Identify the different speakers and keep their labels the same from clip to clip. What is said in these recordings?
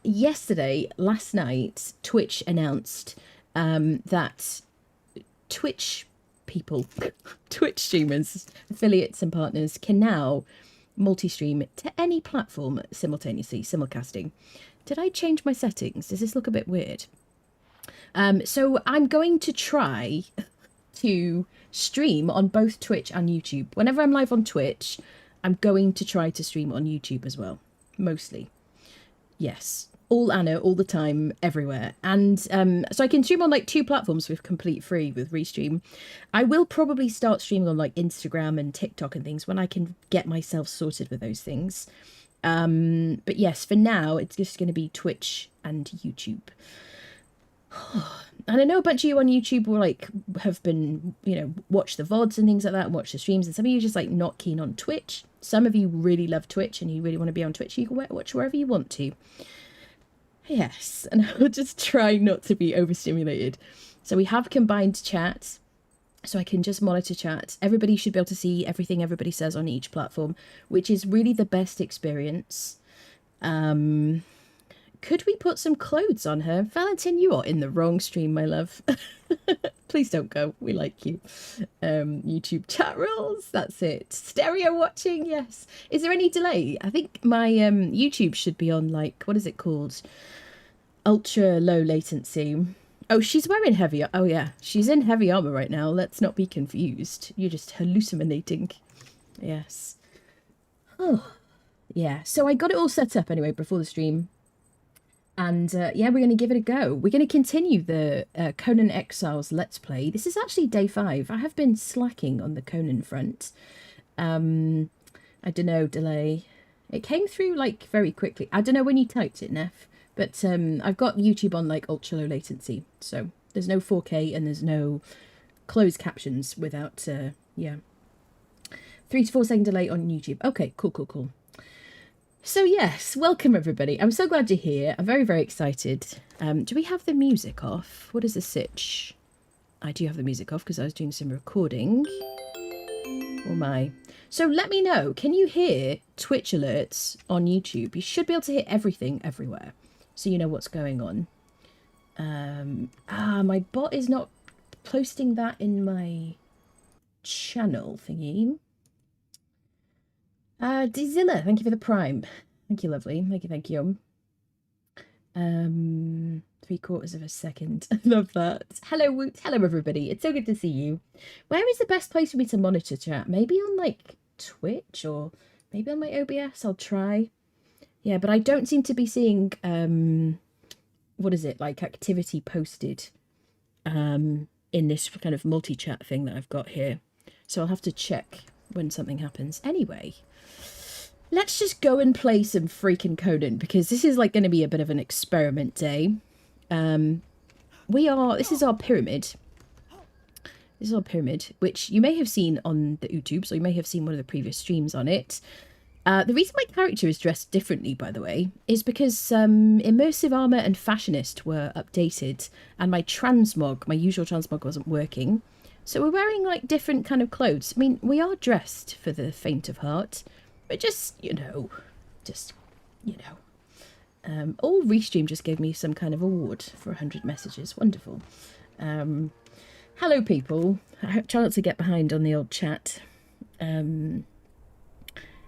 Speaker 1: Last night, Twitch announced that Twitch people, Twitch streamers, affiliates and partners can now multi-stream to any platform simultaneously, simulcasting. Did I change my settings? Does this look a bit weird? So I'm going to try to stream on both Twitch and YouTube. Whenever I'm live on Twitch, I'm going to try to stream on YouTube as well. Mostly. Yes. All Anna, all the time, everywhere. And so I can stream on like 2 platforms with complete free with Restream. I will probably start streaming on like Instagram and TikTok and things when I can get myself sorted with those things. But yes, for now, it's just going to be Twitch and YouTube. And I know a bunch of you on YouTube will like have been, watch the VODs and things like that and watch the streams. And some of you are just like not keen on Twitch. Some of you really love Twitch and you really want to be on Twitch. You can watch wherever you want to. Yes, and I'll just try not to be overstimulated. So we have combined chat, so I can just monitor chat. Everybody should be able to see everything everybody says on each platform, which is really the best experience. Could we put some clothes on her? Valentin, you are in the wrong stream, my love. Please don't go. We like you. YouTube chat rules. That's it. Stereo watching. Yes. Is there any delay? I think my YouTube should be on like, what is it called? Ultra low latency. Oh, she's wearing heavy. Oh, yeah. She's in heavy armor right now. Let's not be confused. You're just hallucinating. Yes. Oh, yeah. So I got it all set up anyway before the stream. And yeah, we're going to give it a go. We're going to continue the Conan Exiles Let's Play. This is actually day 5. I have been slacking on the Conan front. I don't know, delay. It came through like very quickly. I don't know when you typed it, Neff. But I've got YouTube on like ultra low latency. So there's no 4K and there's no closed captions without, yeah. 3 to 4 second delay on YouTube. Okay, cool. So yes, welcome everybody. I'm so glad you're here. I'm very, very excited. Do we have the music off? What is the sitch? I do have the music off because I was doing some recording. Oh my. So let me know, can you hear Twitch alerts on YouTube? You should be able to hear everything everywhere, so you know what's going on. My bot is not posting that in my channel thingy. Dzilla, thank you for the prime. Thank you, lovely. Thank you. 3/4 of a second. I love that. Hello, Woot. Hello, everybody. It's so good to see you. Where is the best place for me to monitor chat? Maybe on, like, Twitch or maybe on my OBS. I'll try. Yeah, but I don't seem to be seeing, what is it, like, activity posted in this kind of multi-chat thing that I've got here. So I'll have to check when something happens. Anyway, let's just go and play some freaking Conan, because this is like going to be a bit of an experiment day. This is our pyramid. This is our pyramid, which you may have seen on the YouTubes, or you may have seen one of the previous streams on it. The reason my character is dressed differently, by the way, is because Immersive Armor and Fashionist were updated, and my transmog, my usual transmog, wasn't working. So we're wearing like different kind of clothes. I mean, we are dressed for the faint of heart, but just, oh, Restream just gave me some kind of award for 100 messages. Wonderful. Hello, people. I try not to get behind on the old chat. Hello,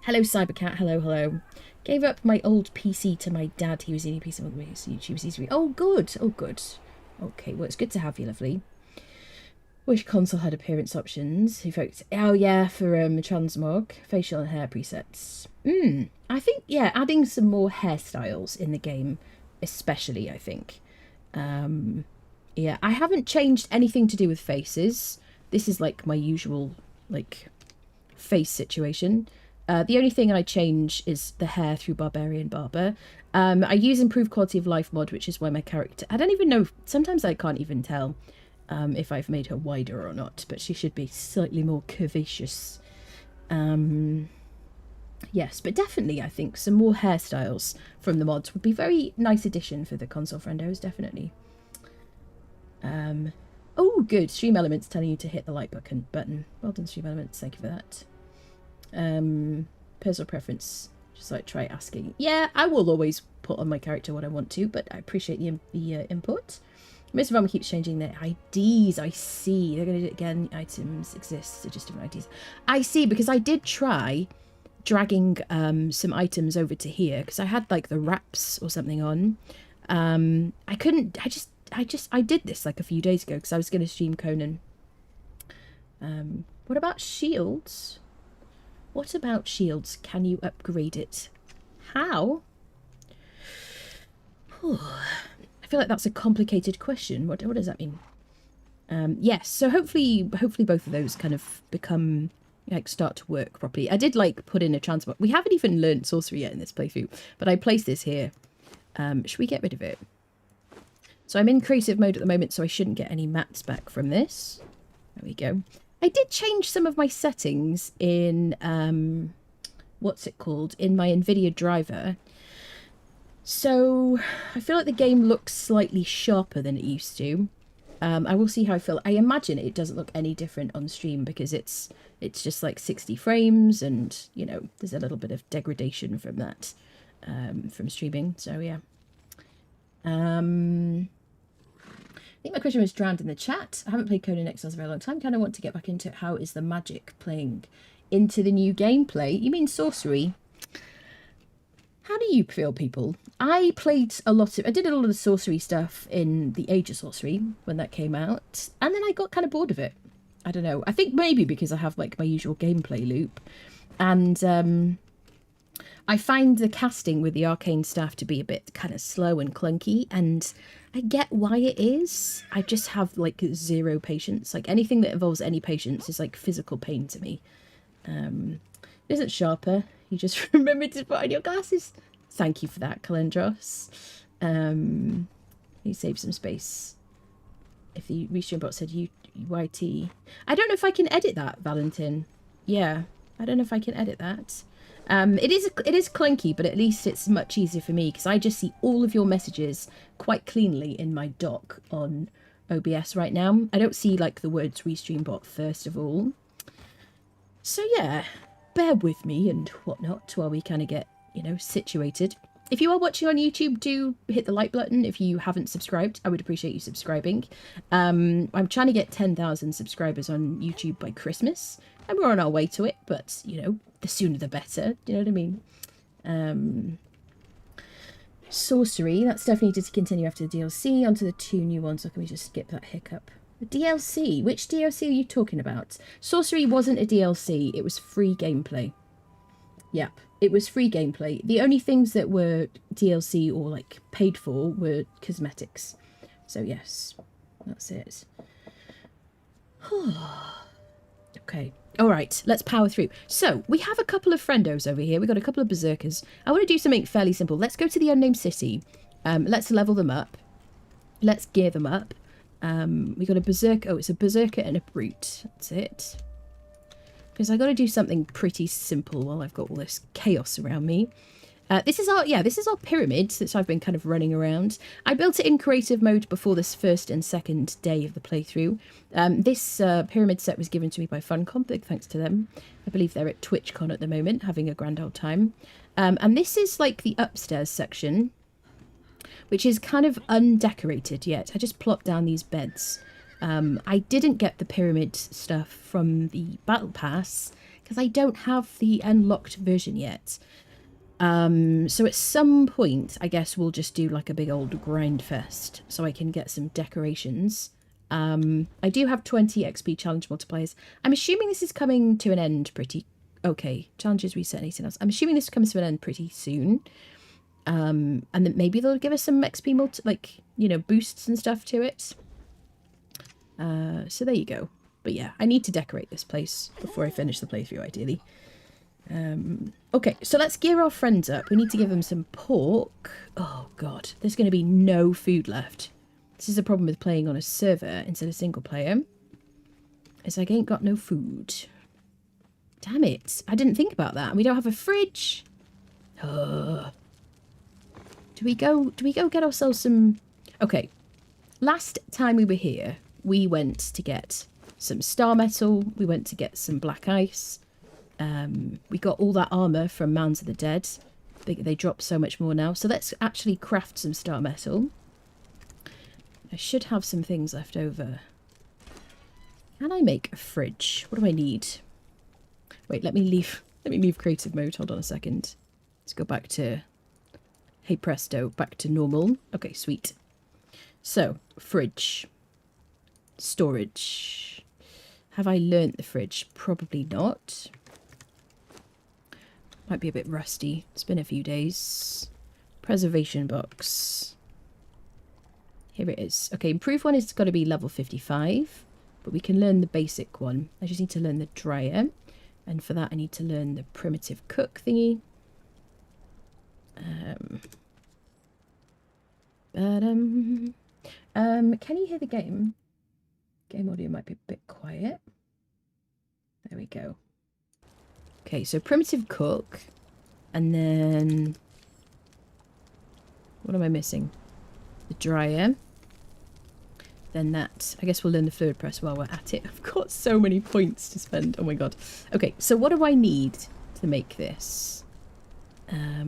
Speaker 1: Cybercat. Hello. Gave up my old PC to my dad. He was the only PC on his YouTube. Oh, good. Okay, well, it's good to have you, lovely. Wish console had appearance options. Who folks? Oh yeah, for transmog, facial and hair presets. I think, yeah, adding some more hairstyles in the game, especially. I think. Yeah, I haven't changed anything to do with faces. This is like my usual like face situation. The only thing I change is the hair through Barbarian Barber. I use improved quality of life mod, which is why my character. I don't even know. Sometimes I can't even tell. If I've made her wider or not, but she should be slightly more curvaceous. Yes, but definitely I think some more hairstyles from the mods would be very nice addition for the console friendos, definitely. Oh, good. Stream Elements telling you to hit the like button. Well done, Stream Elements. Thank you for that. Personal preference. Just like try asking. Yeah, I will always put on my character what I want to, but I appreciate the input. Immersive Armor keeps changing their IDs. I see. They're going to do it again. Items exist. They're just different IDs. I see, because I did try dragging some items over to here because I had like the wraps or something on. I couldn't. I did this like a few days ago because I was going to stream Conan. What about shields? What about shields? Can you upgrade it? How? I feel like that's a complicated question. What does that mean? Yes, so hopefully both of those kind of become, like, start to work properly. I did like put in a transport. We haven't even learned sorcery yet in this playthrough, but I placed this here. Should we get rid of it? So I'm in creative mode at the moment, so I shouldn't get any mats back from this. There we go. I did change some of my settings in what's it called, in my NVIDIA driver. So I feel like the game looks slightly sharper than it used to. I will see how I feel. I imagine it doesn't look any different on stream because it's just like 60 frames and, you know, there's a little bit of degradation from that, from streaming. So, yeah. I think my question was drowned in the chat. I haven't played Conan Exiles in a very long time. Kind of want to get back into it. How is the magic playing into the new gameplay? You mean sorcery? How do you feel, people? I did a lot of the sorcery stuff in the Age of Sorcery when that came out, and then I got kind of bored of it. I don't know. I think maybe because I have like my usual gameplay loop, and I find the casting with the arcane staff to be a bit kind of slow and clunky, and I get why it is. I just have like zero patience. Like anything that involves any patience is like physical pain to me. It isn't sharper. You just remembered to put on your glasses. Thank you for that, Kalendros. You save some space. If the restream bot said UYT. I don't know if I can edit that, Valentin. Yeah, I don't know if I can edit that. It is clunky, but at least it's much easier for me because I just see all of your messages quite cleanly in my dock on OBS right now. I don't see like the words restream bot first of all. So yeah, bear with me and whatnot while we kind of get, you know, situated. If you are watching on YouTube, do hit the like button. If you haven't subscribed, I would appreciate you subscribing. I'm trying to get 10,000 subscribers on YouTube by Christmas, and we're on our way to it, but, you know, the sooner the better. You know what I mean? Sorcery, that stuff needed to continue after the DLC. Onto the 2 new ones, or can we just skip that hiccup? The DLC? Which DLC are you talking about? Sorcery wasn't a DLC, it was free gameplay. Yep, it was free gameplay. The only things that were DLC or like paid for were cosmetics. So yes, that's it. Okay, all right, let's power through. So we have a couple of friendos over here. We've got a couple of berserkers. I want to do something fairly simple. Let's go to the Unnamed City. Let's level them up. Let's gear them up. We got a berserker. Oh, it's a berserker and a brute. That's it. Because I got to do something pretty simple while I've got all this chaos around me. This is our pyramid that I've been kind of running around. I built it in creative mode before this first and second day of the playthrough. This pyramid set was given to me by Funcom. Big thanks to them. I believe they're at TwitchCon at the moment, having a grand old time. And this is like the upstairs section, which is kind of undecorated yet. I just plopped down these beds. I didn't get the pyramid stuff from the battle pass because I don't have the unlocked version yet. So at some point, I guess we'll just do like a big old grind fest so I can get some decorations. I do have 20 XP challenge multipliers. I'm assuming this is coming to an end pretty... Okay, challenges reset anything else. I'm assuming this comes to an end pretty soon. And then maybe they'll give us some XP like, you know, boosts and stuff to it. So there you go. But yeah, I need to decorate this place before I finish the playthrough, ideally. Okay, so let's gear our friends up. We need to give them some pork. Oh god, there's going to be no food left. This is a problem with playing on a server instead of single player. Is I ain't got no food. Damn it, I didn't think about that. And we don't have a fridge. Do we go get ourselves some... Okay, last time we were here, we went to get some star metal. We went to get some black ice. We got all that armor from Mounds of the Dead. They drop so much more now. So let's actually craft some star metal. I should have some things left over. Can I make a fridge? What do I need? Wait, let me leave creative mode. Hold on a second. Let's go back to, hey presto, back to normal. Okay, sweet. So, fridge. Storage. Have I learnt the fridge? Probably not. Might be a bit rusty. It's been a few days. Preservation box. Here it is. Okay, improved one is got to be level 55. But we can learn the basic one. I just need to learn the dryer. And for that I need to learn the primitive cook thingy. Can you hear the game? Game audio might be a bit quiet. There we go. Okay, so primitive cook. And then... what am I missing? The dryer. Then that. I guess we'll learn the fluid press while we're at it. I've got so many points to spend. Oh my god. Okay, so what do I need to make this?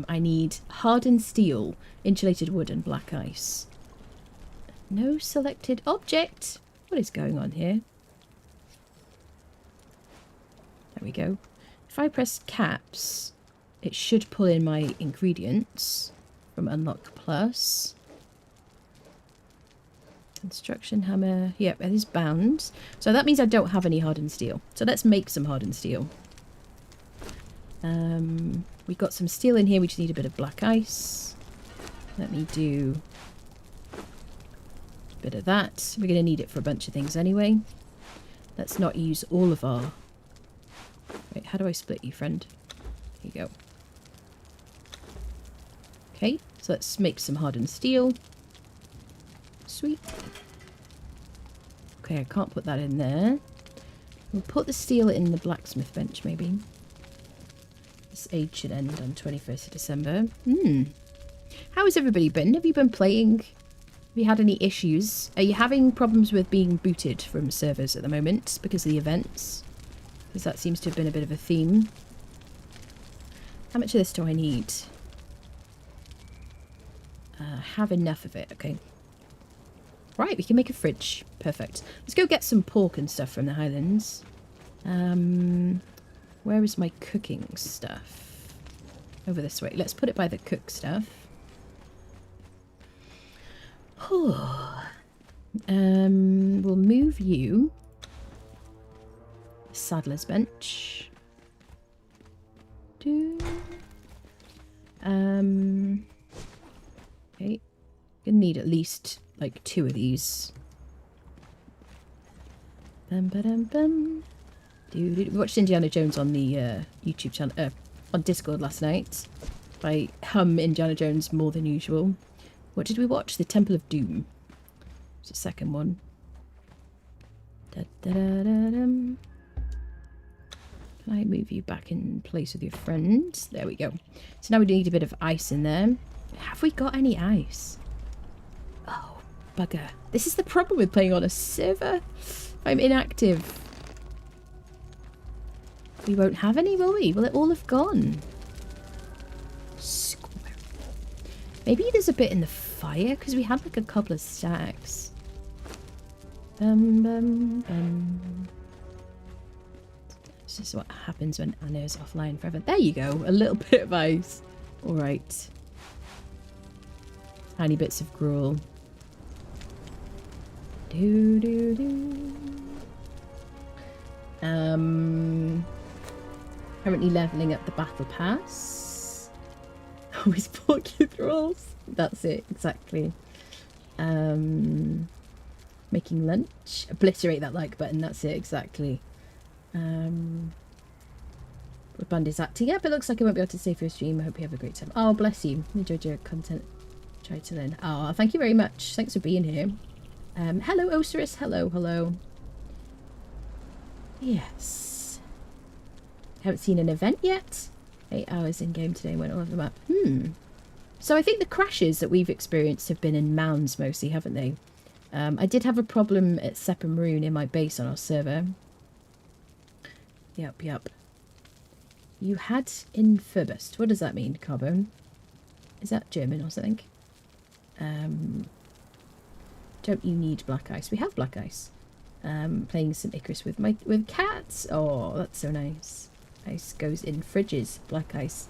Speaker 1: I need hardened steel, insulated wood, and black ice. No selected object. What is going on here? There we go. If I press caps, it should pull in my ingredients from Unlock Plus. Construction hammer. Yep, it is bound. So that means I don't have any hardened steel. So let's make some hardened steel. We've got some steel in here. We just need a bit of black ice. Let me do a bit of that. We're going to need it for a bunch of things anyway. Let's not use all of our... wait, how do I split you, friend? Here you go. Okay, so let's make some hardened steel. Sweet. Okay, I can't put that in there. We'll put the steel in the blacksmith bench, maybe. This age should end on 21st of December. How has everybody been? Have you been playing? Have you had any issues? Are you having problems with being booted from servers at the moment because of the events? Because that seems to have been a bit of a theme. How much of this do I need? Have enough of it, okay. Right, we can make a fridge. Perfect. Let's go get some pork and stuff from the Highlands. Where is my cooking stuff? Over this way. Let's put it by the cook stuff. We'll move you. Saddler's bench. Okay. Gonna need at least like 2 of these. We watched Indiana Jones on the YouTube channel, on Discord last night. I hum Indiana Jones more than usual. What did we watch? The Temple of Doom. It's the second one. Can I move you back in place with your friend? There we go. So now we need a bit of ice in there. Have we got any ice? Oh, bugger. This is the problem with playing on a server. I'm inactive. We won't have any, will we? Will it all have gone? Maybe there's a bit in the fire, because we had like a couple of stacks. This is what happens when Anna's offline forever. There you go. A little bit of ice. Alright. Tiny bits of gruel. Currently leveling up the battle pass. Always walk you through rolls. That's it, exactly. Making lunch. Obliterate that like button. That's it, exactly. Band is acting. Yep, it looks like I won't be able to stay for your stream. I hope you have a great time. Oh, bless you. Enjoyed your content. Try to learn. Oh, thank you very much. Thanks for being here. Hello, Osiris. Hello, hello. Yes. Haven't seen an event yet. 8 hours in game today. Went all over the map. So I think the crashes that we've experienced have been in mounds mostly, haven't they? I did have a problem at Seppa Maroon in my base on our server. Yep. You had Infibust. What does that mean, Carbone? Is that German or something? Don't you need black ice? We have black ice. Playing some Icarus with cats. Oh, that's so nice. Ice goes in fridges. Black ice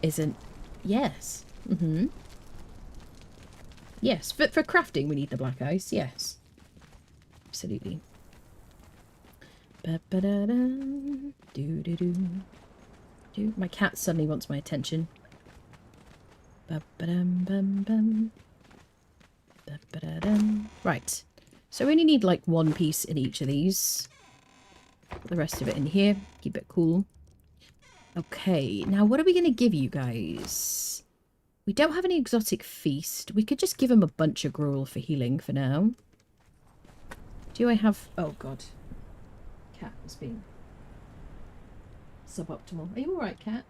Speaker 1: isn't. Yes. Yes, but for crafting we need the black ice. Yes. Absolutely. My cat suddenly wants my attention. Right. So we only need like one piece in each of these. Put the rest of it in here. Keep it cool. Okay, now what are we going to give you guys? We don't have any exotic feast. We could just give them a bunch of gruel for healing for now. Do I have... Oh, God. Cat was being suboptimal. Are you alright, cat?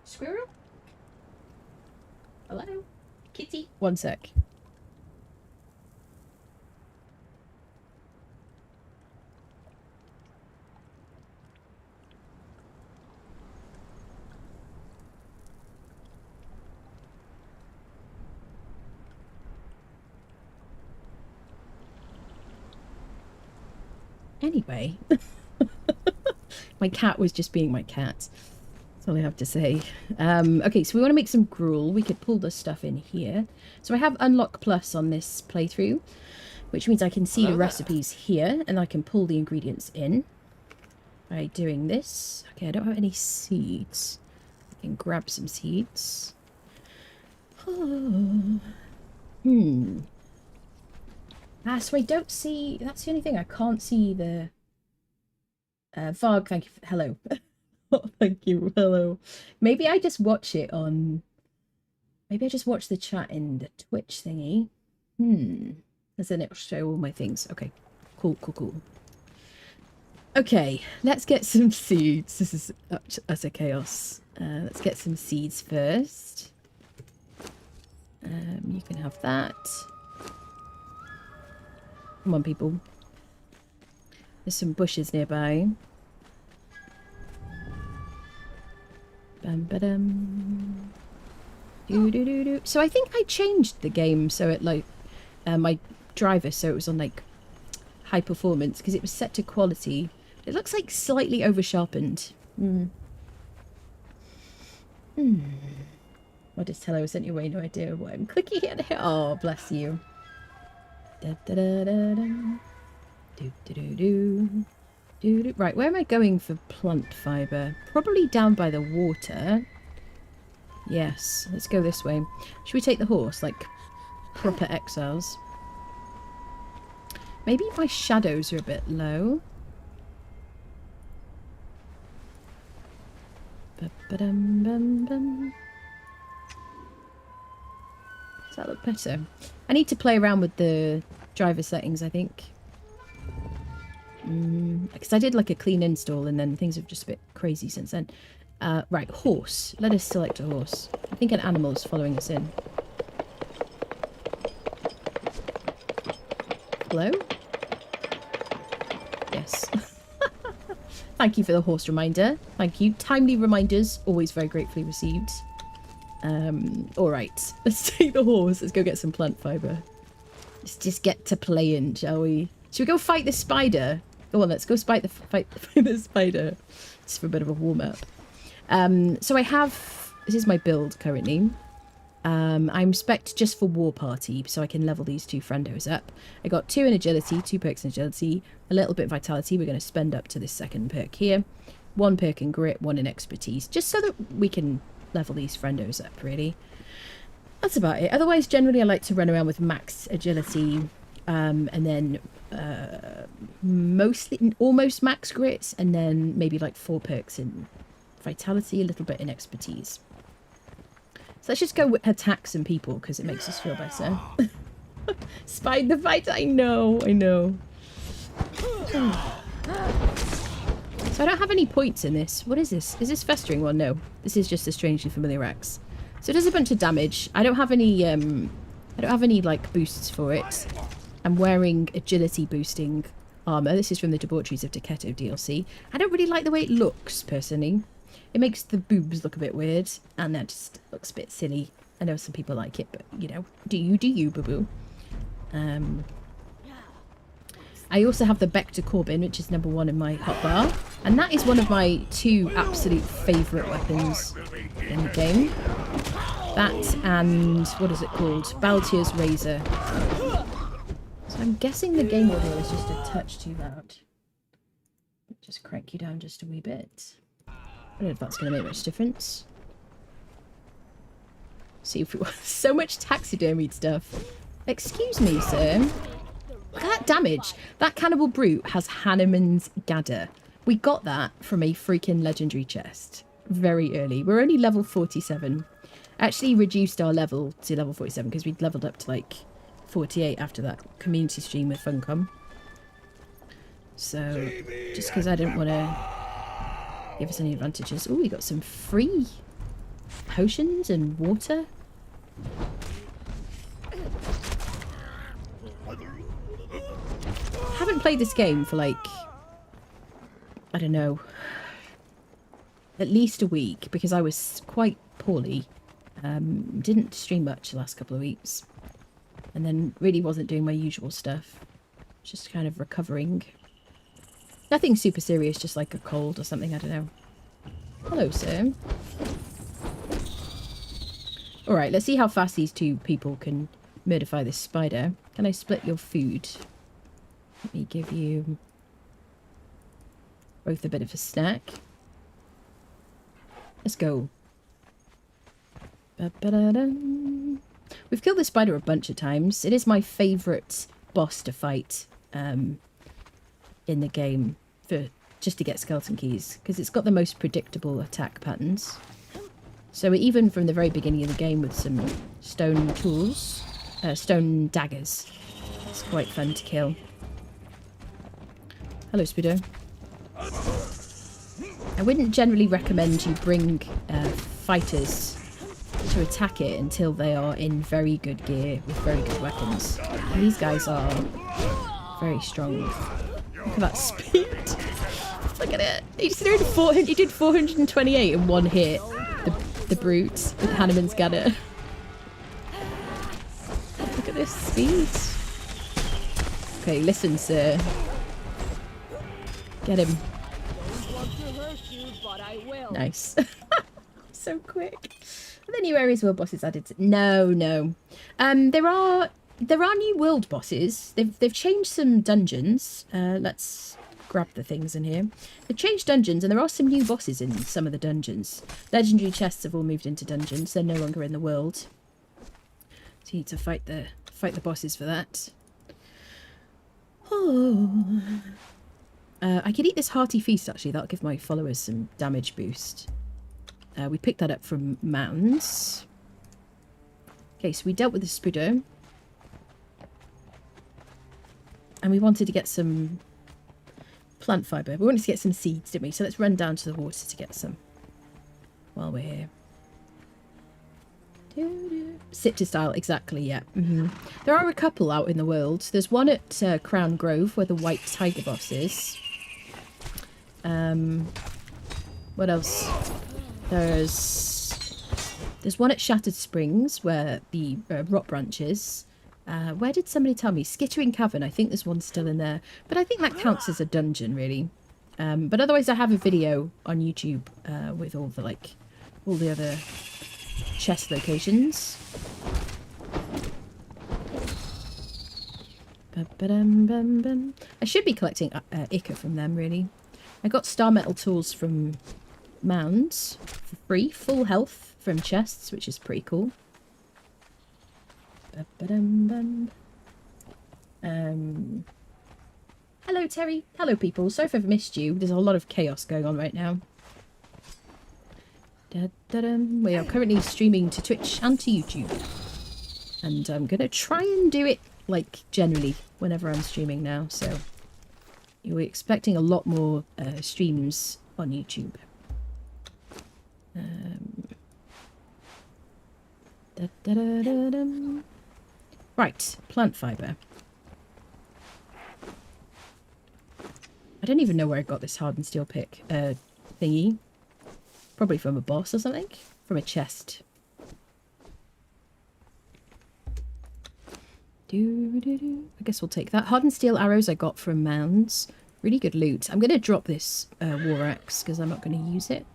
Speaker 1: Squirrel? Hello? Kitty? One sec. Anyway, my cat was just being my cat. That's all I have to say. Okay, so we want to make some gruel. We could pull the stuff in here. So I have Unlock Plus on this playthrough, which means I can see the recipes here, and I can pull the ingredients in by doing this. Okay, I don't have any seeds. I can grab some seeds. So I don't see... That's the only thing. I can't see the... Varg, thank you. Hello. Oh, thank you. Hello. Maybe I just watch it on... Maybe I just watch the chat in the Twitch thingy. As then it'll show all my things. Okay. Cool. Okay, let's get some seeds. This is utter chaos. Let's get some seeds first. You can have that. Come on, people. There's some bushes nearby. So I think I changed the game so it like my driver so it was on like high performance because it was set to quality. It looks like slightly over sharpened. I'll just tell her I sent you away, no idea what I'm clicking here. Oh, bless you. Right, where am I going for plant fibre? Probably down by the water. Yes, let's go this way. Should we take the horse, like proper exiles? Maybe my shadows are a bit low. Does that look better? I need to play around with the driver settings, I think. Because I did like a clean install and then things have just a bit crazy since then. Right, horse. Let us select a horse. I think an animal is following us in. Hello? Yes. Thank you for the horse reminder. Thank you. Timely reminders, always very gratefully received. Alright. Let's take the horse. Let's go get some plant fibre. Let's just get to playing, shall we? Should we go fight the spider? Go on, let's go fight the spider. Just for a bit of a warm-up. So I have... This is my build currently. I'm spec'd just for War Party, so I can level these two friendos up. I got 2 in agility, 2 perks in agility, a little bit of vitality. We're going to spend up to this second perk here. 1 perk in grit, 1 in expertise, just so that we can level these friendos up, really. That's about it. Otherwise, generally, I like to run around with max agility, and then almost max grits, and then maybe like 4 perks in vitality, a little bit in expertise. So let's just go attack some people because it makes us feel better. Spied the fight. I know. So I don't have any points in this. What is this? Is this festering one? No. This is just a strangely familiar axe. So it does a bunch of damage. I don't have any like boosts for it. I'm wearing agility boosting armor. This is from the Debaucheries of Decketo DLC. I don't really like the way it looks, personally. It makes the boobs look a bit weird, and that just looks a bit silly. I know some people like it, but, you know, do you, boo-boo. I also have the Bector Corbin, which is #1 in my hotbar, and that is one of my 2 absolute favourite weapons in the game. That and, what is it called? Baltier's Razor. So I'm guessing the game audio is just a touch too loud. Just crank you down just a wee bit. I don't know if that's going to make much difference. See if we want so much taxidermied stuff. Excuse me, sir. Look at that damage. That Cannibal Brute has Hanneman's Gadder. We got that from a freaking legendary chest very early. We're only level 47. Actually reduced our level to level 47 because we'd leveled up to like 48 after that community stream with Funcom. So, just because I didn't want to give us any advantages. Oh, we got some free potions and water. Haven't played this game for like, I don't know, at least a week because I was quite poorly. Didn't stream much the last couple of weeks. And then really wasn't doing my usual stuff. Just kind of recovering. Nothing super serious, just like a cold or something, I don't know. Hello, sir. Alright, let's see how fast these 2 people can murderfy this spider. Can I split your food? Let me give you both a bit of a snack. Let's go. Ba-ba-da-dum. We've killed this spider a bunch of times. It is my favourite boss to fight in the game for just to get skeleton keys because it's got the most predictable attack patterns. So even from the very beginning of the game with some stone tools, stone daggers, it's quite fun to kill. Hello, Speedo. I wouldn't generally recommend you bring fighters to attack it until they are in very good gear with very good weapons. And these guys are very strong. Look at that speed. Look at it. He did 428 in one hit. The brute with Hanneman's Gadder. Look at this speed. Okay, listen, sir. Get him. Nice. So quick. Are there new areas world bosses added to... No. There are new world bosses. They've changed some dungeons. Let's grab the things in here. They've changed dungeons and there are some new bosses in some of the dungeons. Legendary chests have all moved into dungeons. They're no longer in the world. So you need to fight the bosses for that. Oh. I could eat this hearty feast actually. That'll give my followers some damage boost. We picked that up from mountains. Okay, so we dealt with the Spudo. And we wanted to get some plant fibre. We wanted to get some seeds, didn't we? So let's run down to the water to get some while we're here. Sipta style, exactly, yeah. There are a couple out in the world. There's one at Crown Grove where the White Tiger boss is. What else? There's one at Shattered Springs where the rot branch is. Where did somebody tell me? Skittering Cavern. I think there's one still in there. But I think that counts as a dungeon, really. But otherwise, I have a video on YouTube with all the other chest locations. I should be collecting Ica from them, really. I got star metal tools from mounds for free. Full health from chests, which is pretty cool. Hello, Terry. Hello, people. Sorry if I've missed you. There's a lot of chaos going on right now. We are currently streaming to Twitch and to YouTube. And I'm going to try and do it, generally, whenever I'm streaming now. So, you're expecting a lot more streams on YouTube. Right, plant fibre. I don't even know where I got this hardened steel pick thingy. Probably from a boss or something. From a chest. I guess we'll take that. Hardened steel arrows I got from mounds. Really good loot. I'm going to drop this war axe because I'm not going to use it.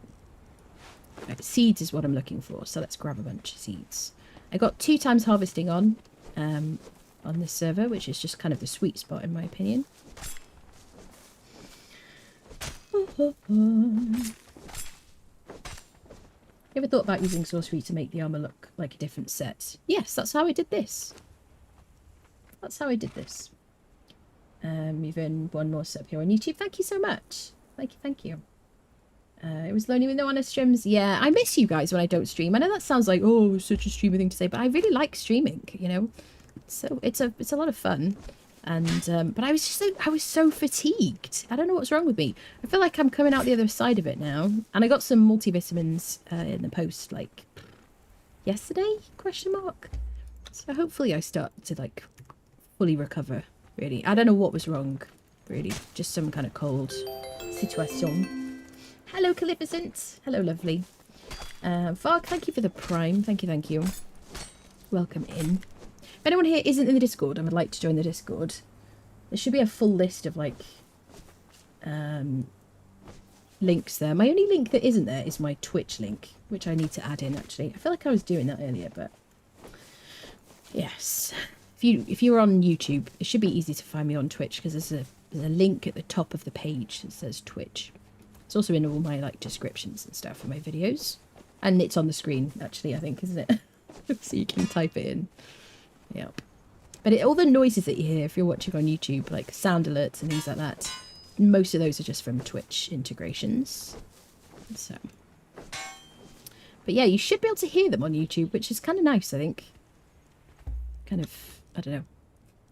Speaker 1: Right, seeds is what I'm looking for, so let's grab a bunch of seeds. I got 2 times harvesting on this server, which is just kind of the sweet spot in my opinion. You ever thought about using sorcery to make the armor look like a different set? Yes, that's how I did this. That's how I did this. Even one more set up here on YouTube. Thank you so much. Thank you, thank you. It was lonely with no honest streams. Yeah, I miss you guys when I don't stream. I know that sounds like, oh, such a streamer thing to say, but I really like streaming, you know. So it's a lot of fun. And but I was so fatigued. I don't know what's wrong with me. I feel like I'm coming out the other side of it now. And I got some multivitamins in the post like yesterday? ? So hopefully I start to like fully recover. Really, I don't know what was wrong. Really, just some kind of cold situation. Hello, Calificent. Hello, lovely. Varg, thank you for the prime. Thank you, thank you. Welcome in. If anyone here isn't in the Discord and would like to join the Discord, there should be a full list of like links there. My only link that isn't there is my Twitch link, which I need to add in actually. I feel like I was doing that earlier, but yes. If you're on YouTube, it should be easy to find me on Twitch because there's a link at the top of the page that says Twitch. It's also in all my like descriptions and stuff for my videos, and it's on the screen actually, I think, isn't it? So you can type it in. Yep. But all the noises that you hear if you're watching on YouTube, like sound alerts and things like that, most of those are just from Twitch integrations. So, but yeah, you should be able to hear them on YouTube, which is kind of nice, I think. Kind of, I don't know.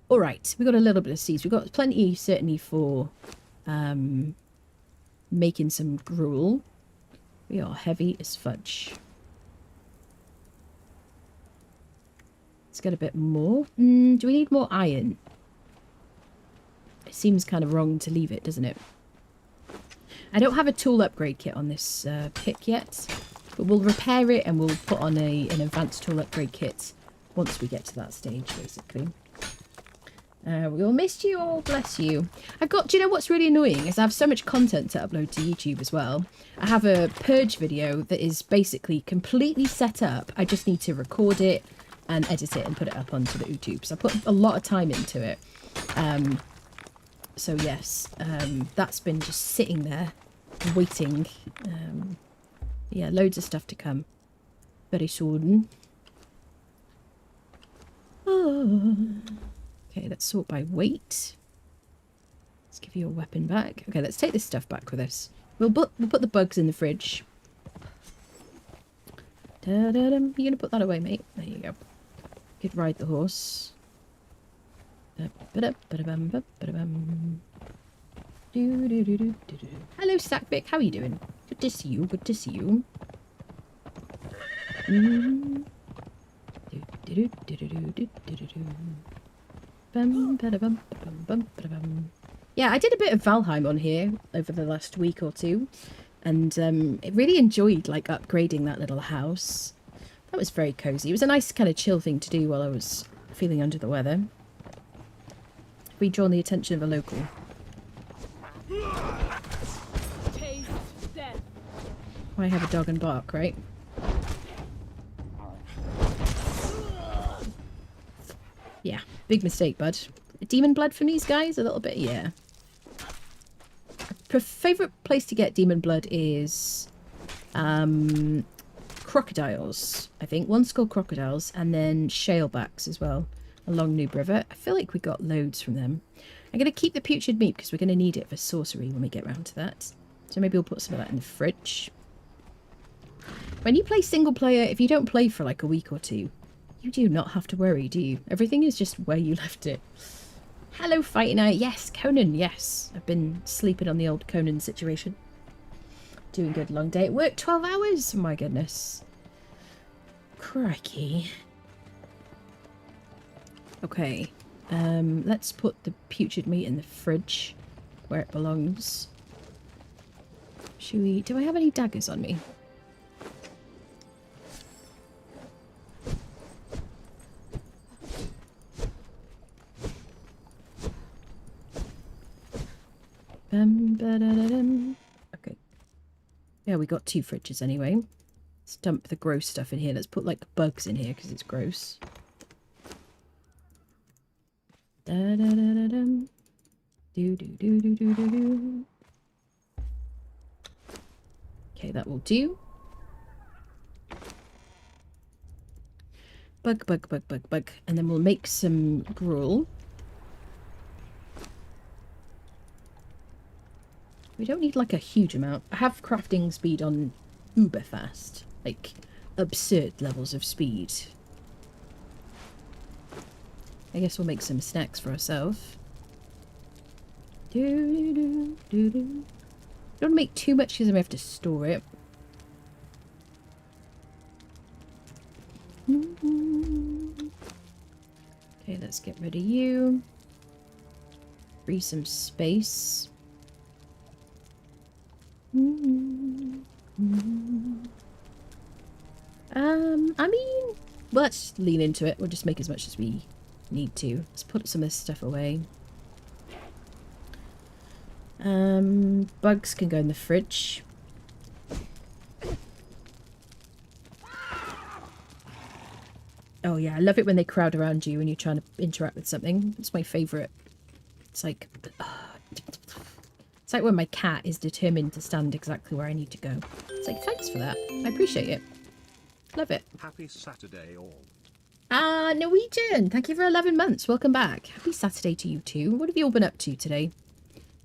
Speaker 1: All right, we got a little bit of seeds. We've got plenty, certainly, for making some gruel. We are heavy as fudge. Let's get a bit more. Do we need more iron? It seems kind of wrong to leave it, doesn't it? I don't have a tool upgrade kit on this pick yet, but we'll repair it and we'll put on an advanced tool upgrade kit once we get to that stage, basically. We all missed you all, bless you. Do you know what's really annoying is I have so much content to upload to YouTube as well. I have a purge video that is basically completely set up. I just need to record it and edit it and put it up onto the YouTube. So I put a lot of time into it. So yes, that's been just sitting there waiting. Yeah, loads of stuff to come very soon. Oh. Okay, let's sort by weight. Let's give you a weapon back. Okay, let's take this stuff back with us. We'll put the bugs in the fridge. Da-da-dum. You're gonna put that away, mate. There you go. You could ride the horse. Hello, Stackbick. How are you doing? Good to see you. Good to see you. Yeah, I did a bit of Valheim on here over the last week or two, and really enjoyed like upgrading that little house. That was very cozy. It was a nice kind of chill thing to do while I was feeling under the weather. We drawn the attention of a local. I have a dog and bark, right? Yeah, big mistake, bud. Demon blood from these guys? A little bit, yeah. Favourite place to get demon blood is crocodiles, I think. One skull crocodiles, and then shalebacks as well along Noob River. I feel like we got loads from them. I'm going to keep the putrid meat because we're going to need it for sorcery when we get round to that. So maybe we'll put some of that in the fridge. When you play single player, if you don't play for like a week or two, you do not have to worry, do you? Everything is just where you left it. Hello, Fighting Night. Yes, Conan, yes. I've been sleeping on the old Conan situation. Doing good. Long day at work. 12 hours. Oh, my goodness. Crikey. Okay. Let's put the putrid meat in the fridge where it belongs. Should we... Do I have any daggers on me? Da-da-da-dum. Okay. Yeah, we got 2 fridges anyway. Let's dump the gross stuff in here. Let's put like bugs in here because it's gross. Da-da-da-da-dum. Do-do-do-do-do-do-do. Okay, that will do. Bug, bug, bug, bug, bug. And then we'll make some gruel. We don't need like a huge amount. I have crafting speed on uber fast. Like absurd levels of speed. I guess we'll make some snacks for ourselves. Don't make too much because I may have to store it. Okay, let's get rid of you. Free some space. I mean, let's lean into it. We'll just make as much as we need to. Let's put some of this stuff away. Bugs can go in the fridge. Oh yeah, I love it when they crowd around you when you're trying to interact with something. It's my favourite. It's like when my cat is determined to stand exactly where I need to go. It's like, thanks for that. I appreciate it. Love it.
Speaker 2: Happy Saturday all.
Speaker 1: Norwegian, thank you for 11 months. Welcome back. Happy Saturday to you too. What have you all been up to today?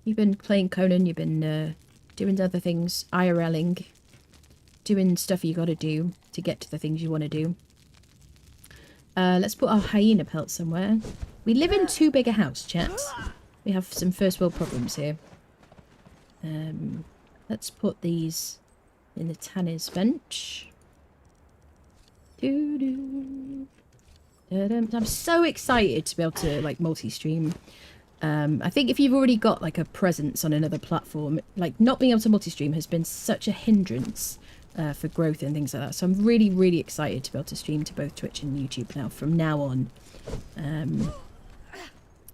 Speaker 1: You've been playing Conan, you've been doing other things, IRLing, doing stuff you gotta do to get to the things you want to do. Let's put our hyena pelt somewhere. We live in too big a house, chat. We have some first world problems here. Let's put these in the tanner's bench. I'm so excited to be able to like multi-stream. I think if you've already got like a presence on another platform, like not being able to multi-stream has been such a hindrance for growth and things like that. So I'm really, really excited to be able to stream to both Twitch and YouTube now from now on.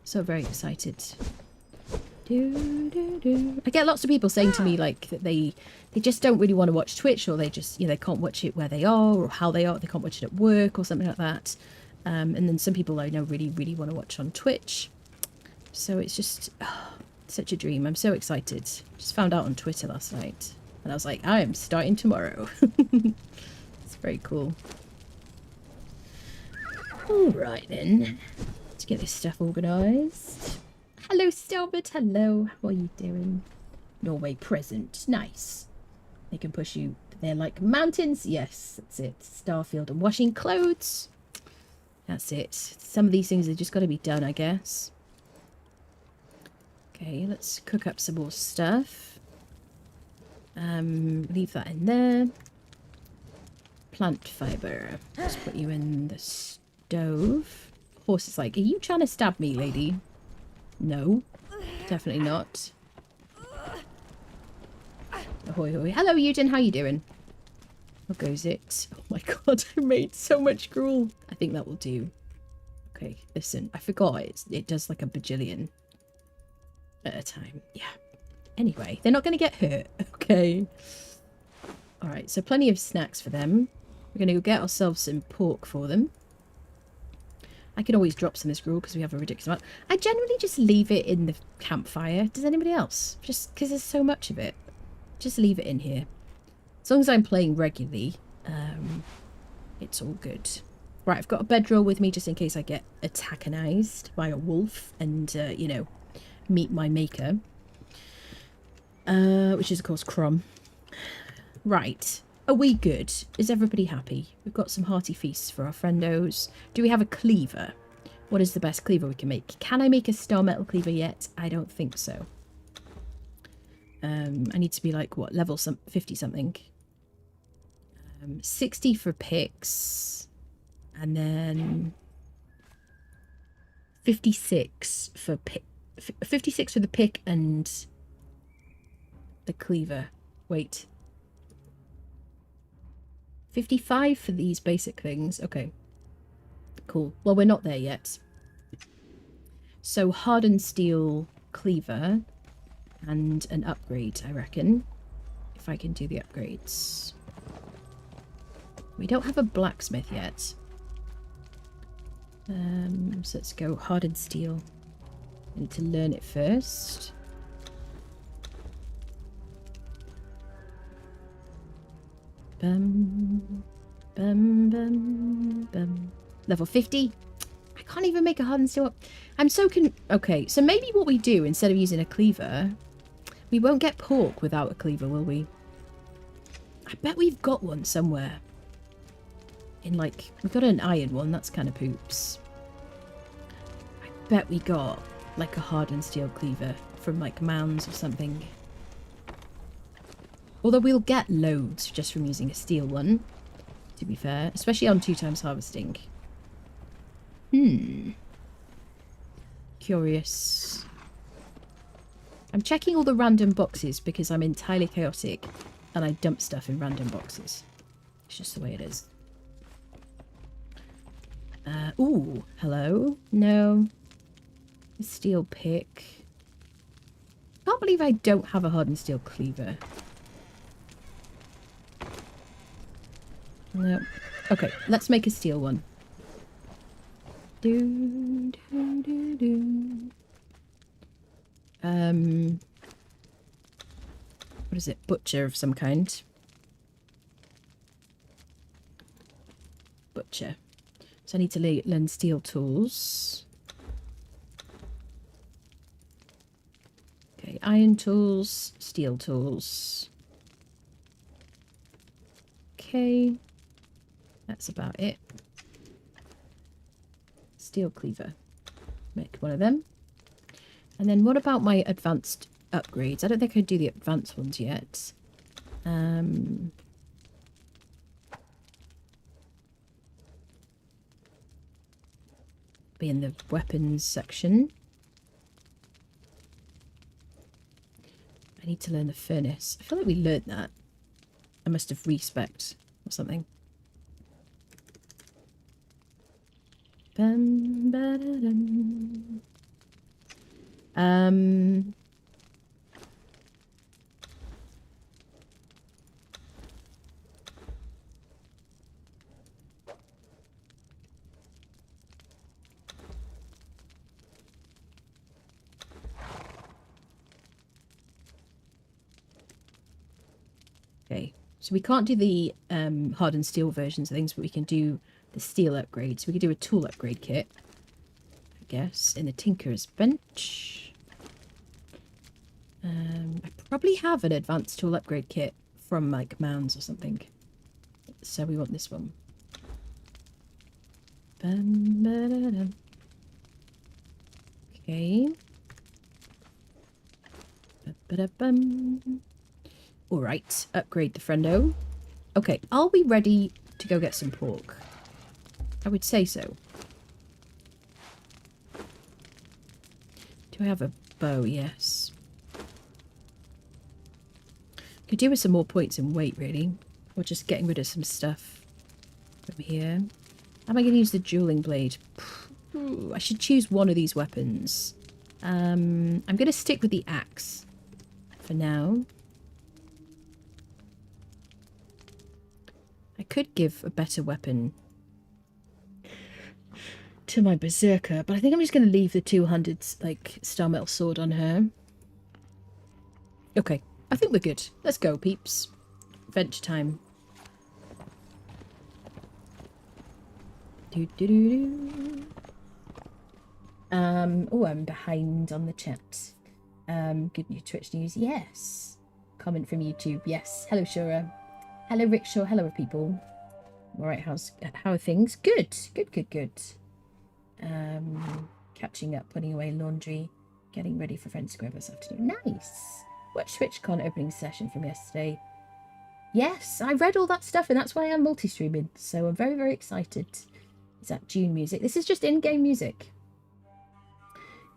Speaker 1: So very excited. I get lots of people saying to me like that they just don't really want to watch Twitch, or they just, you know, they can't watch it where they are or how they are. They can't watch it at work or something like that. And then some people I know really, really want to watch on Twitch. So it's just such a dream. I'm so excited. Just found out on Twitter last night. And I was like, I am starting tomorrow. It's very cool. Alright then. Let's get this stuff organised. Hello, Stelbert. Hello. How are you doing? Norway present. Nice. They can push you. They're like mountains. Yes, that's it. Starfield and washing clothes. That's it. Some of these things have just got to be done, I guess. Okay, let's cook up some more stuff. Leave that in there. Plant fibre. Let's put you in the stove. Horse is like, are you trying to stab me, lady? No, definitely not. Ahoy, hoy. Hello, Eugen. How you doing? How goes it? Oh my god, I made so much gruel. I think that will do. Okay, listen, I forgot it does like a bajillion at a time. Yeah. Anyway, they're not going to get hurt. Okay. Alright, so plenty of snacks for them. We're going to go get ourselves some pork for them. I can always drop some of this gruel because we have a ridiculous amount. I generally just leave it in the campfire. Does anybody else? Just because there's so much of it. Just leave it in here. As long as I'm playing regularly, it's all good. Right, I've got a bedroll with me just in case I get antagonized by a wolf and, you know, meet my maker. Which is, of course, Crom. Right. Are we good? Is everybody happy? We've got some hearty feasts for our friendos. Do we have a cleaver? What is the best cleaver we can make? Can I make a star metal cleaver yet? I don't think so. I need to be like, what, level 50 something. 60 for picks. And then 56 for pick. 56 for the pick and the cleaver. Wait. 55 for these basic things. Okay. Cool. Well, we're not there yet. So hardened steel cleaver. And an upgrade, I reckon. If I can do the upgrades. We don't have a blacksmith yet. So let's go hardened steel. I need to learn it first. Bum, bum, bum, bum. Level 50. I can't even make a hardened steel. I'm so okay, so maybe what we do instead of using a cleaver, we won't get pork without a cleaver, will we? I bet we've got one somewhere. In like, we've got an iron one, that's kind of poops. I bet we got like a hardened steel cleaver from like mounds or something. Although we'll get loads just from using a steel one, to be fair, especially on 2x harvesting. Curious. I'm checking all the random boxes because I'm entirely chaotic and I dump stuff in random boxes. It's just the way it is. Ooh, hello? No. A steel pick. Can't believe I don't have a hardened steel cleaver. No. Okay, let's make a steel one. What is it? Butcher of some kind. Butcher. So I need to learn steel tools. Okay, iron tools, steel tools. Okay. That's about it. Steel cleaver. Make one of them. And then what about my advanced upgrades? I don't think I do the advanced ones yet. Be in the weapons section. I need to learn the furnace. I feel like we learned that. I must have respect or something. Bum, ba, da, dum. Okay, so we can't do the hardened steel versions of things, but we can do the steel upgrades. We could do a tool upgrade kit, I guess, in the Tinker's Bench. I probably have an advanced tool upgrade kit from like Mounds or something. So we want this one. Okay. Alright, upgrade the friendo. Okay, are we ready to go get some pork? I would say so. Do I have a bow? Yes. Could do with some more points in weight, really. Or just getting rid of some stuff over here. Am I going to use the dueling blade? I should choose one of these weapons. I'm going to stick with the axe for now. I could give a better weapon to my berserker, but I think I'm just going to leave the 200 like star metal sword on her. Okay, I think we're good. Let's go, peeps. Adventure time. Oh, I'm behind on the chat. Good new Twitch news. Yes. Comment from YouTube. Yes. Hello, Shura. Hello, Rickshaw. Hello, people. All right, how are things? Good. Good. Catching up, putting away laundry, getting ready for friends to go over this afternoon. Nice. Watch TwitchCon opening session from yesterday. Yes, I read all that stuff, and that's why I'm multi-streaming. So I'm very, very excited. Is that June music? This is just in-game music.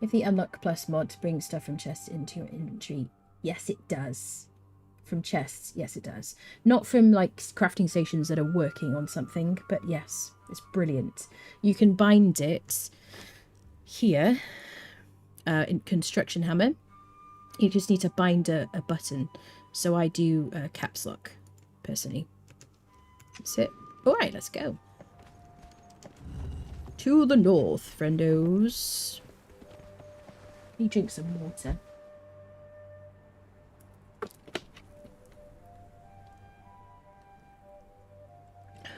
Speaker 1: If the Unlock Plus mod brings stuff from chests into your inventory, yes, it does. From chests, yes, it does. Not from, like, crafting stations that are working on something, but yes, it's brilliant. You can bind it here in Construction Hammer. You just need to bind a button. So I do caps lock, personally. That's it. Alright, let's go. To the north, friendos. Let me drink some water.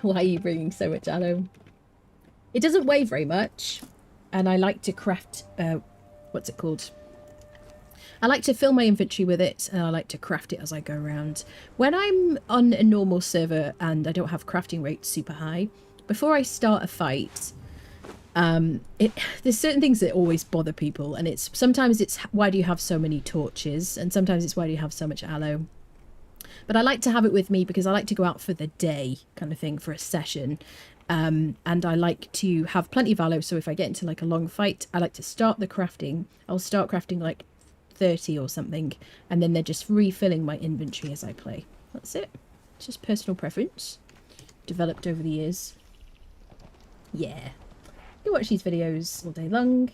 Speaker 1: Why are you bringing so much aloe? It doesn't weigh very much. And I like to craft... what's it called? I like to fill my inventory with it, and I like to craft it as I go around. When I'm on a normal server and I don't have crafting rates super high, before I start a fight, there's certain things that always bother people, and sometimes it's why do you have so many torches, and sometimes it's why do you have so much aloe. But I like to have it with me because I like to go out for the day kind of thing, for a session. And I like to have plenty of aloe, so if I get into like a long fight, I like to start the crafting. I'll start crafting like 30 or something, and then they're just refilling my inventory as I play. That's it. It's just personal preference. Developed over the years. Yeah. You watch these videos all day long.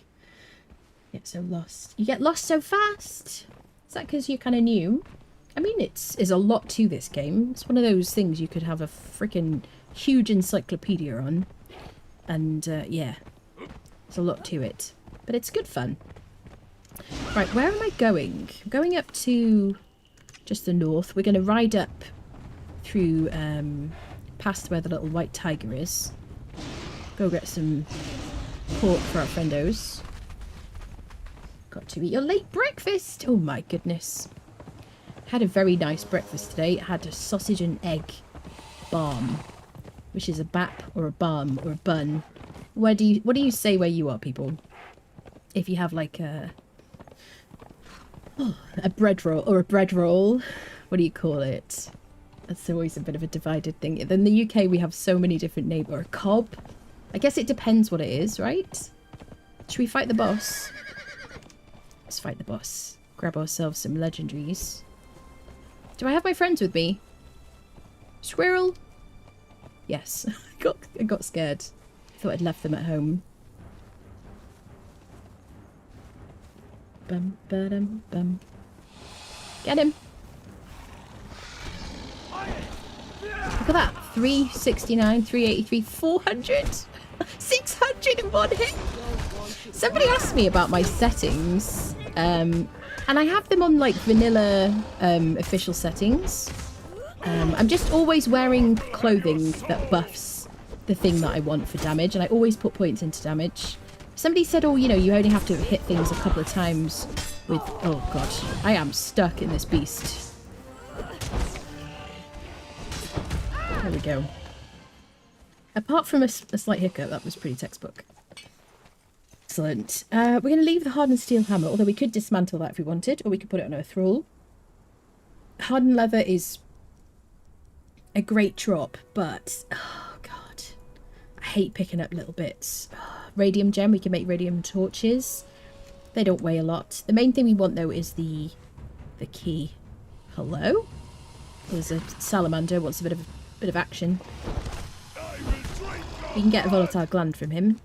Speaker 1: Get so lost. You get lost so fast. Is that because you're kind of new? I mean, there's a lot to this game. It's one of those things you could have a freaking huge encyclopedia on. And, yeah. There's a lot to it. But it's good fun. Right, where am I going? I'm going up to just the north. We're going to ride up through, past where the little white tiger is. Go get some pork for our friendos. Got to eat your late breakfast. Oh my goodness. Had a very nice breakfast today. I had a sausage and egg barm, which is a bap or a barm or a bun. What do you say where you are, people? If you have like a bread roll or a bread roll, what do you call it? That's always a bit of a divided thing. In the UK, we have so many different names. Or a cob. I guess it depends what it is, right? Should we fight the boss? Let's fight the boss. Grab ourselves some legendaries. Do I have my friends with me? Squirrel? Yes. I got scared. I thought I'd left them at home. Bum, ba-dum, bum. Get him! Look at that. 369, 383, 400! 600 in one hit! Somebody asked me about my settings. And I have them on like vanilla official settings. I'm just always wearing clothing that buffs the thing that I want for damage, and I always put points into damage. Somebody said, oh, you know, you only have to hit things a couple of times with... Oh, God. I am stuck in this beast. There we go. Apart from a slight hiccup, that was pretty textbook. Excellent. We're going to leave the hardened steel hammer, although we could dismantle that if we wanted, or we could put it on a thrall. Hardened leather is a great drop, but... Oh, God. I hate picking up little bits. Radium gem, we can make radium torches. They don't weigh a lot. The main thing we want, though, is the key. Hello? There's a salamander, wants a bit of action. We can get a volatile gland from him.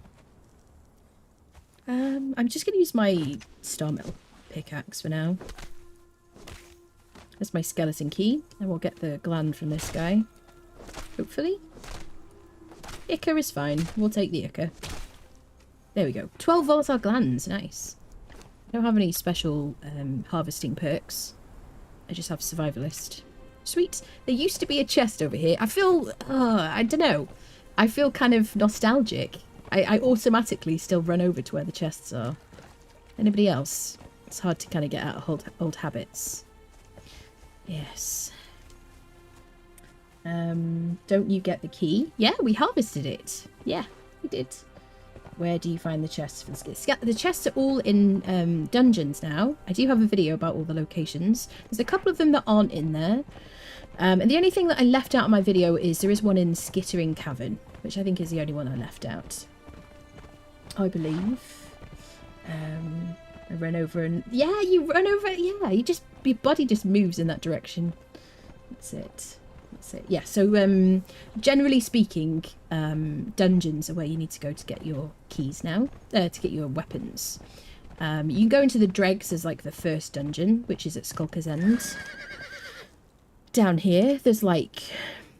Speaker 1: I'm just going to use my star metal pickaxe for now. That's my skeleton key, and we'll get the gland from this guy. Hopefully. Ichor is fine. We'll take the ichor. There we go. 12 volatile glands. Nice. I don't have any special harvesting perks. I just have survivalist. Sweet. There used to be a chest over here. I feel... I don't know. I feel kind of nostalgic. I automatically still run over to where the chests are. Anybody else? It's hard to kind of get out of old habits. Yes. Don't you get the key? Yeah, we harvested it. Yeah, we did. Where do you find the chests for the skills? The chests are all in dungeons now. I do have a video about all the locations. There's a couple of them that aren't in there. And the only thing that I left out of my video is there is one in Skittering Cavern, which I think is the only one I left out. I believe. I run over and... Yeah, you run over... Yeah, your body just moves in that direction. That's it. That's it. Yeah, so generally speaking, dungeons are where you need to go to get your keys now. To get your weapons. You can go into the dregs as like the first dungeon, which is at Skulker's End. Down here, there's like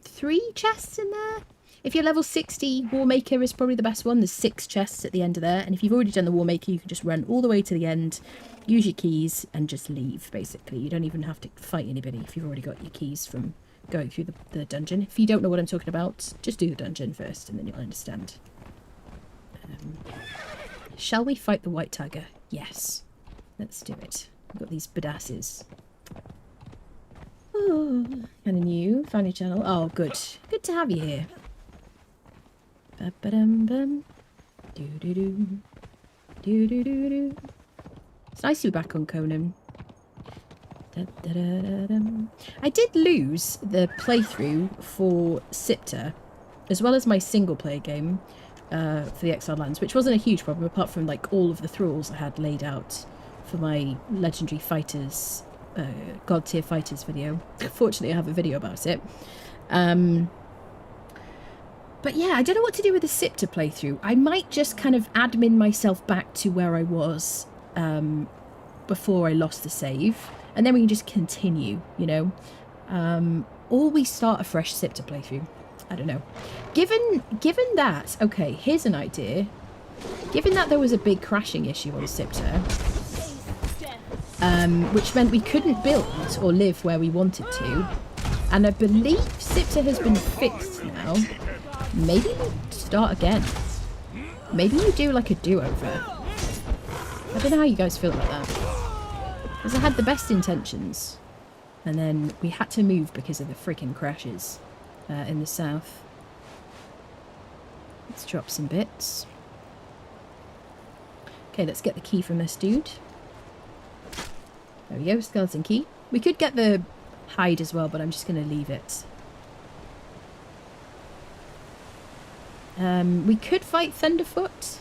Speaker 1: 3 chests in there. If you're level 60, Warmaker is probably the best one. There's 6 chests at the end of there. And if you've already done the Warmaker, you can just run all the way to the end, use your keys, and just leave, basically. You don't even have to fight anybody if you've already got your keys from going through the dungeon. If you don't know what I'm talking about, just do the dungeon first, and then you'll understand. Shall we fight the White Tiger? Yes. Let's do it. We've got these badasses. Oh, kind of new. Found your channel. Oh, good. Good to have you here. Ba-ba-dum-bum. Do-do-do. Do-do-do-do. It's nice to be back on Conan. Da-da-da-da-dum. I did lose the playthrough for Sipta, as well as my single-player game for the Exiled Lands, which wasn't a huge problem, apart from like all of the thralls I had laid out for my Legendary Fighters, God Tier Fighters video. Fortunately, I have a video about it. But yeah, I don't know what to do with the Sipta playthrough. I might just kind of admin myself back to where I was before I lost the save. And then we can just continue, you know. Or we start a fresh Sipta playthrough. I don't know. Given that... Okay, here's an idea. Given that there was a big crashing issue on Sipta, which meant we couldn't build or live where we wanted to, and I believe Sipta has been fixed now, maybe we start again. Maybe we do like a do-over. I don't know how you guys feel about that. Because I had the best intentions, and then we had to move because of the freaking crashes in the south. Let's drop some bits. Okay, let's get the key from this dude. There we go, skeleton key. We could get the hide as well, but I'm just going to leave it. We could fight Thunderfoot.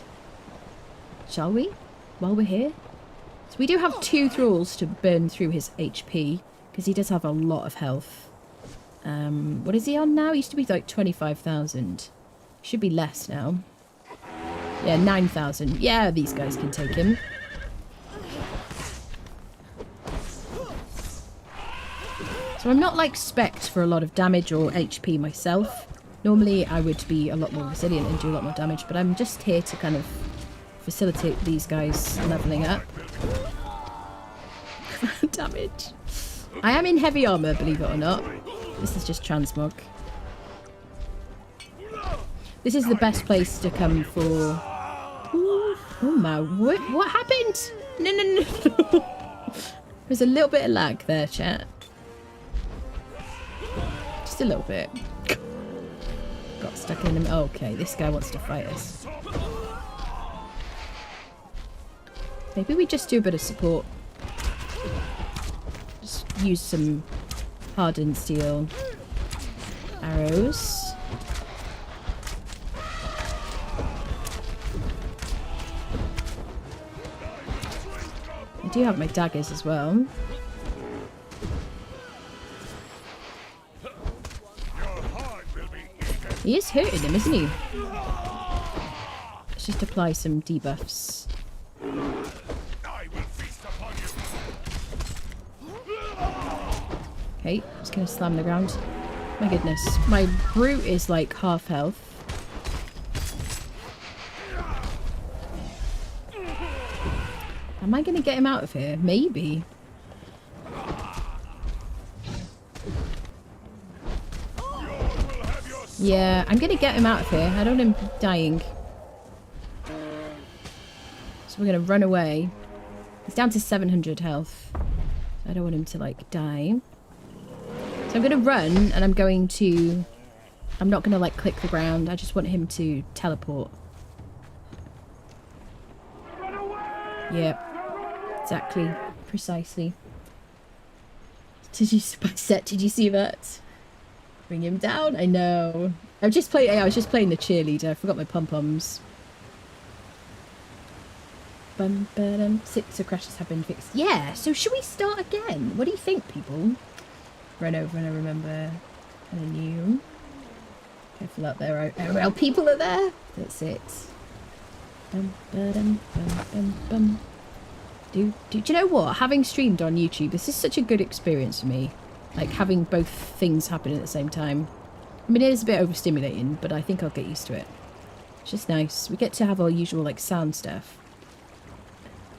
Speaker 1: Shall we? While we're here? So we do have 2 thralls to burn through his HP, because he does have a lot of health. What is he on now? He used to be like 25,000. Should be less now. Yeah, 9,000. Yeah, these guys can take him. So I'm not like spec'd for a lot of damage or HP myself. Normally I would be a lot more resilient and do a lot more damage, but I'm just here to kind of facilitate these guys leveling up. Damage. I am in heavy armor, believe it or not. This is just transmog. This is the best place to come for... Ooh, oh my, what happened? No, no, no. There's a little bit of lag there, chat. Just a little bit. Got stuck in him. Oh, okay, this guy wants to fight us. Maybe we just do a bit of support. Just use some hardened steel arrows. I do have my daggers as well. He is hurting him, isn't he? Let's just apply some debuffs. Okay, just gonna slam the ground. My goodness, my brute is like half health. Am I gonna get him out of here? Maybe. Yeah, I'm gonna get him out of here. I don't want him dying. So we're gonna run away. He's down to 700 health. I don't want him to like die. So I'm gonna run and I'm not gonna like click the ground. I just want him to teleport. Yep. Exactly. Precisely. Did you see that? Bring him down. I know. I was just playing the cheerleader. I forgot my pom-poms. Six crashes have been fixed. Yeah, so should we start again? What do you think, people? Run over and I remember. Kind of new. Careful out there. Oh, people are there. That's it. Do you know what? Having streamed on YouTube, this is such a good experience for me. Like, having both things happen at the same time. I mean, it is a bit overstimulating, but I think I'll get used to it. It's just nice. We get to have our usual, like, sound stuff.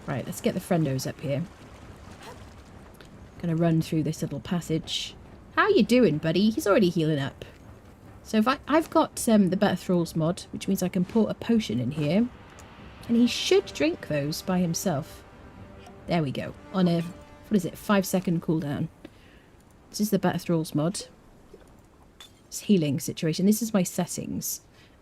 Speaker 1: Right, let's get the friendos up here. Gonna run through this little passage. How you doing, buddy? He's already healing up. So if I've got the Better Thralls mod, which means I can put a potion in here. And he should drink those by himself. There we go. On a, what is it, 5-second cooldown. This is the Better Thralls mod. It's healing situation. This is my settings.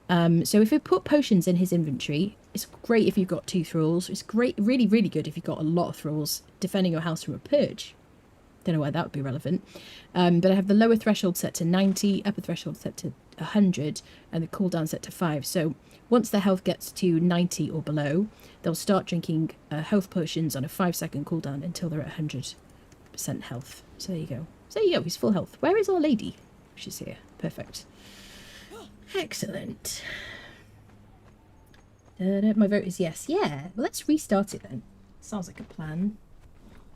Speaker 1: So if we put potions in his inventory, it's great if you've got 2 thralls. It's great, really, really good if you've got a lot of thralls defending your house from a purge. Don't know why that would be relevant. But I have the lower threshold set to 90, upper threshold set to 100, and the cooldown set to 5. So once their health gets to 90 or below, they'll start drinking health potions on a 5-second cooldown until they're at 100% health. So there you go. So there you go, he's full health. Where is our lady? She's here. Perfect. Excellent. My vote is yes. Yeah, well, let's restart it then. Sounds like a plan.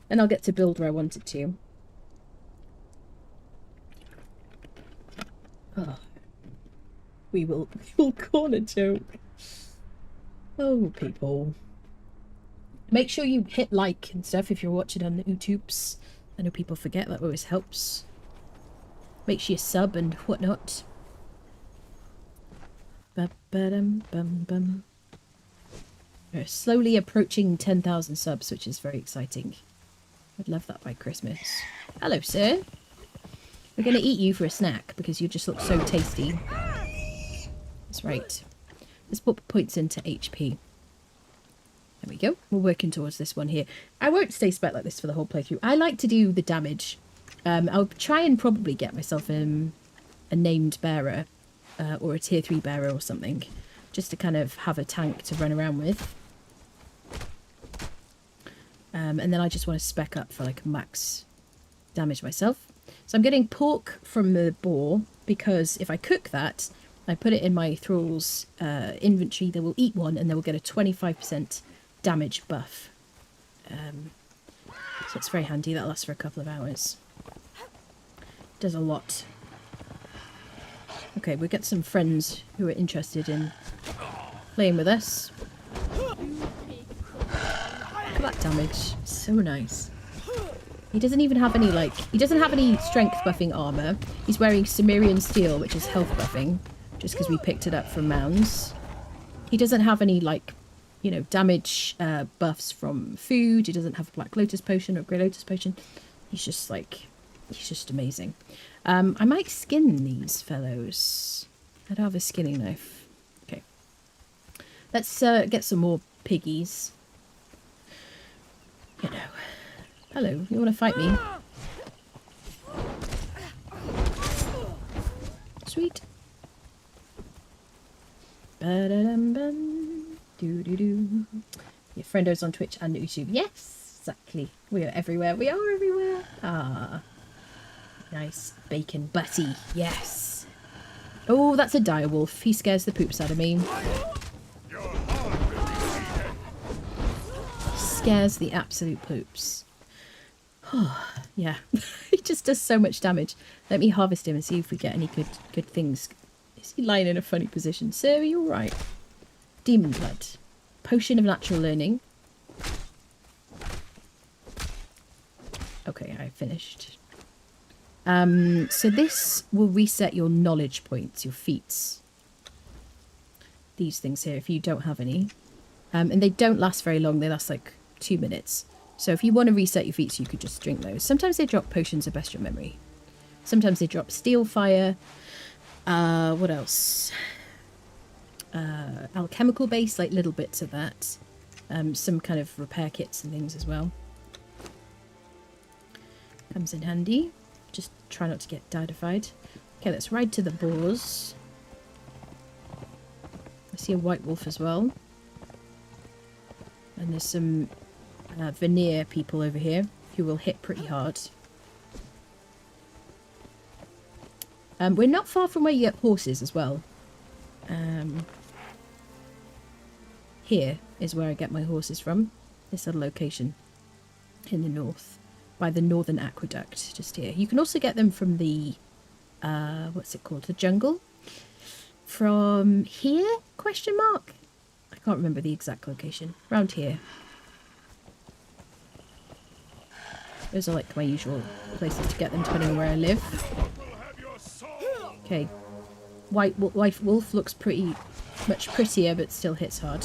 Speaker 1: And I'll get to build where I want it to. Oh. We will corner joke. Oh, people. Make sure you hit like and stuff if you're watching on the YouTubes. I know people forget, that always helps. Make sure you sub and whatnot. Ba-ba-dum-bum-bum. We're slowly approaching 10,000 subs, which is very exciting. I'd love that by Christmas. Hello, sir. We're going to eat you for a snack because you just look so tasty. That's right. Let's put points into HP. There we go. We're working towards this one here. I won't stay spec like this for the whole playthrough. I like to do the damage. I'll try and probably get myself a named bearer or a tier 3 bearer or something, just to kind of have a tank to run around with. And then I just want to spec up for like max damage myself. So I'm getting pork from the boar because if I cook that, I put it in my thrall's inventory, they will eat one and they will get a 25% damage buff. So it's very handy. That lasts for a couple of hours. Does a lot. Okay, we'll get some friends who are interested in playing with us. Look at that damage. So nice. He doesn't even have any, like, he doesn't have any strength buffing armor. He's wearing Cimmerian steel, which is health buffing, just because we picked it up from mounds. He doesn't have any, like, you know, damage buffs from food. He doesn't have a Black Lotus potion or Grey Lotus potion. He's just, like, he's just amazing. I might skin these fellows. I don't have a skinning knife. Okay. Let's get some more piggies. You know. Hello, you want to fight me? Sweet. Ba-da-dum-bum. Do-do-do. Your friendos on Twitch and YouTube. Yes, exactly. We are everywhere. We are everywhere. Ah. Nice. Bacon butty. Yes. Oh, that's a direwolf. He scares the poops out of me. Scares the absolute poops. Oh, yeah. He just does so much damage. Let me harvest him and see if we get any good things. Is he lying in a funny position? Sir, are you alright? Demon blood. Potion of natural learning. Okay, I finished. So this will reset your knowledge points, your feats. These things here, if you don't have any. And they don't last very long. They last like 2 minutes. So if you want to reset your feats, you could just drink those. Sometimes they drop potions of bestial memory. Sometimes they drop steel fire. What else? Alchemical base, like little bits of that. Some kind of repair kits and things as well. Comes in handy. Just try not to get diedified. Okay, let's ride to the boars. I see a white wolf as well. And there's some veneer people over here who will hit pretty hard. We're not far from where you get horses as well. Here is where I get my horses from. This little location. in the north, by the Northern Aqueduct, just here. You can also get them from the, what's it called? The jungle? From here? Question mark? I can't remember the exact location. Around here. Those are like my usual places to get them depending on where I live. Okay. White wolf looks much prettier, but still hits hard.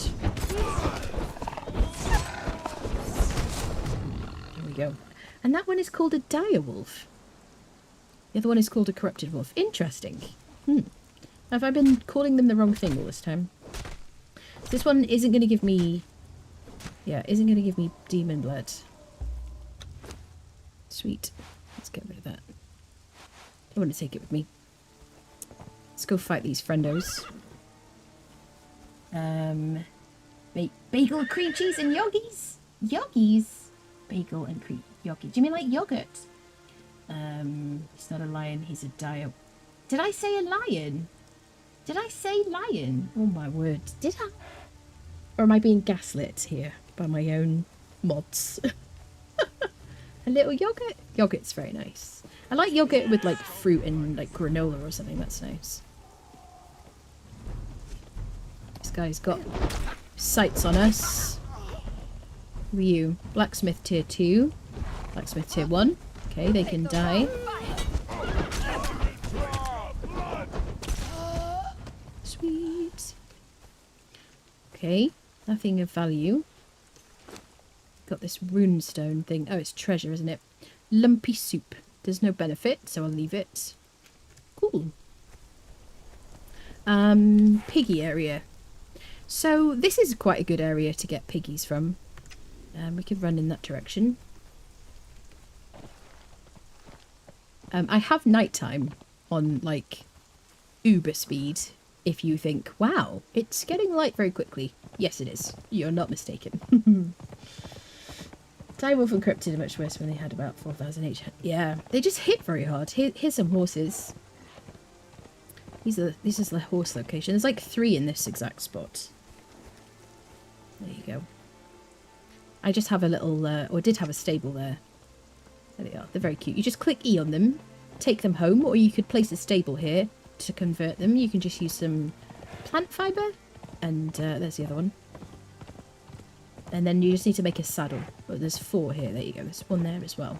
Speaker 1: There we go. And that one is called a dire wolf. The other one is called a corrupted wolf. Interesting. Have I been calling them the wrong thing all this time? This one isn't going to give me... Yeah, isn't going to give me demon blood. Sweet. Let's get rid of that. I want to take it with me. Let's go fight these friendos. Bagel, cream cheese, and yogis. Yogis? Bagel and cream yogi. Do you mean like yogurt? He's not a lion, he's a dire. Did I say a lion? Did I say lion? Oh my word. Did I? Or am I being gaslit here by my own mods? A little yogurt? Yogurt's very nice. I like yogurt with like fruit and like granola or something. That's nice. This guy's got sights on us. Who are you? Blacksmith tier 2. Blacksmith tier 1. Okay, they can die. Sweet. Okay, nothing of value. Got this runestone thing. Oh, it's treasure, isn't it? Lumpy soup. There's no benefit, so I'll leave it. Cool. Piggy area. So this is quite a good area to get piggies from. We could run in that direction. I have nighttime on like uber speed. If you think, wow, it's getting light very quickly. Yes, it is. You're not mistaken. Direwolf and Cryptid are much worse when they had about 4,000 each. Yeah, they just hit very hard. Here's some horses. This is the horse location. There's like 3 in this exact spot. There you go. I just have a little, or did have a stable there. There they are. They're very cute. You just click E on them, take them home, or you could place a stable here to convert them. You can just use some plant fibre, and there's the other one. And then you just need to make a saddle. But there's 4 here. There you go. There's 1 there as well.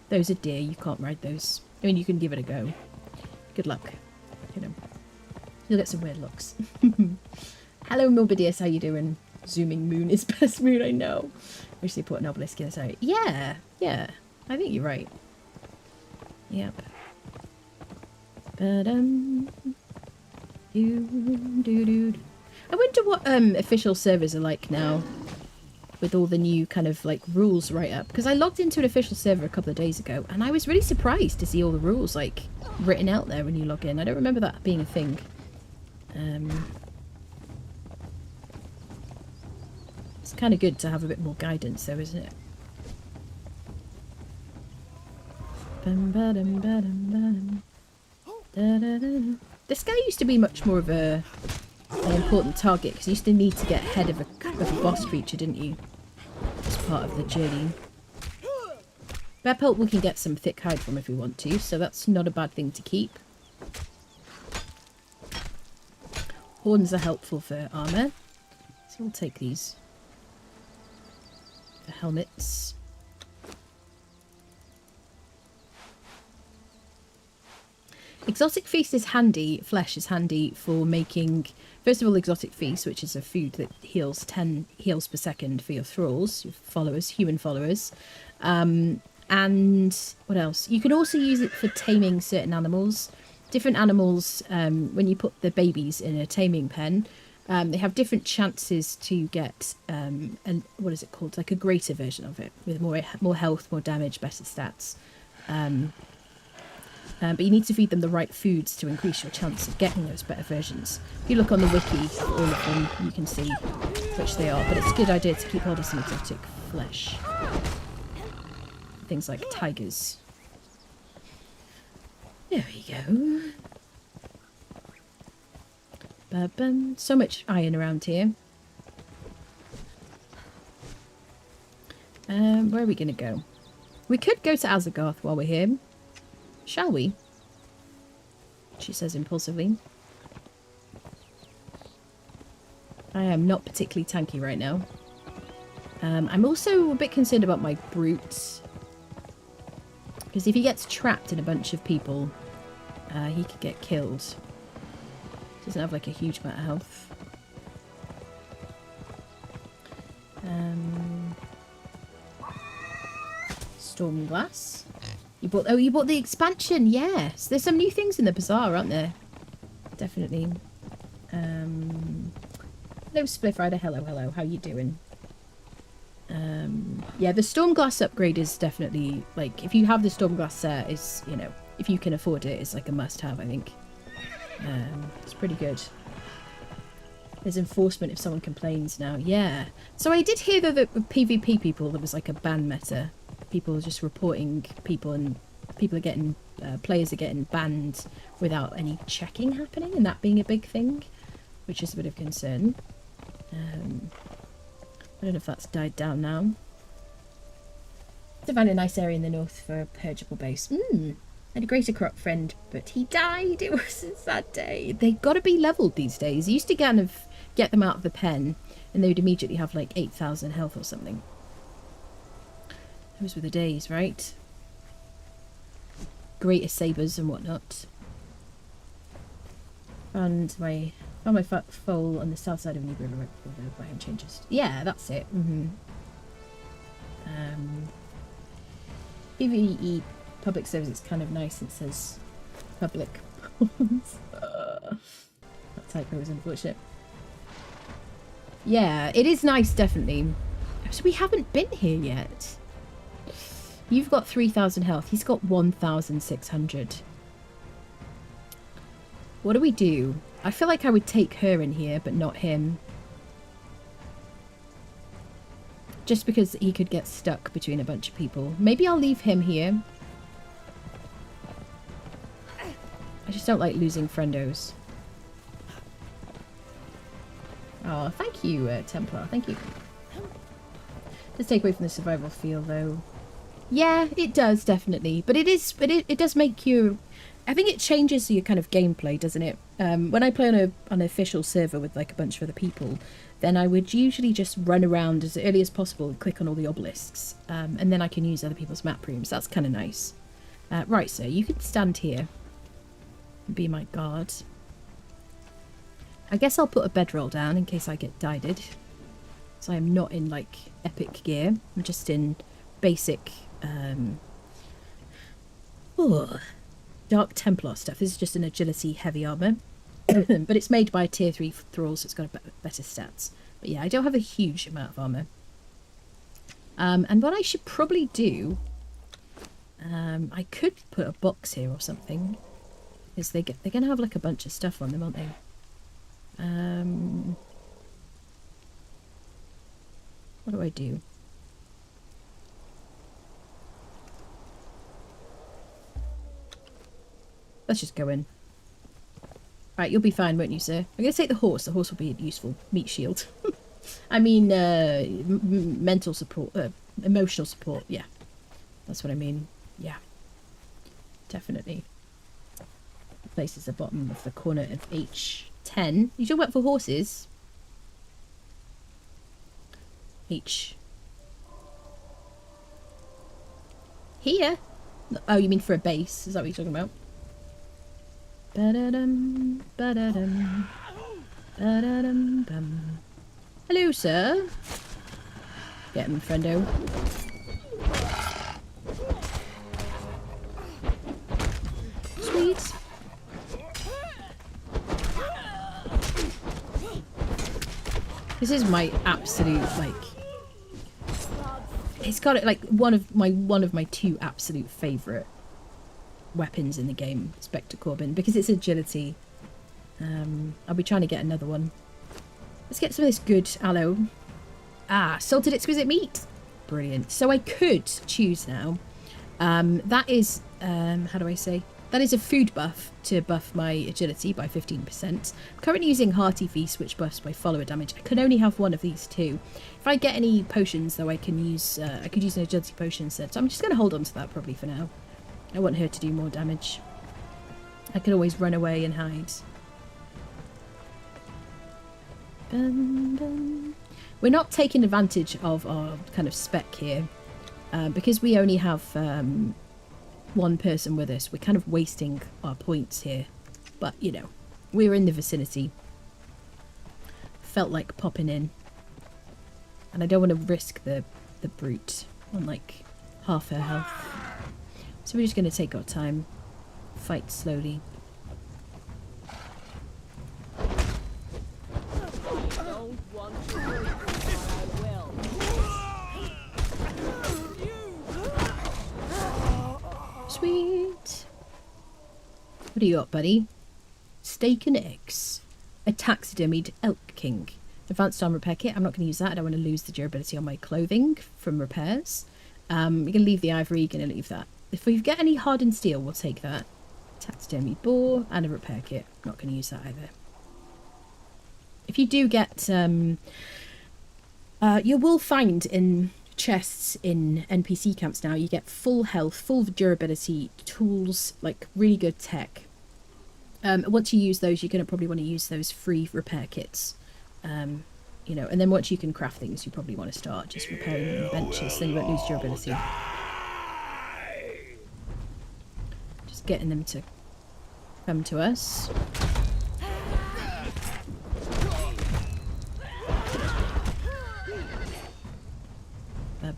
Speaker 1: Those are deer. You can't ride those. I mean, you can give it a go. Good luck. You know, you'll get some weird looks. Hello, Mobidius. How you doing? Zooming moon is best moon. I know. Wish they put an obelisk in this area. Yeah. Yeah. I think you're right. Yep. I wonder what official servers are like now with all the new kind of like rules right up, because I logged into an official server a couple of days ago and I was really surprised to see all the rules like written out there when you log in. I don't remember that being a thing. It's kind of good to have a bit more guidance though, isn't it? This guy used to be much more of an important target because you used to need to get ahead of a boss creature, didn't you? As part of the journey. Bear pelt we can get some thick hide from if we want to, so that's not a bad thing to keep. Horns are helpful for armour, so we'll take these. The helmets. Exotic feast is handy, flesh is handy for making, first of all, exotic feast, which is a food that heals 10 heals per second for your thralls, your followers, human followers. And what else? You can also use it for taming certain animals. Different animals, when you put the babies in a taming pen, they have different chances to get, what is it called? Like a greater version of it, with more health, more damage, better stats. But you need to feed them the right foods to increase your chance of getting those better versions. If you look on the wiki for all of them, you can see which they are. But it's a good idea to keep hold of some exotic flesh. Things like tigers. There we go. So much iron around here. Where are we going to go? We could go to Asagarth while we're here. Shall we? She says impulsively. I am not particularly tanky right now. I'm also a bit concerned about my brute. Because if he gets trapped in a bunch of people, he could get killed. Doesn't have like a huge amount of health. Stormglass. You bought the expansion, yes. There's some new things in the Bazaar, aren't there? Definitely. Hello, Spliff Rider. Hello. How you doing? Yeah, the Stormglass upgrade is definitely, like, if you have the Stormglass set, is, you know, if you can afford it, it's like a must-have, I think. It's pretty good. There's enforcement if someone complains now. Yeah. So I did hear, though, that with PvP people, there was, like, a ban meta. People just reporting people, and people are getting, players are getting banned without any checking happening, and that being a big thing, which is a bit of concern. I don't know if that's died down now. To find a nice area in the north for a purgeable base. I had a greater crop friend, but he died. It was a sad day. They've got to be leveled these days. You used to kind of get them out of the pen, and they would immediately have like 8,000 health or something. Those were the days, right? Greater sabres and whatnot. And my foal on the south side of New River by him changes. Yeah, that's it. PvE public service is kind of nice. It says public. That typo is unfortunate. Yeah, it is nice, definitely. So we haven't been here yet. You've got 3,000 health. He's got 1,600. What do we do? I feel like I would take her in here, but not him. Just because he could get stuck between a bunch of people. Maybe I'll leave him here. I just don't like losing friendos. Oh, thank you, Templar. Thank you. Does take away from the survival feel, though. Yeah, it does, definitely. But it does make you... I think it changes your kind of gameplay, doesn't it? When I play on an official server with like a bunch of other people, then I would usually just run around as early as possible and click on all the obelisks. And then I can use other people's map rooms. That's kind of nice. Right, so you can stand here and be my guard. I guess I'll put a bedroll down in case I get dieded. So I'm not in like epic gear. I'm just in basic... Dark Templar stuff. This is just an agility heavy armor. But it's made by a tier 3 thrall, so it's got better stats. But yeah, I don't have a huge amount of armor. And what I should probably do... I could put a box here or something. Because they're going to have like a bunch of stuff on them, aren't they? What do I do? Let's just go in. Right, you'll be fine, won't you, sir? I'm going to take the horse. The horse will be a useful meat shield. I mean, mental support, emotional support. Yeah, that's what I mean. Yeah, definitely. The place is the bottom of the corner of H10. You talking about for horses? H. Here? Oh, you mean for a base? Is that what you're talking about? Ba-da-dum, ba-da-dum, ba-da-dum, bum. Hello, sir. Get him, friendo. Sweet. This is my absolute, like... It's got it, like, one of my two absolute favourite weapons in the game, Spectre Corbin, because it's agility. I'll be trying to get another one. Let's get some of this good aloe. Ah, salted exquisite meat. Brilliant. So I could choose now. That is, how do I say? That is a food buff to buff my agility by 15%. I'm currently using Hearty Feast, which buffs my follower damage. I can only have one of these two. If I get any potions, though, I can use. I could use an agility potion instead. So I'm just going to hold on to that probably for now. I want her to do more damage. I can always run away and hide. Bum, bum. We're not taking advantage of our kind of spec here. Because we only have one person with us, we're kind of wasting our points here. But, you know, we're in the vicinity. Felt like popping in. And I don't want to risk the brute on like half her health. So we're just going to take our time. Fight slowly. Sweet. What are you up, buddy? Steak and eggs. A taxidermied elk king. Advanced armor repair kit. I'm not going to use that. I don't want to lose the durability on my clothing from repairs. You're going to leave the ivory. You're going to leave that. If we get any hardened steel, we'll take that. Taxidermied boar and a repair kit. Not going to use that either. If you do get... you will find in chests in NPC camps now, you get full health, full durability, tools, like really good tech. Once you use those, you're going to probably want to use those free repair kits. You know, and then once you can craft things, you probably want to start just repairing benches, then you won't lose durability. Just getting them to come to us.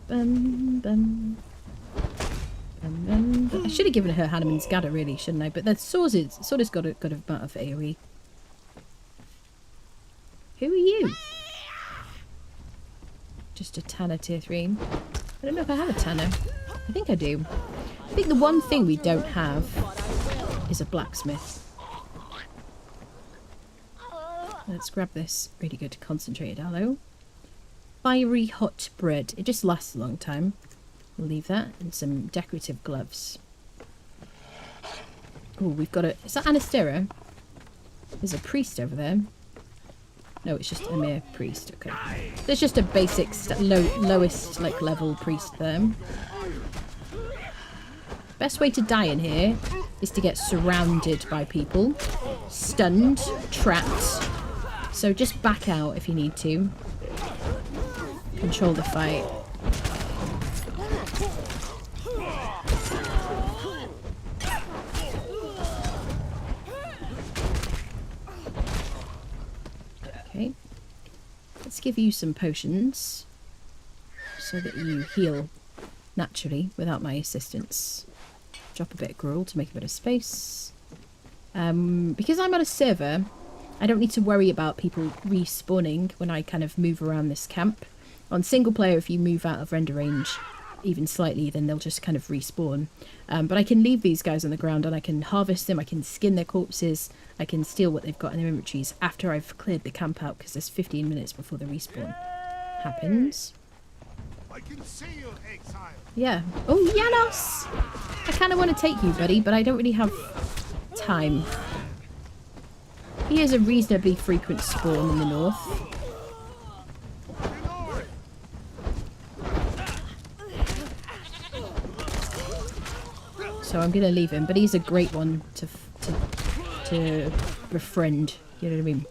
Speaker 1: I should have given her Hanneman's Gather, really, shouldn't I? But the sword has got a good amount of AoE. Who are you? Just a Tanner tier 3. I don't know if I have a Tanner. I think I do. I think the one thing we don't have is a blacksmith. Let's grab this really good concentrated aloe. Fiery hot bread. It just lasts a long time. We'll leave that. And some decorative gloves. Oh, we've got a... Is that Anastera? There's a priest over there. No, it's just a mere priest. Okay. There's just a basic, lowest like level priest there. Best way to die in here is to get surrounded by people. Stunned. Trapped. So just back out if you need to. Control the fight. Okay. Let's give you some potions so that you heal naturally without my assistance. Drop a bit of gruel to make a bit of space. Because I'm on a server, I don't need to worry about people respawning when I kind of move around this camp. On single player, if you move out of render range even slightly, then they'll just kind of respawn. But I can leave these guys on the ground and I can harvest them, I can skin their corpses, I can steal what they've got in their inventories after I've cleared the camp out, because there's 15 minutes before the respawn happens.
Speaker 2: I can see you, exile.
Speaker 1: Yeah. Oh, Janos! I kind of want to take you, buddy, but I don't really have time. He is a reasonably frequent spawn in the north. So I'm going to leave him, but he's a great one to befriend, you know what I mean?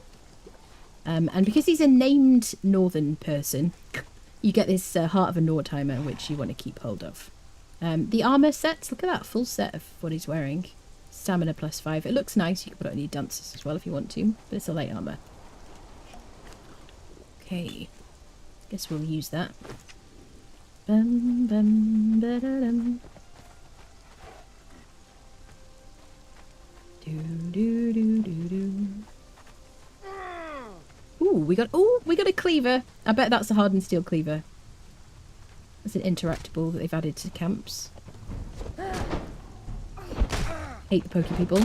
Speaker 1: And because he's a named northern person, you get this Heart of a Nordheimer, which you want to keep hold of. The armour sets, look at that, full set of what he's wearing. Stamina +5. It looks nice, you can put it on your dances as well if you want to, but it's a light armour. Okay, guess we'll use that. Bum, bum, ba-da-dum. Ooh, we got a cleaver. I bet that's a hardened steel cleaver. That's an interactable that they've added to camps. Hate the pokey people.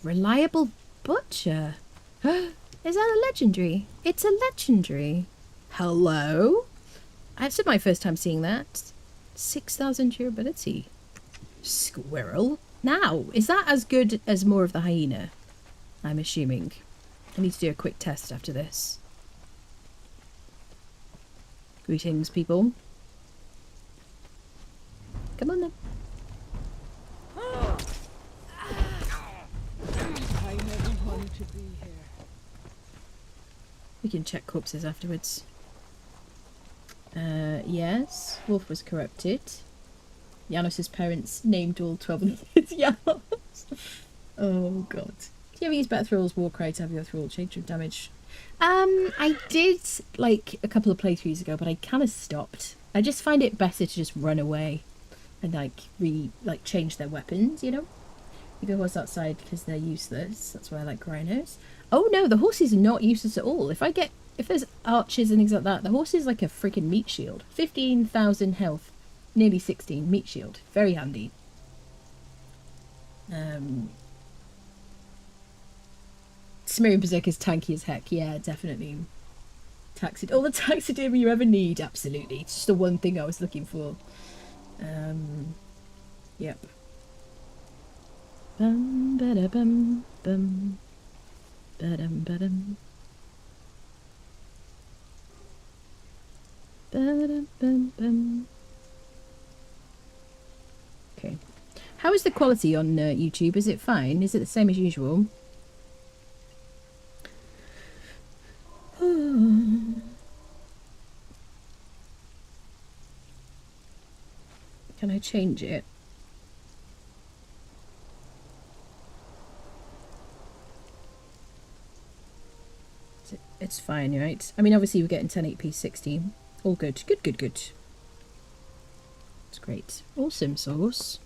Speaker 1: Reliable butcher. Is that a legendary? It's a legendary. Hello? It's my first time seeing that. 6,000 durability. Squirrel. Now, is that as good as more of the hyena? I'm assuming. I need to do a quick test after this. Greetings, people. Come on then.
Speaker 3: I never wanted to be here.
Speaker 1: We can check corpses afterwards. Yes. Wolf was corrupted. Janos's parents named all 12 of his Janos. Oh god. Do you ever use better thralls, Warcry to have your thrall change your damage? I did like a couple of playthroughs ago, but I kind of stopped. I just find it better to just run away and like change their weapons, you know? You go horse outside because they're useless. That's why I like rhinos. Oh no, the horses are not useless at all. If there's archers and things like that, the horse is like a freaking meat shield. 15,000 health, nearly 16 meat shield. Very handy. Sumerian Berserker's tanky as heck. Yeah, definitely. All the taxidermy you ever need. Absolutely. It's just the one thing I was looking for. Yep. Bum ba bum bum ba-dum ba-dum ba-dum bum bum. Okay. How is the quality on YouTube? Is it fine? Is it the same as usual? Can I change it? It's fine, right? I mean, obviously we're getting 1080p 60. All good. Good, good, good. It's great. Awesome sauce.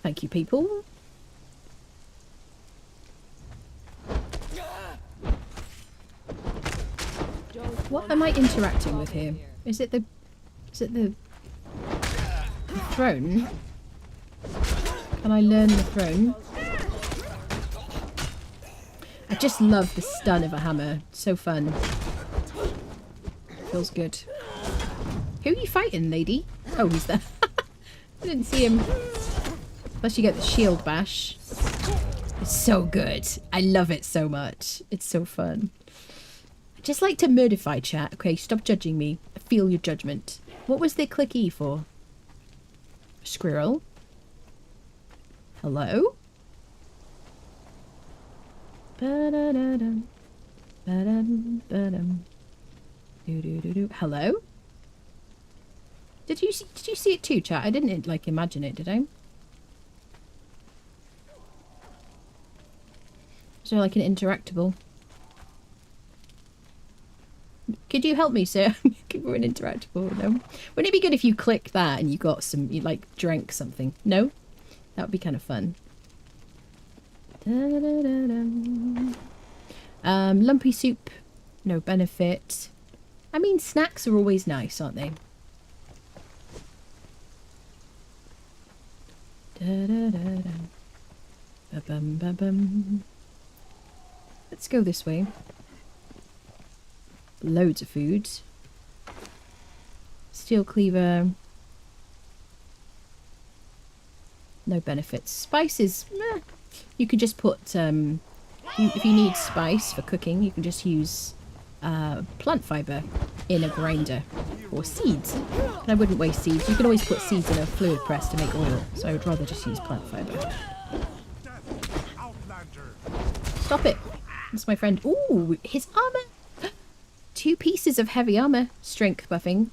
Speaker 1: Thank you, people. What am I interacting with here? Is it the throne? Can I learn the throne? I just love the stun of a hammer. So fun. Feels good. Who are you fighting, lady? Oh, he's there. I didn't see him. Plus you get the shield bash. It's so good. I love it so much. It's so fun. I just like to murdify chat. Okay, stop judging me. I feel your judgment. What was the click E for? Squirrel? Hello? Ba-da-da-dum. Ba-dum, ba-dum. Do-do-do-do. Hello? Did you see it too, chat? I didn't like imagine it, did I? Is there like an interactable? Could you help me, sir? Give her an interactable. No. Wouldn't it be good if you click that and you got some, you like drank something? No? That would be kind of fun. Lumpy soup, no benefit. I mean, snacks are always nice, aren't they? Let's go this way. Loads of food. Steel cleaver. No benefits. Spices, meh. You could just put, if you need spice for cooking, you can just use plant fibre in a grinder. Or seeds. And I wouldn't waste seeds. You can always put seeds in a fluid press to make oil. So I would rather just use plant fibre. Stop it. That's my friend. Ooh, his armour. 2 pieces of heavy armour. Strength buffing.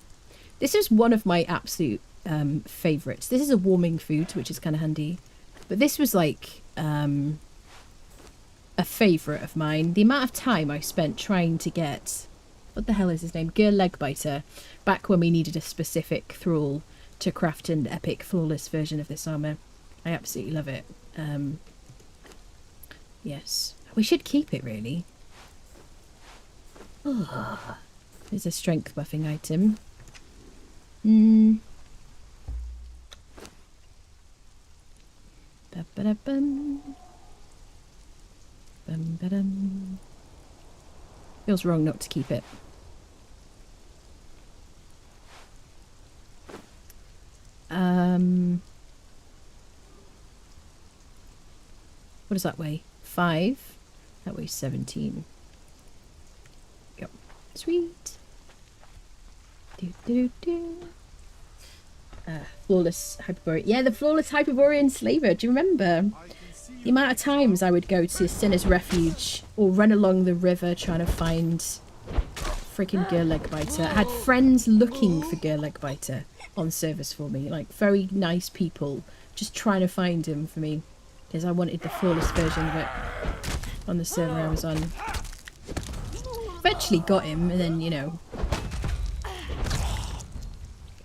Speaker 1: This is one of my absolute favourites. This is a warming food, which is kind of handy. But this was like a favourite of mine. The amount of time I spent trying to get... What the hell is his name? Gur Legbiter. Back when we needed a specific thrall to craft an epic, flawless version of this armour. I absolutely love it. Yes. We should keep it, really. Oh, there's a strength buffing item. Ba-ba-da-bum. Bum-ba-dum. Feels wrong not to keep it. What does that weigh? 5. That weighs 17. Yep. Sweet. Flawless Hyperborean. Yeah, the Flawless Hyperborean Slaver. Do you remember? The amount of times I would go to Sinner's Refuge or run along the river trying to find freaking Gerlegbiter. I had friends looking for Gerlegbiter on servers for me. Like, very nice people just trying to find him for me. Because I wanted the flawless version of it on the server I was on. Eventually got him, and then, you know...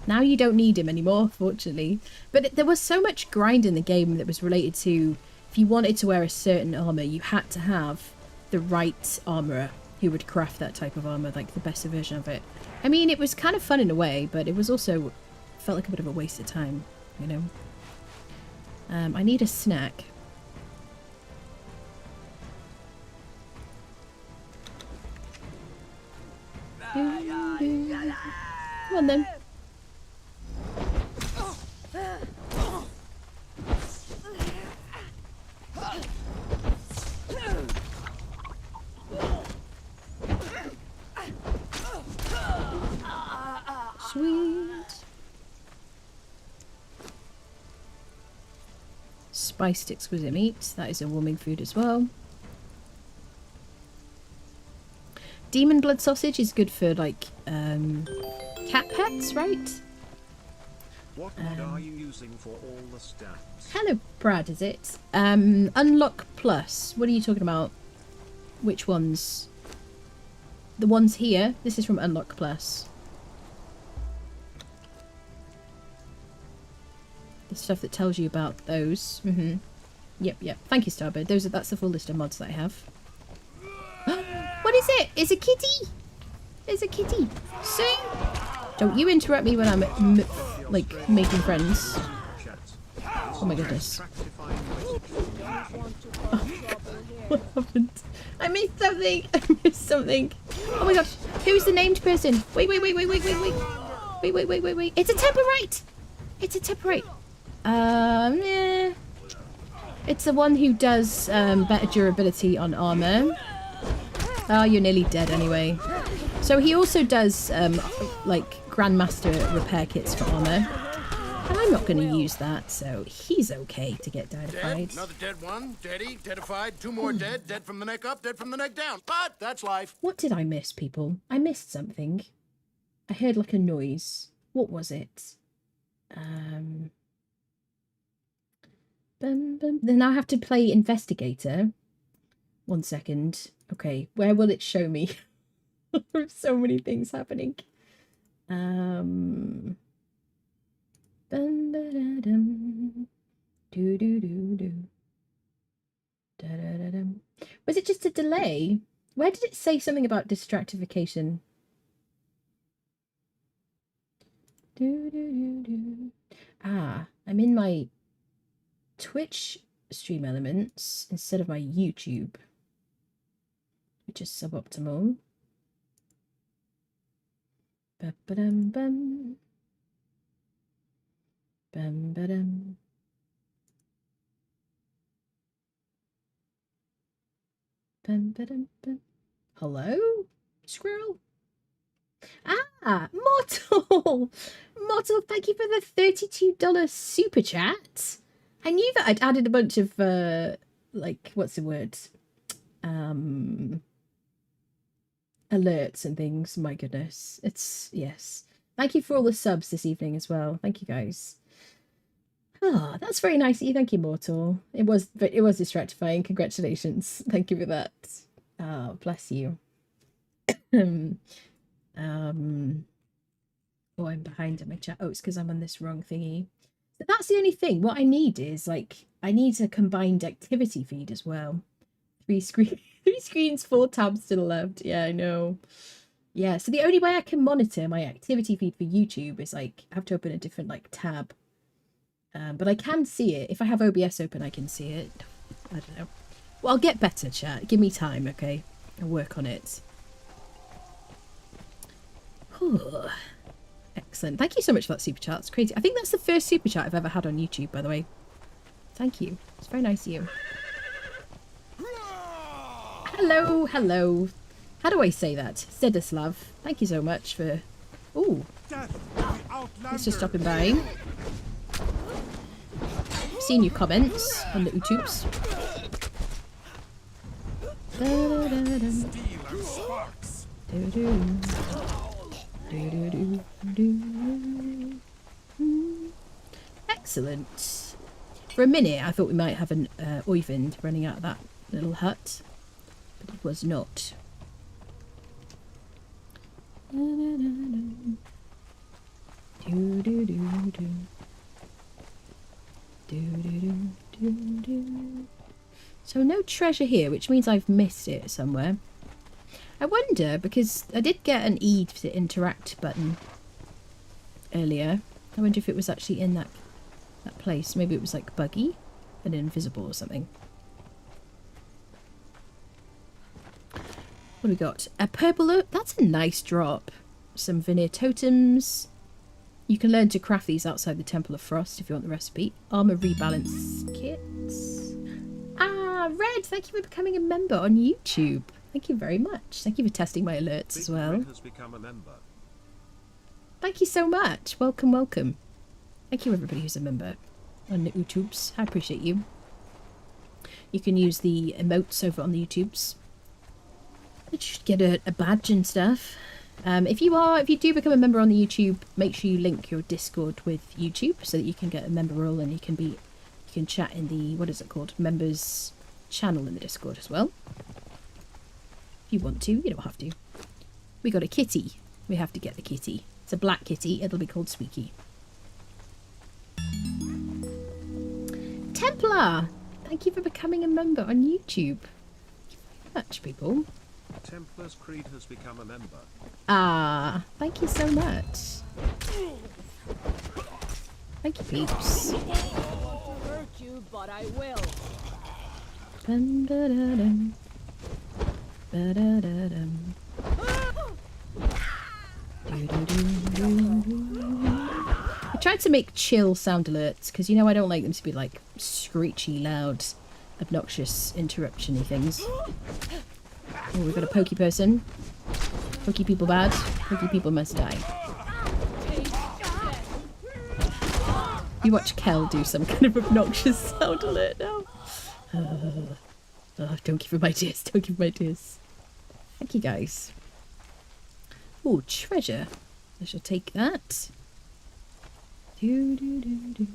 Speaker 1: Now you don't need him anymore, fortunately. But there was so much grind in the game that was related to... If you wanted to wear a certain armour, you had to have the right armourer who would craft that type of armour, like the best version of it. I mean, it was kind of fun in a way, but it was also... felt like a bit of a waste of time, you know? I need a snack. Come on then. Sweet. Spiced exquisite meat. That is a warming food as well. Demon blood sausage is good for, like, cat pets, right?
Speaker 4: What mod are you using for all the stats?
Speaker 1: Hello, Brad, is it? Unlock Plus. What are you talking about? Which ones? The ones here. This is from Unlock Plus. The stuff that tells you about those. Yep. Thank you, Starbird. That's the full list of mods that I have. What is it? It's a kitty! It's a kitty! See? Don't you interrupt me when I'm, like, making friends. Oh my goodness. Oh, what happened? I missed something! I missed something! Oh my gosh! Who's the named person? Wait. Wait. It's a Temperite! It's a Temperite! Eh. It's the one who does better durability on armor. Oh, you're nearly dead anyway. So he also does like Grandmaster repair kits for armor. And I'm not going to use that, so he's okay to get
Speaker 2: Dead,
Speaker 1: deadified.
Speaker 2: another dead one, deady, deadified, 2 more dead, dead from the neck up, dead from the neck down. But that's life.
Speaker 1: What did I miss, people? I missed something. I heard like a noise. What was it? Then I have to play Investigator. 1 second. Okay, where will it show me? There's so many things happening. Was it just a delay? Where did it say something about distractification? Ah, I'm in my Twitch stream elements instead of my YouTube, which is suboptimal. Ba-ba-dum-bum. Bum-ba-dum. Bum-ba-dum-bum. Hello, squirrel? Ah, Mortal! Mortal, thank you for the $32 super chat. I knew that I'd added a bunch of, like, what's the word? Alerts and things. My goodness. It's, yes. Thank you for all the subs this evening as well. Thank you, guys. Oh, that's very nice of you. Thank you, Mortal. It was distractifying. Congratulations. Thank you for that. Oh, bless you. Oh, I'm behind in my chat. Oh, it's because I'm on this wrong thingy. But that's the only thing. What I need is, like, I need a combined activity feed as well. 3 screens, 4 tabs to the left. Yeah, I know. Yeah, so the only way I can monitor my activity feed for YouTube is, like, I have to open a different, like, tab. But I can see it. If I have OBS open, I can see it. I don't know. Well, I'll get better, chat. Give me time, okay? I'll work on it. Whew. Excellent. Thank you so much for that super chat. It's crazy. I think that's the first super chat I've ever had on YouTube, by the way. Thank you. It's very nice of you. Hello, hello. How do I say that? Sedislav. Thank you so much for... Ooh, thanks for stopping by. Seen your comments on the YouTubes. Excellent. For a minute, I thought we might have an Oyvind running out of that little hut, but it was not. So no treasure here, which means I've missed it somewhere. I wonder, because I did get an E to interact button earlier. I wonder if it was actually in that place. Maybe it was like buggy and invisible or something. What do we got? A purple oak. That's a nice drop. Some veneer totems. You can learn to craft these outside the Temple of Frost if you want the recipe. Armor rebalance kits. Ah, Red, thank you for becoming a member on YouTube. Thank you very much. Thank you for testing my alerts as well.
Speaker 4: Red has become a member.
Speaker 1: Thank you so much. Welcome, welcome. Thank you everybody who's a member on the YouTubes. I appreciate you. You can use the emotes over on the YouTubes. You should get a badge and stuff. If you do become a member on the YouTube, make sure you link your Discord with YouTube so that you can get a member role and you can chat in the, what is it called, members channel in the Discord as well. If you want to, you don't have to. We got a kitty. We have to get the kitty. It's a black kitty. It'll be called Squeaky. Templar! Thank you for becoming a member on YouTube. Thank you very much, people.
Speaker 4: Templar's Creed has become a member.
Speaker 1: Ah, thank you so much. Thank you, peeps.
Speaker 3: I don't want to hurt you, but I will.
Speaker 1: Dun, da, da, dum. Ba, da, da, dum. Do, do, do, do, do. I tried to make chill sound alerts because, you know, I don't like them to be like screechy, loud, obnoxious, interruption-y things. Oh, we've got a pokey person. Pokey people bad. Pokey people must die. You watch Kel do some kind of obnoxious sound alert now. Oh, don't give him ideas. Don't give him ideas. Thank you, guys. Oh, treasure. I shall take that. Do, do, do, do.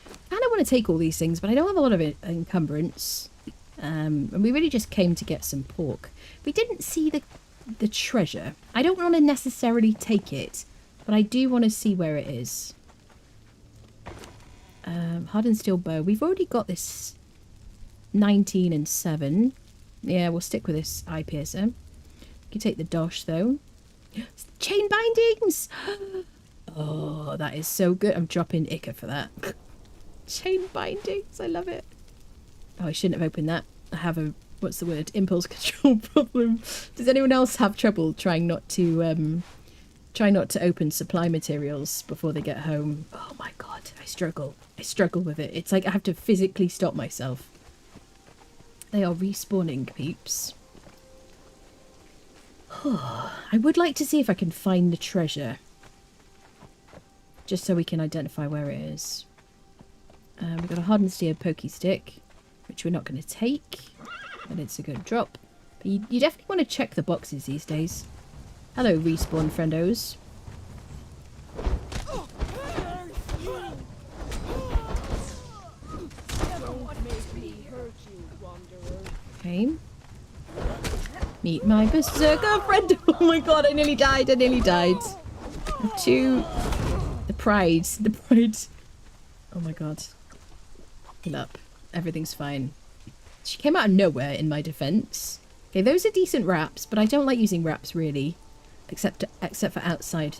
Speaker 1: I kind of want to take all these things, but I don't have a lot of encumbrance. And we really just came to get some pork. We didn't see the treasure. I don't want to necessarily take it, but I do want to see where it is. Hardened steel bow. We've already got this 19 and 7. Yeah, we'll stick with this eye piercer. You can take the dosh though. Chain bindings! Oh, that is so good. I'm dropping Ica for that. Chain bindings. I love it. Oh, I shouldn't have opened that. I have a, what's the word, impulse control problem. Does anyone else have trouble trying not to open supply materials before they get home? Oh my god, I struggle. I struggle with it. It's like I have to physically stop myself. They are respawning, peeps. I would like to see if I can find the treasure. Just so we can identify where it is. We've got a hardened steel pokey stick, which we're not going to take, but it's a good drop. But you definitely want to check the boxes these days. Hello, respawn friendos.
Speaker 3: Don't make me hurt you, wanderer.
Speaker 1: Okay. Meet my berserker friend. Oh my god, I nearly died. I nearly died. The pride. The pride. Oh my god. Heal up. Everything's fine. She came out of nowhere in my defense. Okay, those are decent wraps, but I don't like using wraps really, except for outside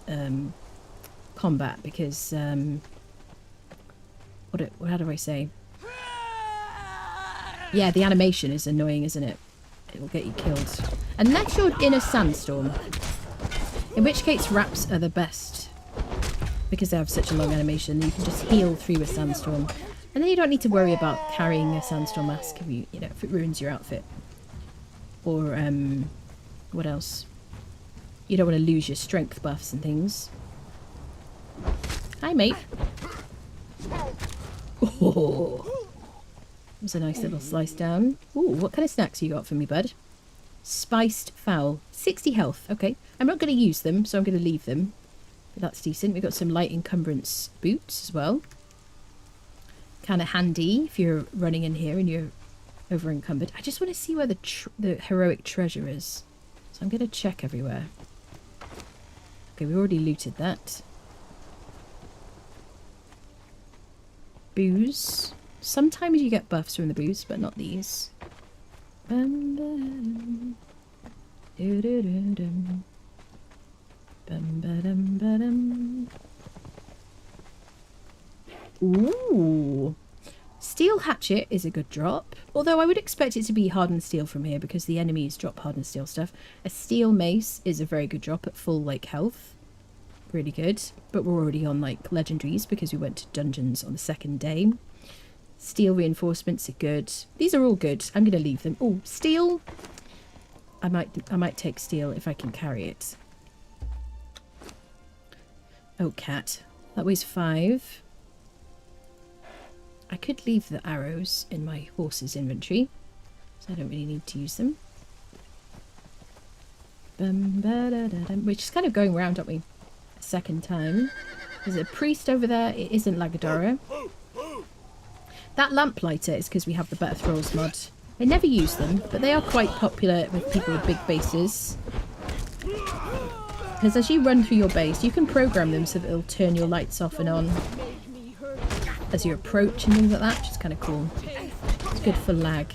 Speaker 1: combat because how do I say? Yeah, the animation is annoying, isn't it? It will get you killed unless you're in a sandstorm, in which case wraps are the best because they have such a long animation. You can just heal through a sandstorm. And then you don't need to worry about carrying a sandstorm mask if if it ruins your outfit. Or, what else? You don't want to lose your strength buffs and things. Hi, mate. Oh, that was a nice little slice down. Ooh, what kind of snacks you got for me, bud? Spiced fowl. 60 health. Okay. I'm not going to use them, so I'm going to leave them. But that's decent. We've got some light encumbrance boots as well. Kind of handy if you're running in here and you're over encumbered. I just want to see where the heroic treasure is. So I'm going to check everywhere. Okay, we already looted that. Booze. Sometimes you get buffs from the booze, but not these. Bum, ba-dum. Do-do-do-dum. Bum, ba-dum, ba-dum. Ooh. Steel hatchet is a good drop. Although I would expect it to be hardened steel from here because the enemies drop hardened steel stuff. A steel mace is a very good drop at full like health. Really good. But we're already on like legendaries because we went to dungeons on the second day. Steel reinforcements are good. These are all good. I'm going to leave them. Oh, steel. I might take steel if I can carry it. Oh, cat. That weighs 5. I could leave the arrows in my horse's inventory, so I don't really need to use them. We're just kind of going around, aren't we? A second time. There's a priest over there. It isn't Lagadora. That lamplighter is because we have the Better Thralls mod. I never use them, but they are quite popular with people with big bases. Because as you run through your base, you can program them so that it'll turn your lights off and on as you approach and things like that, which is kind of cool. It's good for lag.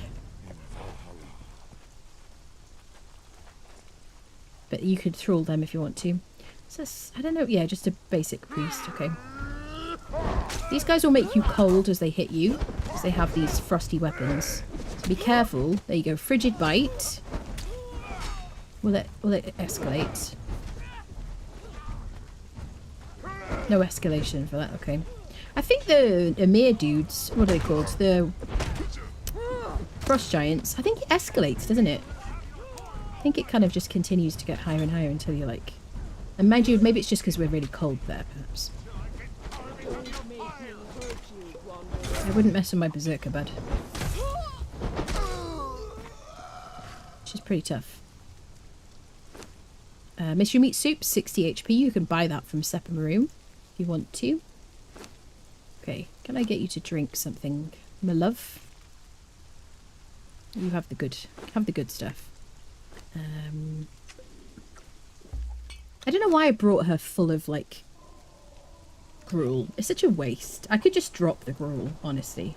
Speaker 1: But you could thrall them if you want to. So I don't know, yeah, just a basic priest, okay. These guys will make you cold as they hit you, because they have these frosty weapons. So be careful. There you go, frigid bite. Will it escalate? No escalation for that, okay. I think the Emir dudes, what are they called? The frost giants. I think it escalates, doesn't it? I think it kind of just continues to get higher and higher until you're like... And mind you, maybe it's just because we're really cold there, perhaps. I wouldn't mess with my berserker, bud. She's pretty tough. Mystery meat soup, 60 HP. You can buy that from Sepamaroom if you want to. Okay, can I get you to drink something, my love? You have the good stuff. I don't know why I brought her full of like gruel. It's such a waste. I could just drop the gruel, honestly.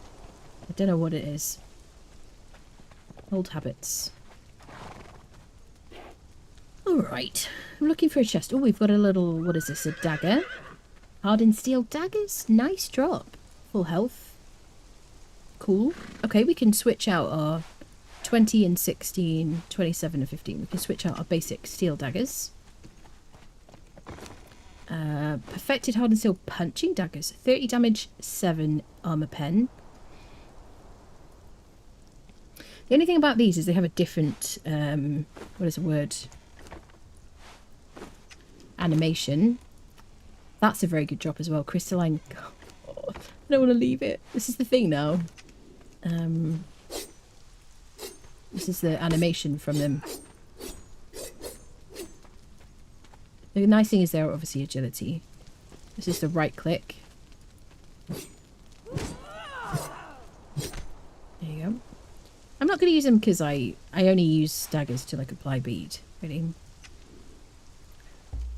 Speaker 1: I don't know what it is. Old habits. Alright. I'm looking for a chest. Oh, we've got a little, what is this, a dagger? Hardened steel daggers. Nice drop. Full health. Cool. Okay, we can switch out our 20 and 16, 27 and 15. We can switch out our basic steel daggers. Perfected hardened steel punching daggers. 30 damage, 7 armor pen. The only thing about these is they have a different, what is the word? Animation. That's a very good drop as well. Crystalline. Oh, I don't want to leave it. This is the thing now. This is the animation from them. The nice thing is they're obviously agility. This is the right click. There you go. I'm not going to use them because I only use daggers to like apply bead. Really.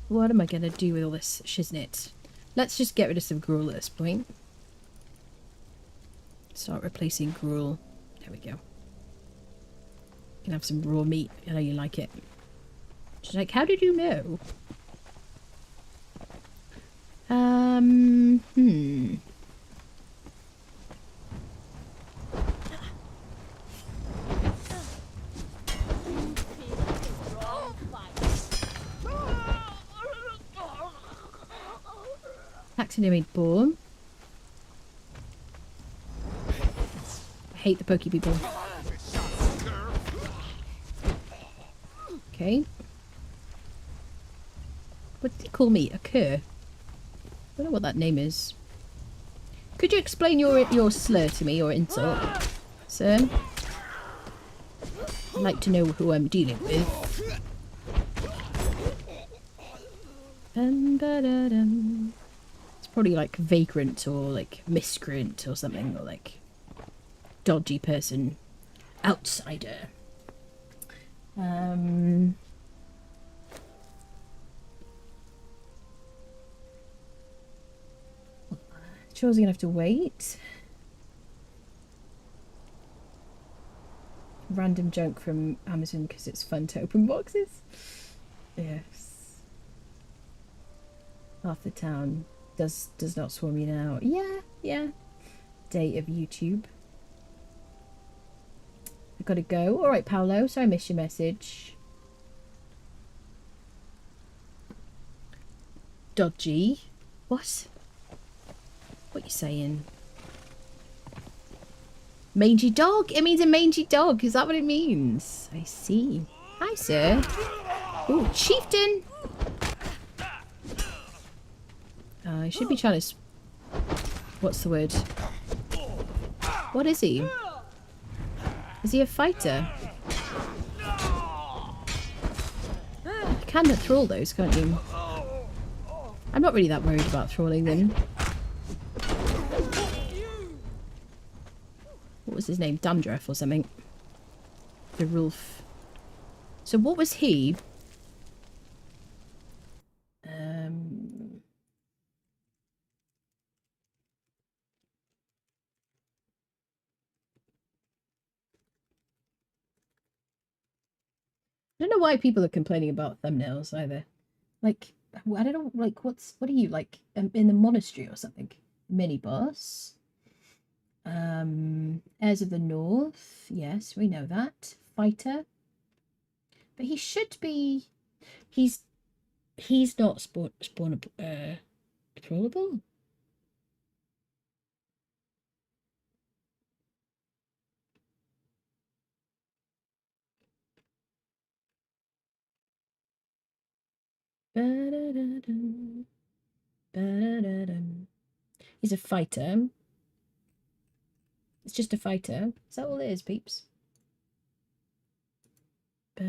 Speaker 1: What am I going to do with all this shiznit? Let's just get rid of some gruel at this point. Start replacing gruel. There we go. You can have some raw meat. I know you like it. She's like, how did you know? Taxidermied boar. I hate the pokey people. Okay. What did he call me? A cur? I don't know what that name is. Could you explain your slur to me, or insult, sir? I'd like to know who I'm dealing with. It's probably like vagrant or like miscreant or something, or like dodgy person, outsider. Sure, gonna have to wait. Random junk from Amazon because it's fun to open boxes. Yes. Half the town does not swarm you now. Yeah. Day of YouTube. I gotta go. All right, Paolo. So I missed your message. Dodgy. What? What you saying? Mangy dog? It means a mangy dog. Is that what it means? I see. Hi, sir. Ooh, chieftain. I should be trying to... What's the word? What is he? Is he a fighter? You can thrall those, can't you? I'm not really that worried about thralling them. What was his name? Dandruff or something. The Rulf. So what was he? I don't know why people are complaining about thumbnails either. Like, I don't know, like, what are you, like, in the monastery or something? Mini boss. Heirs of the North. Yes, we know that. Fighter. But he should be... He's not spawnable. Thrallable? He's a fighter. It's just a fighter. Is that all it is, peeps? I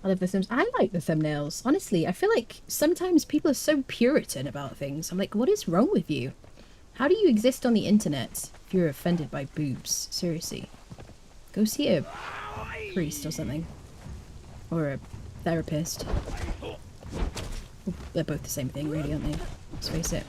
Speaker 1: love the thumbs. I like the thumbnails. Honestly, I feel like sometimes people are so Puritan about things. I'm like, what is wrong with you? How do you exist on the internet if you're offended by boobs? Seriously. Go see a priest or something. Or a therapist. Well, they're both the same thing, really, aren't they? Let's face it.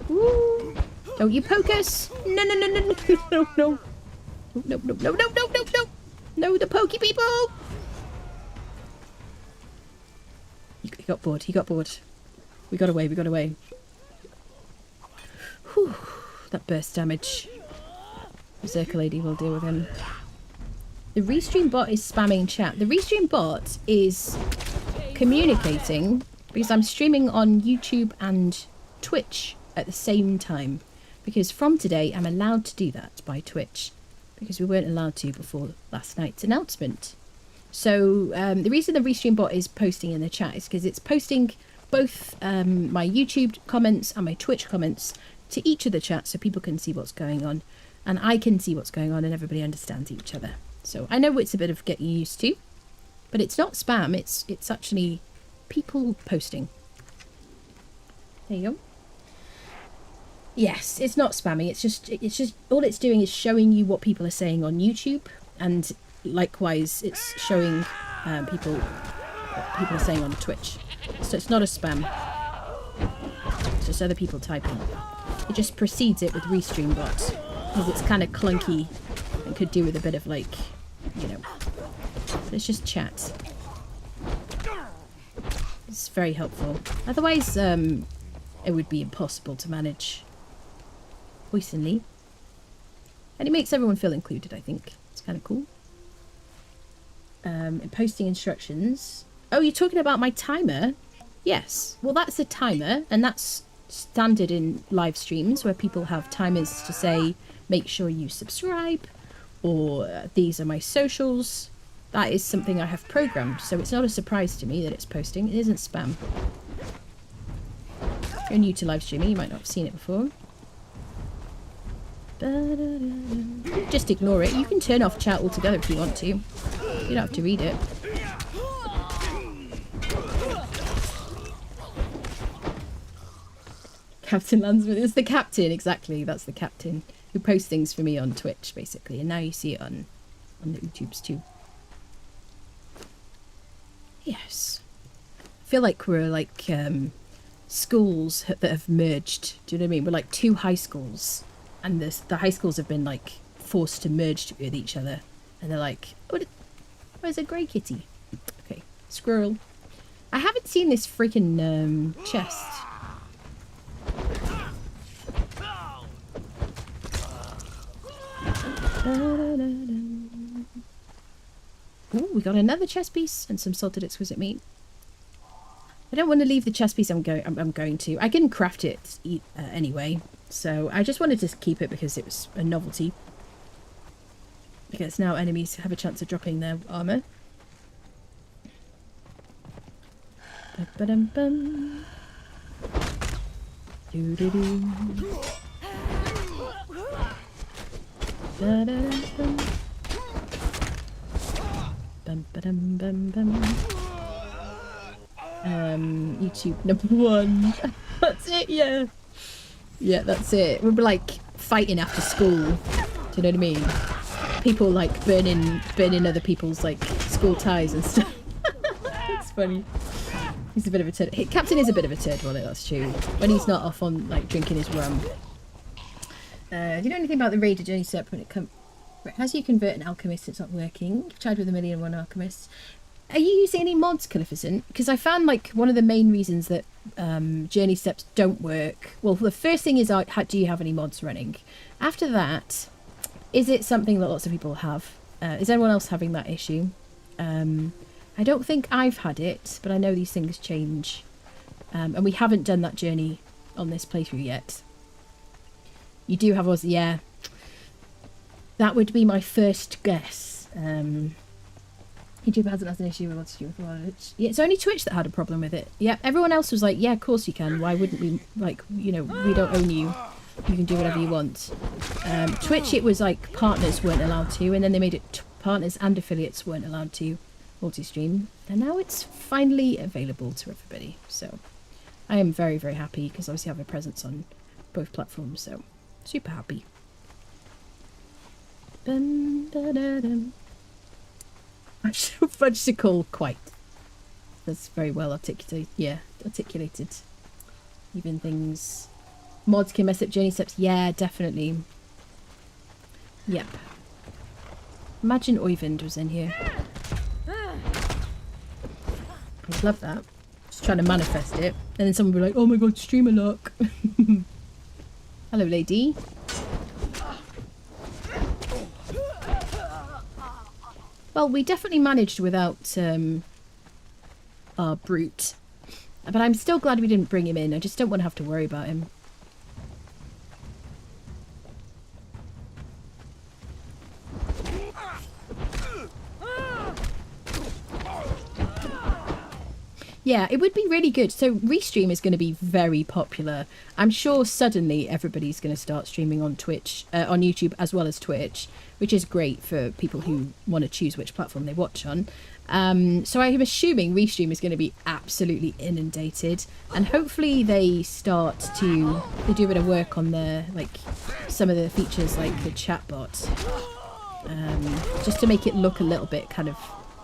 Speaker 1: Woo. Don't you poke us! No, no, no, no, no, no, no. No, no, no, no, no, no, no. No, the pokey people! He got bored, he got bored. We got away, we got away. Whew. That burst damage. Berserker lady will deal with him. The Restream bot is spamming chat. The Restream bot is communicating because I'm streaming on YouTube and Twitch at the same time. Because from today, I'm allowed to do that by Twitch. Because we weren't allowed to before last night's announcement. So the reason the Restream bot is posting in the chat is because it's posting both my YouTube comments and my Twitch comments to each of the chats so people can see what's going on. And I can see what's going on and everybody understands each other. So I know it's a bit of getting used to, but it's not spam. It's actually people posting. There you go. Yes, it's not spammy. It's just all it's doing is showing you what people are saying on YouTube, and likewise it's showing people what people are saying on Twitch. So it's not a spam. It's just other people typing. It just precedes it with Restream bot because it's kind of clunky and could do with a bit of like, you know. But it's just chat. It's very helpful. Otherwise, it would be impossible to manage recently. And it makes everyone feel included, I think. It's kind of cool. And posting instructions. Oh, you're talking about my timer? Yes. Well, that's a timer, and that's standard in live streams where people have timers to say, make sure you subscribe, or these are my socials. That is something I have programmed, so it's not a surprise to me that it's posting. It isn't spam. If you're new to live streaming, you might not have seen it before. Just ignore it. You can turn off chat altogether if you want to. You don't have to read it. Captain Landsman. It's the captain, exactly. That's the captain who posts things for me on Twitch, basically. And now you see it on the YouTubes too. Yes. I feel like we're like schools that have merged. Do you know what I mean? We're like two high schools. And the high schools have been like forced to merge with each other. And they're like, oh, where's a grey kitty? Okay, squirrel. I haven't seen this freaking chest. Ooh, we got another chest piece and some salted exquisite meat. I don't want to leave the chest piece. I'm going to. I can craft it anyway, so I just wanted to keep it because it was a novelty. Because now enemies have a chance of dropping their armor. Ba-ba-dum-bum. Do-do-do. Da-da-dum-bum. Bum-ba-dum-bum-bum. YouTube #1. That's it, yeah. Yeah, that's it. We're like fighting after school. Do you know what I mean? People like burning other people's like school ties and stuff. It's funny. He's a bit of a turd. Captain is a bit of a turd, well, that's true. When he's not off on like drinking his rum. Do you know anything about the Raider Journey Step when it comes? As you convert an alchemist, it's not working. You've tried with 1,000,001 alchemists. Are you using any mods, Calificent? Because I found like one of the main reasons that journey steps don't work. Well, the first thing is, do you have any mods running? After that, is it something that lots of people have? Is anyone else having that issue? I don't think I've had it, but I know these things change. And we haven't done that journey on this playthrough yet. You do have us, yeah. That would be my first guess. YouTube hasn't had an issue with what's with Twitch. Yeah, it's only Twitch that had a problem with it. Yeah, everyone else was like, yeah, of course you can. Why wouldn't we? Like, you know, we don't own you. You can do whatever you want. Twitch, it was like partners weren't allowed to, and then they made it partners and affiliates weren't allowed to multi-stream. And now it's finally available to everybody. So I am very, very happy because obviously I have a presence on both platforms. So super happy. Fudgesicle, quite. That's very well articulated. Yeah, articulated. Even things. Mods can mess up journey steps. Yeah, definitely. Yep. Imagine Oyvind was in here. I'd love that. Just trying to manifest it. And then someone would be like, oh my god, streamer luck. Hello, lady. Well, we definitely managed without our brute. But I'm still glad we didn't bring him in. I just don't want to have to worry about him. Yeah, it would be really good. So Restream is going to be very popular. I'm sure suddenly everybody's going to start streaming on Twitch, on YouTube as well as Twitch, which is great for people who want to choose which platform they watch on. So I'm assuming Restream is going to be absolutely inundated, and hopefully they do a bit of work on their, like, some of the features like the chatbot, just to make it look a little bit kind of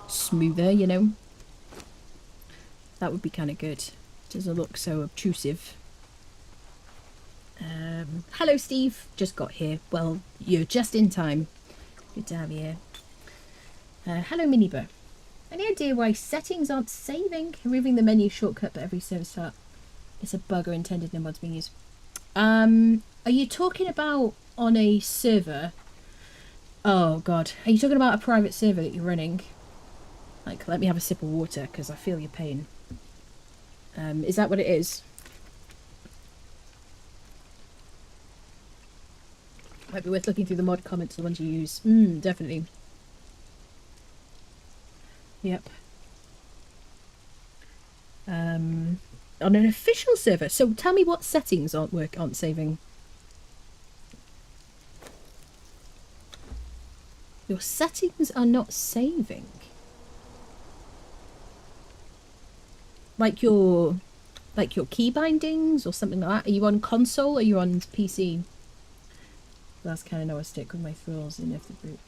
Speaker 1: smoother, you know. That would be kind of good. It doesn't look so obtrusive. Hello, Steve. Just got here. Well, you're just in time. Good to have you here. Hello, Miniber. Any idea why settings aren't saving? Removing the menu shortcut at every server start. It's a bug or intended no mods being used. Are you talking about on a server? Oh, God. Are you talking about a private server that you're running? Like, let me have a sip of water because I feel your pain. Is that what it is? Might be worth looking through the mod comments, the ones you use. Definitely. Yep. On an official server. So tell me what settings aren't saving. Your settings are not saving. Like your key bindings or something like that. Are you on console or are you on PC? That's kind of how I stick with my thralls. They nerf the brute.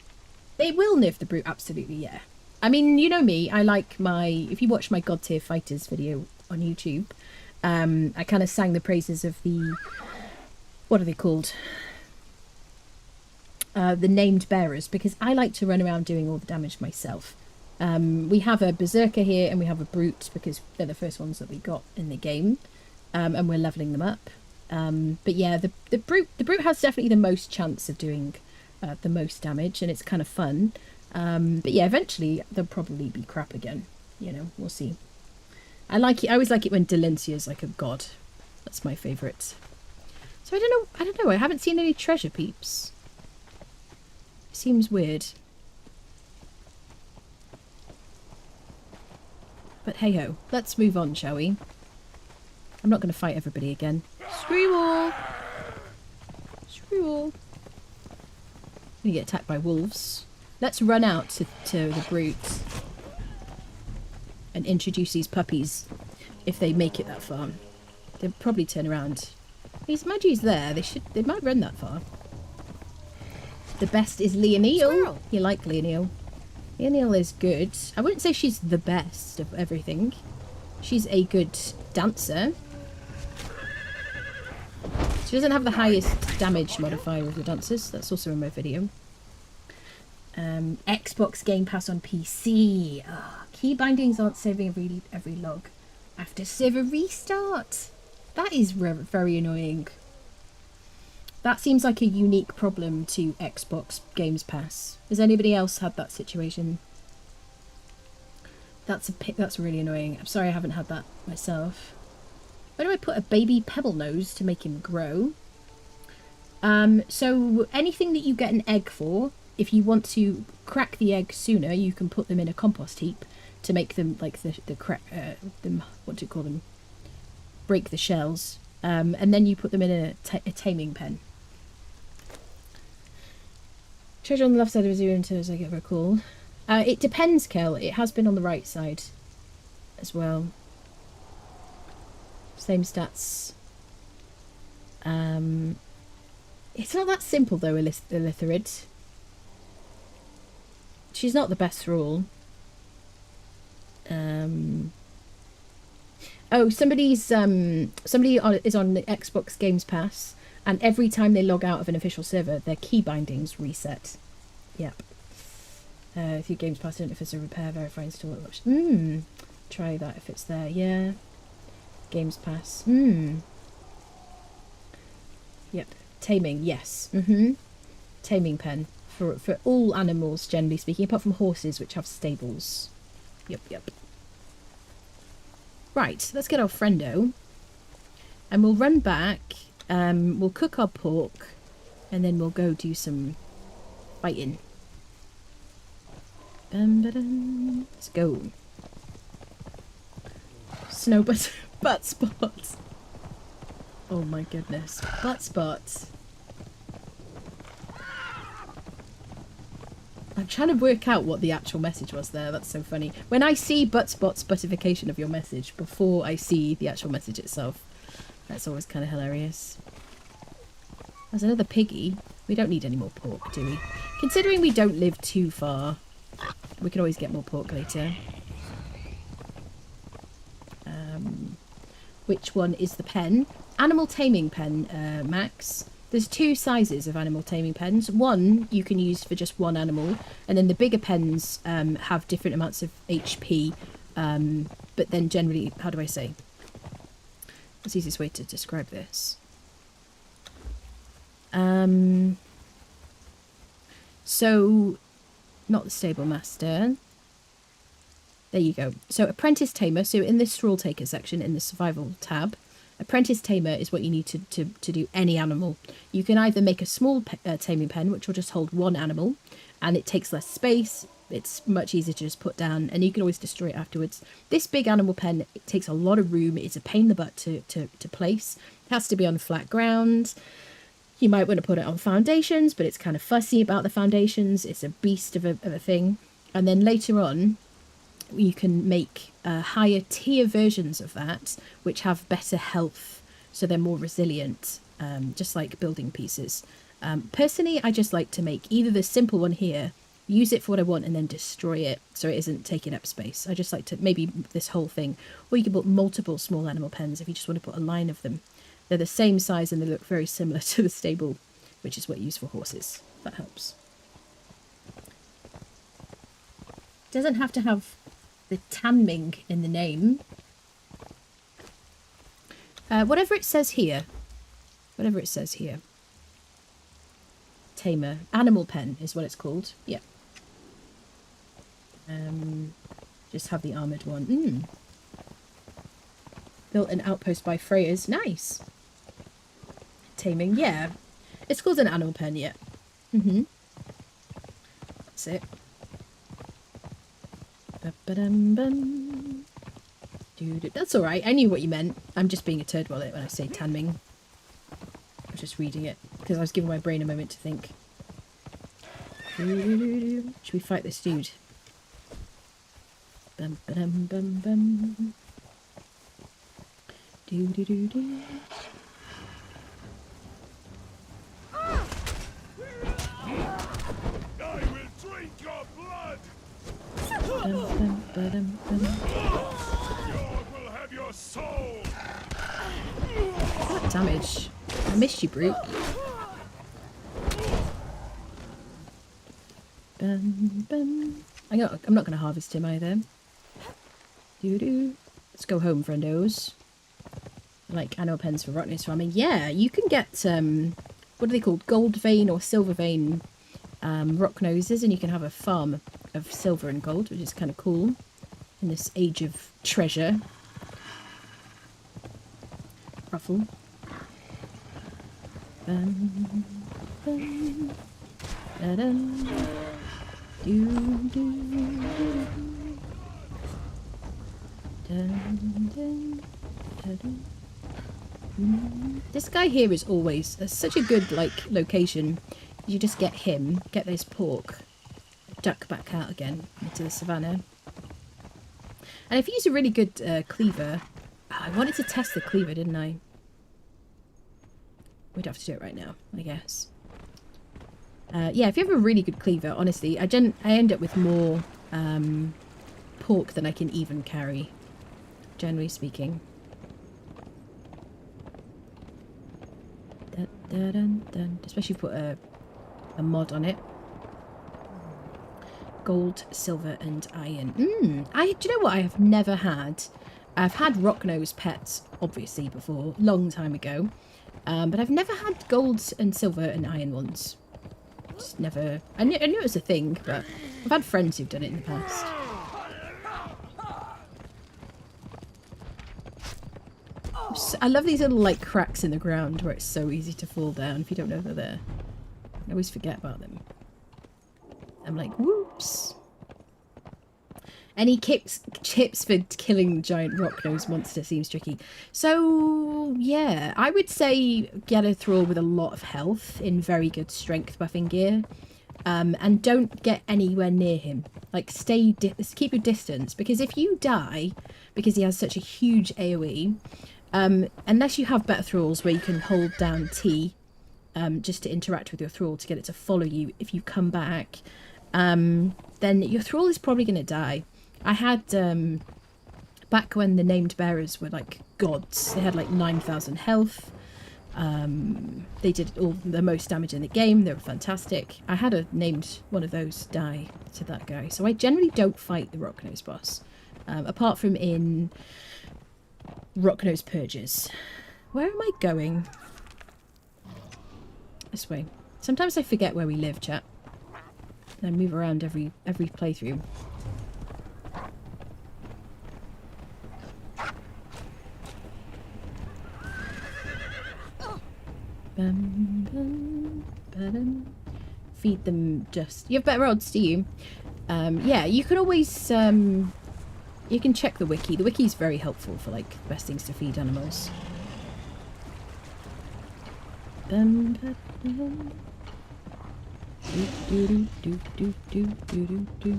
Speaker 1: They will nerf the brute, absolutely, yeah. I mean, you know me, I like my... If you watch my God Tier Fighters video on YouTube, I kind of sang the praises of the... What are they called? The named bearers, because I like to run around doing all the damage myself. We have a berserker here and we have a brute because they're the first ones that we got in the game, and we're leveling them up. But yeah, the brute has definitely the most chance of doing the most damage, and it's kind of fun. But yeah, eventually they'll probably be crap again. You know, we'll see. I like it. I always like it when Delencia's like a god. That's my favourite. So I don't know. I haven't seen any treasure peeps. Seems weird. But hey ho, let's move on, shall we? I'm not going to fight everybody again. Screw you all! Screw you all. I'm going to get attacked by wolves. Let's run out to the brute and introduce these puppies if they make it that far. They'll probably turn around. These Magi's there. They might run that far. The best is Leonille. You like Leonille. Leonille is good. I wouldn't say she's the best of everything. She's a good dancer. She doesn't have the highest damage modifier of the dancers. That's also in my video. Xbox Game Pass on PC. Key bindings aren't saving every log. After server restart. That is very annoying. That seems like a unique problem to Xbox Games Pass. Has anybody else had that situation? That's really annoying. I'm sorry I haven't had that myself. Where do I put a baby pebble nose to make him grow? So anything that you get an egg for, if you want to crack the egg sooner, you can put them in a compost heap to make them like what do you call them? Break the shells. And then you put them in a taming pen. Treasure on the left side of a zoo until as I get recall. It depends, Kel. It has been on the right side as well. Same stats. It's not that simple though, Illitherate. She's not the best rule. Oh, somebody is on the Xbox Games Pass, and every time they log out of an official server, their key bindings reset. Yep. If your Games Pass, I don't know if it's a repair, verify, install it. Try that if it's there. Yeah. Games Pass. Yep. Taming. Yes. Taming pen for all animals, generally speaking, apart from horses, which have stables. Yep. Right, let's get our friendo. And we'll run back. We'll cook our pork. And then we'll go do some fighting. Let's go. Snow butt spots. Oh my goodness. Butt spots. I'm trying to work out what the actual message was there. That's so funny. When I see butt spots, buttification of your message before I see the actual message itself, that's always kind of hilarious. There's another piggy. We don't need any more pork, do we? Considering we don't live too far, we can always get more pork later. Which one is the pen? Animal taming pen, Max. There's two sizes of animal taming pens. One you can use for just one animal, and then the bigger pens have different amounts of HP. But then generally, how do I say? What's the easiest way to describe this? So, not the stable master. There you go. So Apprentice Tamer. So in this Thrall Taker section, in the Survival tab, Apprentice Tamer is what you need to do any animal. You can either make a small taming pen, which will just hold one animal, and it takes less space. It's much easier to just put down, and you can always destroy it afterwards. This big animal pen, it takes a lot of room. It's a pain in the butt to place. It has to be on flat ground. You might want to put it on foundations, but it's kind of fussy about the foundations. It's a beast of a thing. And then later on, you can make higher tier versions of that, which have better health, so they're more resilient, just like building pieces. Personally, I just like to make either the simple one here, use it for what I want, and then destroy it so it isn't taking up space. I just like to maybe this whole thing, or you can put multiple small animal pens if you just want to put a line of them. They're the same size and they look very similar to the stable, which is what you use for horses. That helps. Doesn't have to have the Tanming in the name. Whatever it says here. Whatever it says here. Tamer. Animal pen is what it's called. Yeah. Just have the armoured one. Built an outpost by Freyers. Nice. Taming. Yeah. It's called an animal pen, yeah. That's it. Dude, that's alright. I knew what you meant. I'm just being a turd wallet when I say Tanming. I was just reading it because I was giving my brain a moment to think. Should we fight this dude? Bum ba-dum bum bum. Do do do do.
Speaker 5: I will drink your blood. York will have your soul.
Speaker 1: What damage? I missed you, brute. I'm not going to harvest him either. Doo-doo. Let's go home, friendos. Like animal pens for rottenness farming. Yeah, you can get, what are they called? Gold vein or silver vein rock noses, and you can have a farm of silver and gold, which is kind of cool in this age of treasure. Ruffle. Bum, bum, da-dum, doo, doo, doo, dun, dun, dun. This guy here is always such a good location. You just get him, get this pork, duck back out again into the savannah. And if you use a really good cleaver, I wanted to test the cleaver, didn't I? We'd have to do it right now, I guess. Yeah, if you have a really good cleaver, honestly, I end up with more pork than I can even carry, generally speaking. Dun, dun, dun, dun. Especially if you put a mod on it. Gold, silver, and iron. Do you know what I have never had? I've had rock-nosed pets, obviously, before, long time ago. But I've never had gold and silver and iron ones. Just never... I knew it was a thing, but I've had friends who've done it in the past. I love these little, cracks in the ground where it's so easy to fall down if you don't know they're there. I always forget about them. I'm like, whoops. Any tips for killing the giant rock-nosed monster seems tricky. So, yeah, I would say get a thrall with a lot of health in very good strength buffing gear. And don't get anywhere near him. Keep your distance. Because if you die, because he has such a huge AoE, unless you have better thralls where you can hold down T just to interact with your thrall to get it to follow you if you come back, then your thrall is probably going to die. I had, back when the named bearers were like gods, they had 9,000 health. They did all the most damage in the game. They were fantastic. I had a named one of those die to that guy. So I generally don't fight the Rocknose boss, apart from in Rocknose Purges. Where am I going? This way. Sometimes I forget where we live, chat. I move around every playthrough. Bum, bum, ba-dum. Feed them just... You have better odds, do you? Yeah, you can always... you can check the wiki. The wiki is very helpful for, like, the best things to feed animals. Bum, ba-dum. Do, do, do, do, do, do, do, do.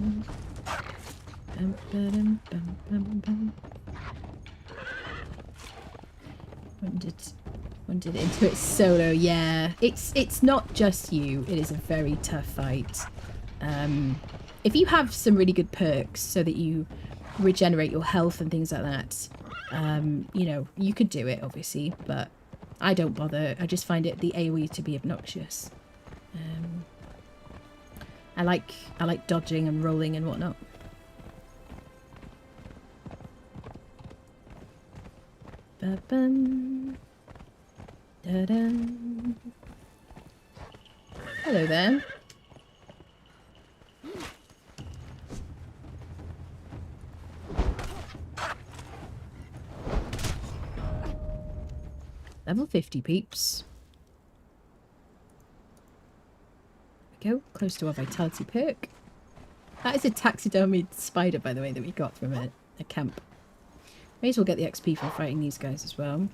Speaker 1: Bum, ba-dum, bum, bum, bum. Wandered into it solo. Yeah, it's not just you. It is a very tough fight. If you have some really good perks so that you regenerate your health and things like that, you know, you could do it obviously, but I don't bother. I just find the AoE to be obnoxious. I like dodging and rolling and whatnot. Ba-bum. Da-da. Hello there. Level 50 peeps. There we go. Close to our vitality perk. That is a taxidermied spider, by the way, that we got from a camp. May as well get the XP for fighting these guys as well.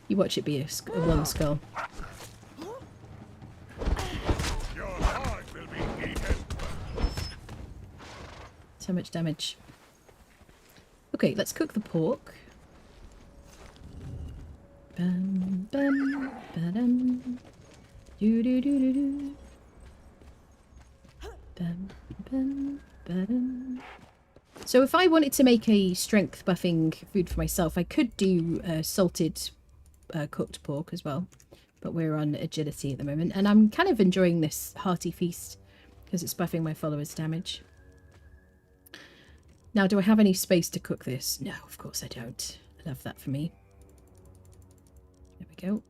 Speaker 1: You watch it be a one skull.
Speaker 5: Your heart will be eaten.
Speaker 1: So much damage. Okay, let's cook the pork. Bum, bum, ba-dum. Do, do, do, do, do. Bum, bum, ba-dum. So if I wanted to make a strength buffing food for myself, I could do salted cooked pork as well. But we're on agility at the moment. And I'm kind of enjoying this hearty feast because it's buffing my followers' damage. Now, do I have any space to cook this? No, of course I don't. I love that for me. There we go.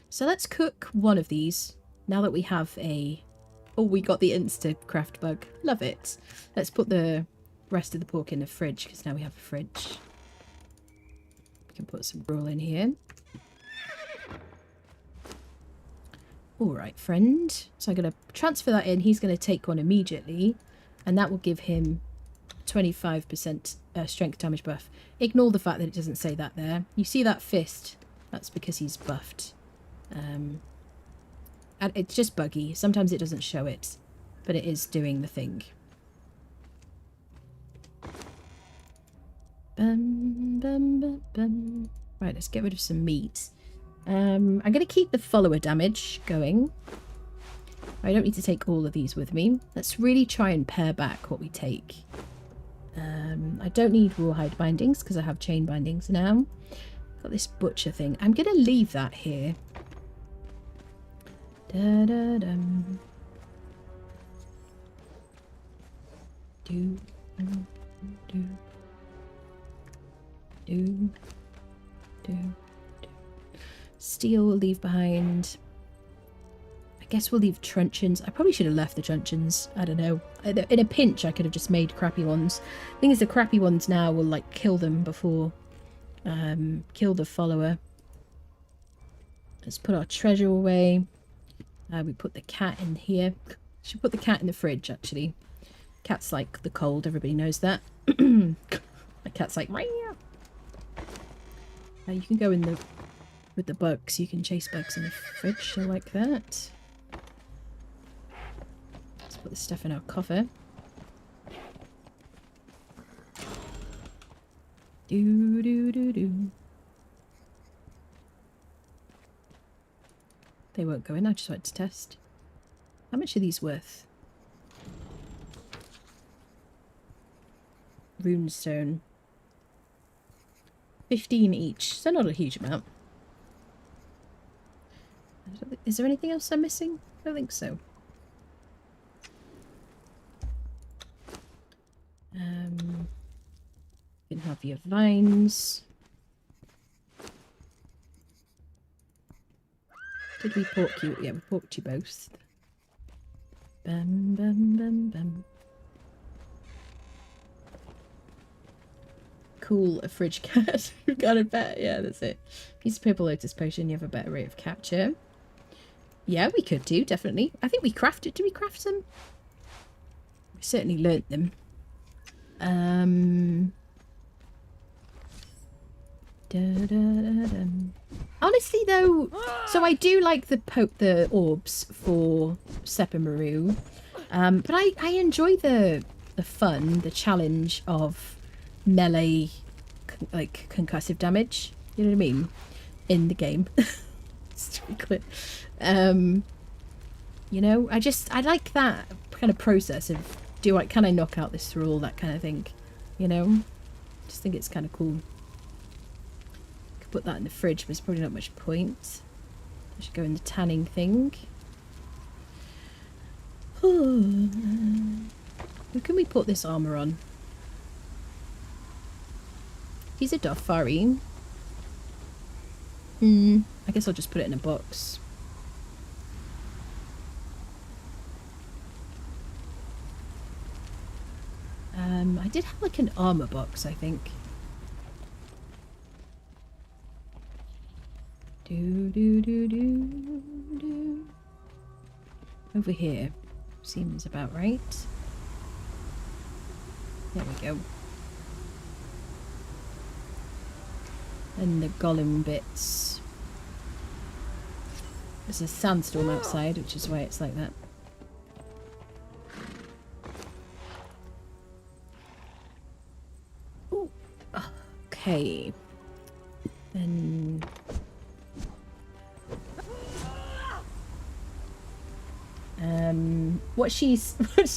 Speaker 1: So let's cook one of these now that we have a... Oh, we got the Instacraft bug. Love it. Let's put the rest of the pork in the fridge because now we have a fridge. We can put some gruel in here. Alright, friend. So I'm going to transfer that in. He's going to take one immediately. And that will give him 25% strength damage buff. Ignore the fact that it doesn't say that there. You see that fist? That's because he's buffed. And it's just buggy. Sometimes it doesn't show it. But it is doing the thing. Bum, bum, bum, bum. Right, let's get rid of some meat. I'm going to keep the follower damage going. I don't need to take all of these with me. Let's really try and pare back what we take. I don't need rawhide bindings because I have chain bindings now. Got this butcher thing. I'm going to leave that here. Da-da-dum. Do, do, do, do. Steel we'll leave behind. I guess we'll leave truncheons. I probably should have left the truncheons. I don't know. In a pinch, I could have just made crappy ones. Thing is, the crappy ones now will like kill them before kill the follower. Let's put our treasure away. We put the cat in here. Should put the cat in the fridge actually. Cat's like the cold. Everybody knows that. My cat's like. You can go in the with the bugs. You can chase bugs in the fridge. I like that. Let's put the stuff in our coffer. Do do do do. They won't go in. I just wanted to test. How much are these worth? Runestone. 15 each, so not a huge amount. Is there anything else I'm missing? I don't think so. You can have your vines. Did we pork you? Yeah, we porked you both. Bum bum bum bum. cool a fridge card. We've got a bet. Yeah, that's it. Piece of purple lotus potion. You have a better rate of capture. Yeah, we could do, definitely. I think we crafted. Did we craft them? We certainly learnt them. Honestly, though, so I do like the orbs for Sephiroth, but I enjoy the fun, the challenge of melee, like concussive damage. You know what I mean? In the game, just to be clear. You know, I like that kind of process of can I knock out this thrall, that kind of thing. You know, just think it's kind of cool. Put that in the fridge, but there's probably not much point. I should go in the tanning thing. Who can we put this armor on? He's a Dofari. I guess I'll just put it in a box. I did have like an armor box, I think. Over here. Seems about right. There we go. And the golem bits. There's a sandstorm outside, which is why it's like that. Ooh. Okay. Then... what she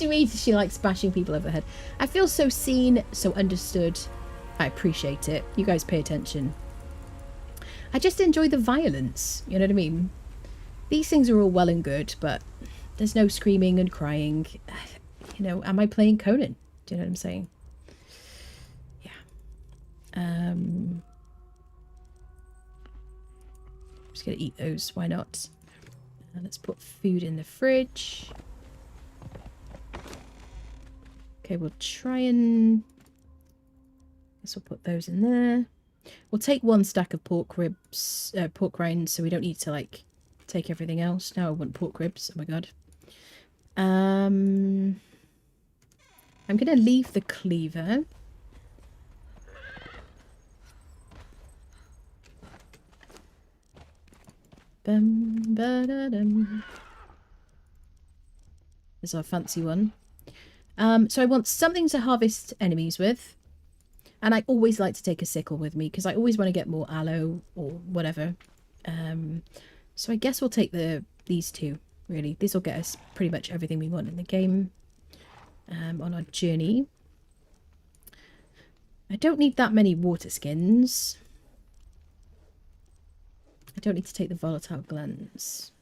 Speaker 1: means is she likes bashing people over the head. I feel so seen, so understood. I appreciate it. You guys pay attention. I just enjoy the violence, you know what I mean? These things are all well and good, but there's no screaming and crying. You know, am I playing Conan? Do you know what I'm saying? Yeah. I'm just gonna eat those, why not? Let's put food in the fridge. Okay, we'll try and... guess we'll put those in there. We'll take one stack of pork ribs, pork rinds, so we don't need to, like, take everything else. Now I want pork ribs. Oh my god. I'm going to leave the cleaver. Bum-ba-da-dum. There's our fancy one. So I want something to harvest enemies with. And I always like to take a sickle with me because I always want to get more aloe or whatever. So I guess we'll take these two, really. These will get us pretty much everything we want in the game on our journey. I don't need that many water skins. I don't need to take the volatile glands.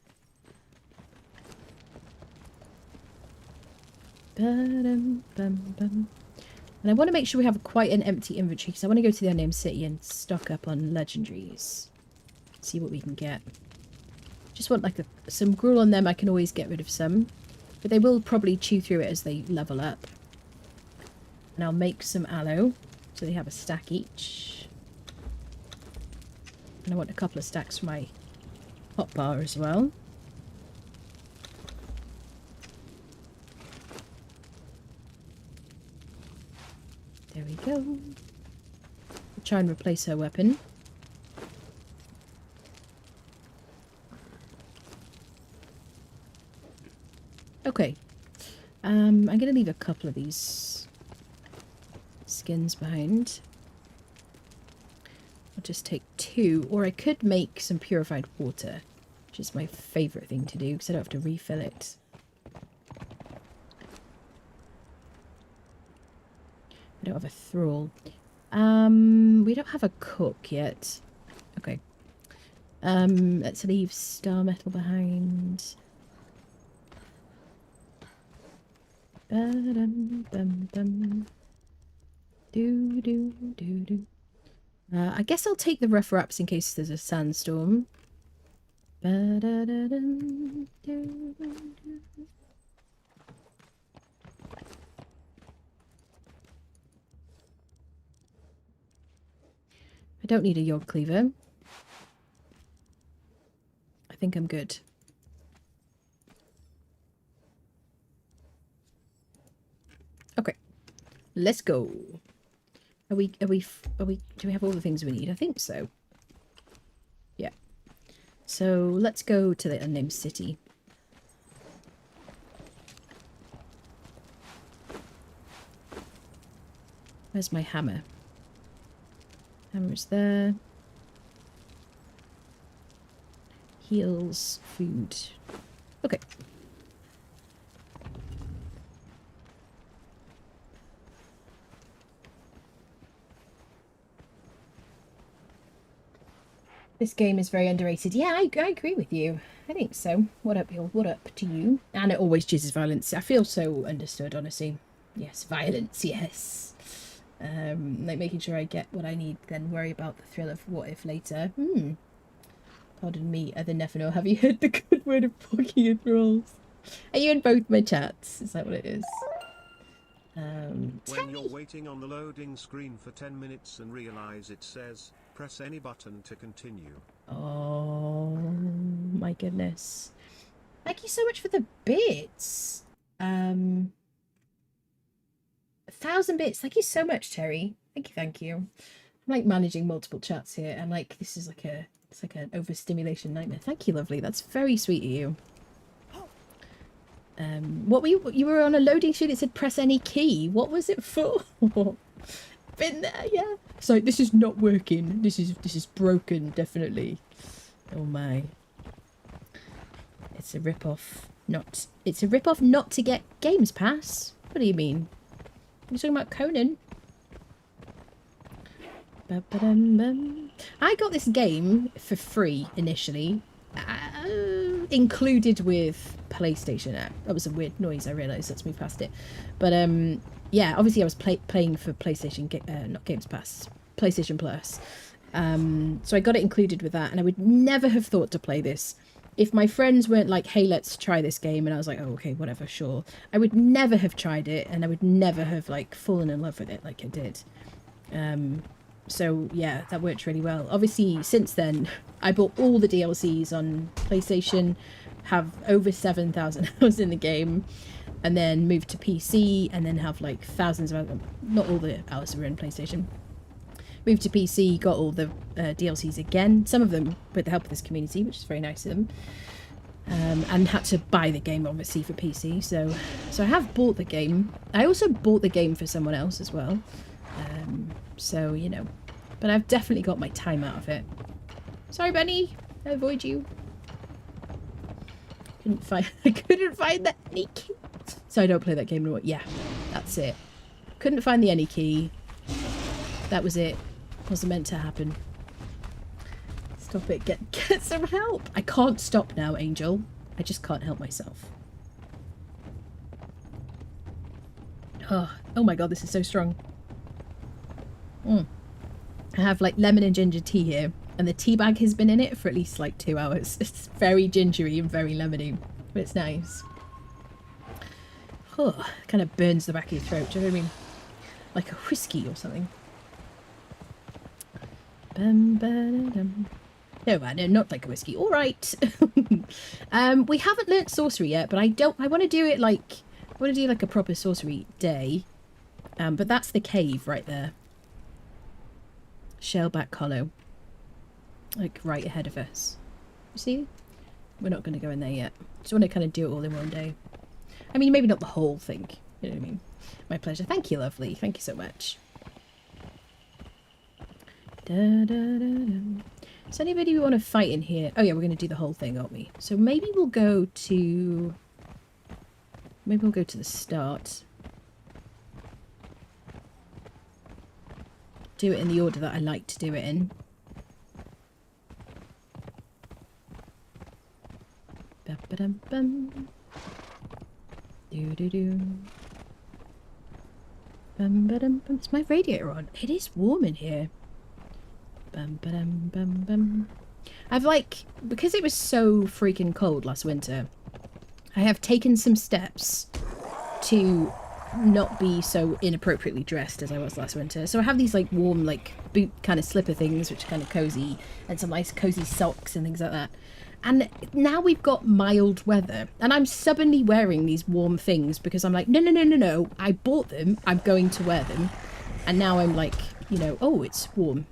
Speaker 1: Ba-dum-bum-bum. And I want to make sure we have quite an empty inventory because I want to go to the Unnamed City and stock up on legendaries. See what we can get. Just want like some gruel on them. I can always get rid of some. But they will probably chew through it as they level up. And I'll make some aloe. So they have a stack each. And I want a couple of stacks for my hotbar as well. There we go. We'll try and replace her weapon. Okay. I'm going to leave a couple of these skins behind. I'll just take 2. Or I could make some purified water, which is my favourite thing to do because I don't have to refill it. I don't have a thrall. We don't have a cook yet. Okay. Let's leave star metal behind. Ba-dum-bum-bum. Do-do-do-do. I guess I'll take the rough wraps in case there's a sandstorm. Ba-da-da-dum, do-do-do. I don't need a yog cleaver. I think I'm good. Okay. Let's go. Do we have all the things we need? I think so. Yeah. So let's go to the Unnamed City. Where's my hammer? Hammer's there. Heals, food. Okay. This game is very underrated. Yeah, I agree with you. I think so. What up, y'all? What up to you? And it always chooses violence. I feel so understood, honestly. Yes, violence, yes. Like making sure I get what I need, then worry about the thrill of what if later. Pardon me, other Nephino. Have you heard the good word of poking and rolls? Are you in both my chats? Is that what it is?
Speaker 4: When you're waiting on the loading screen for 10 minutes and realize it says, press any button to continue.
Speaker 1: Oh my goodness. Thank you so much for the bits. 1,000 bits. Thank you so much, Terry. Thank you. I'm like managing multiple chats here, and like this is like it's like an overstimulation nightmare. Thank you, lovely. That's very sweet of you. What were you were on a loading screen? It said press any key. What was it for? Been there, yeah. So this is not working. This is broken, definitely. Oh my. It's a rip-off. It's a rip-off not to get Games Pass. What do you mean? You're talking about Conan. I got this game for free initially, included with PlayStation app. That was a weird noise, I realised. Let's move past it. But yeah, obviously I was playing for PlayStation, not Games Pass, PlayStation Plus. So I got it included with that, and I would never have thought to play this if my friends weren't like, hey, let's try this game, and I was like, oh, okay, whatever, sure. I would never have tried it, and I would never have like fallen in love with it like I did. So yeah, that worked really well. Obviously, since then, I bought all the DLCs on PlayStation, have over 7,000 hours in the game, and then moved to PC, and then have like thousands of hours, not all the hours were in PlayStation. Moved to PC, got all the DLCs again, some of them with the help of this community, which is very nice of them. And had to buy the game, obviously, for PC. So I have bought the game. I also bought the game for someone else as well. So, you know. But I've definitely got my time out of it. Sorry, Benny. I avoid you. I couldn't find the any key. So I don't play that game anymore. Yeah, that's it. Couldn't find the any key. That was it. Wasn't meant to happen. Stop it. Get some help. I can't stop now, Angel. I just can't help myself. Oh my god, this is so strong. I have like lemon and ginger tea here, and the tea bag has been in it for at least like 2 hours. It's very gingery and very lemony, but it's nice. Oh, kind of burns the back of your throat. Do you know what I mean? Like a whiskey or something. No, man, no, not like a whiskey. All right. We haven't learnt sorcery yet, but I want to do it like, I want to do like a proper sorcery day. But that's the cave right there. Shellback Hollow. Like right ahead of us. You see? We're not going to go in there yet. Just want to kind of do it all in one day. I mean, maybe not the whole thing. You know what I mean? My pleasure. Thank you, lovely. Thank you so much. Da, da, da, da. Does anybody want to fight in here? Oh yeah, we're going to do the whole thing, aren't we? So maybe we'll go to... Maybe we'll go to the start. Do it in the order that I like to do it in. Ba-ba-dum-bum. Do-do-do. Bum-ba-dum-bum. Is my radiator on? It is warm in here. Bum-ba-dum-bum-bum. I've like, because it was so freaking cold last winter, I have taken some steps to not be so inappropriately dressed as I was last winter. So I have these like warm like boot kind of slipper things which are kind of cozy, and some nice cozy socks and things like that. And now we've got mild weather and I'm stubbornly wearing these warm things because I'm like, no, I bought them, I'm going to wear them. And now I'm like, you know, oh, it's warm.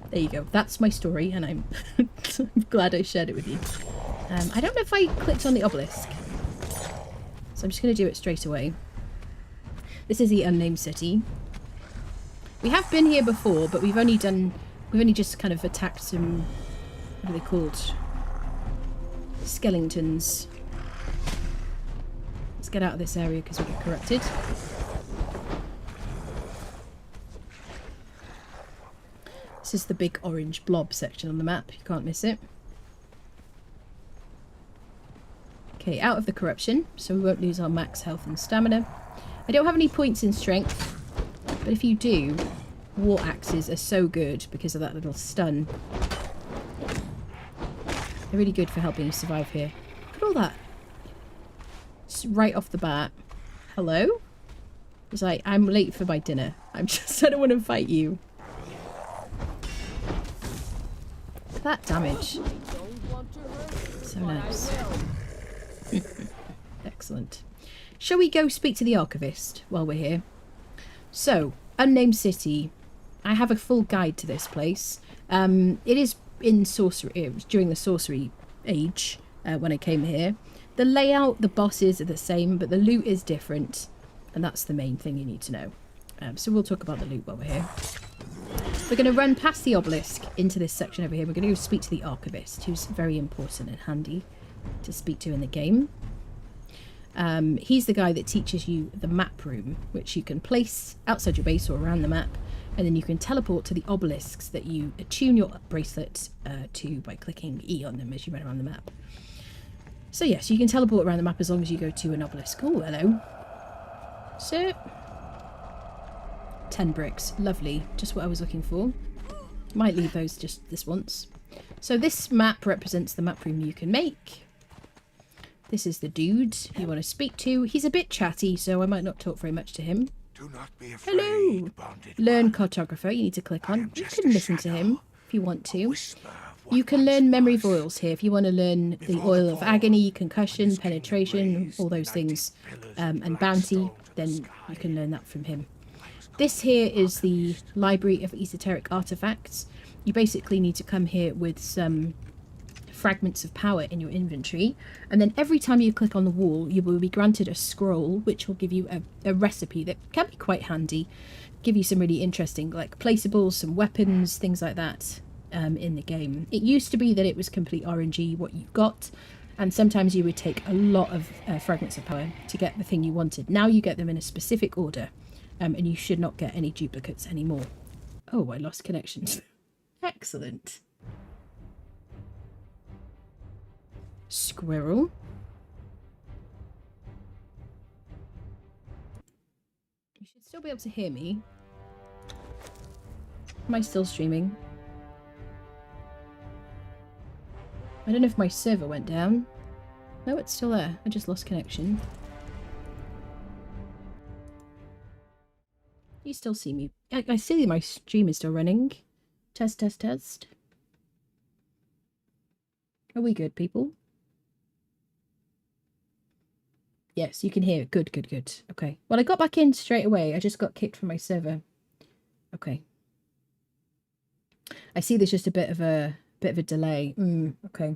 Speaker 1: There you go. That's my story, and I'm I'm glad I shared it with you. I don't know if I clicked on the obelisk, so I'm just going to do it straight away. This is the Unnamed City. We have been here before, but we've only just kind of attacked some, what are they called? Skeletons. Let's get out of this area because we'll get corrupted. This is the big orange blob section on the map. You can't miss it. Okay, out of the corruption, so we won't lose our max health and stamina. I don't have any points in strength, but if you do, war axes are so good because of that little stun. They're really good for helping you survive here. Look at all that. Just right off the bat. Hello? It's like, I'm late for my dinner. I don't want to fight you. That damage. So nice. Excellent. Shall we go speak to the archivist while we're here? So, Unnamed City. I have a full guide to this place. It is in sorcery. It was during the sorcery age when I came here. The layout, the bosses are the same, but the loot is different, and that's the main thing you need to know. So we'll talk about the loot while we're here. We're going to run past the obelisk into this section over here. We're going to go speak to the archivist, who's very important and handy to speak to in the game. He's the guy that teaches you the map room, which you can place outside your base or around the map, and then you can teleport to the obelisks that you attune your bracelet to by clicking E on them as you run around the map. So yes, you can teleport around the map as long as you go to an obelisk. Oh, hello. So, 10 bricks. Lovely. Just what I was looking for. Might leave those just this once. So this map represents the map room you can make. This is the dude you want to speak to. He's a bit chatty, so I might not talk very much to him.
Speaker 5: Do not be afraid,
Speaker 1: Hello.
Speaker 5: bonded
Speaker 1: Learn
Speaker 5: one.
Speaker 1: cartographer. You need to click
Speaker 5: I
Speaker 1: on.
Speaker 5: am
Speaker 1: You
Speaker 5: just
Speaker 1: can
Speaker 5: a
Speaker 1: listen to him
Speaker 5: shadow,
Speaker 1: if you want to.
Speaker 5: whisper of what
Speaker 1: You can
Speaker 5: once
Speaker 1: learn memory of
Speaker 5: was.
Speaker 1: oils here. If you want to learn the
Speaker 5: Before
Speaker 1: oil
Speaker 5: the
Speaker 1: of
Speaker 5: fall,
Speaker 1: agony,
Speaker 5: when
Speaker 1: concussion,
Speaker 5: this king
Speaker 1: penetration,
Speaker 5: raised
Speaker 1: all those
Speaker 5: 90
Speaker 1: things,
Speaker 5: pillars of
Speaker 1: and
Speaker 5: black
Speaker 1: bounty,
Speaker 5: stone to the
Speaker 1: then
Speaker 5: sky.
Speaker 1: you can learn that from him.
Speaker 5: I was
Speaker 1: This here is the Library of Esoteric Artifacts. You basically need to come here with some fragments of power in your inventory, and then every time you click on the wall you will be granted a scroll which will give you a recipe that can be quite handy, give you some really interesting like placeables, some weapons, things like that in the game. It used to be that it was complete RNG what you got, and sometimes you would take a lot of fragments of power to get the thing you wanted. Now you get them in a specific order, and you should not get any duplicates anymore. Oh, I lost connections. Excellent. Squirrel. You should still be able to hear me. Am I still streaming? I don't know if my server went down. No, it's still there. I just lost connection. You still see me. I see my stream is still running. Test, test, test. Are we good, people? Yes, you can hear it. Good, good, good. Okay. Well, I got back in straight away. I just got kicked from my server. Okay. I see there's just a bit of a delay. Okay.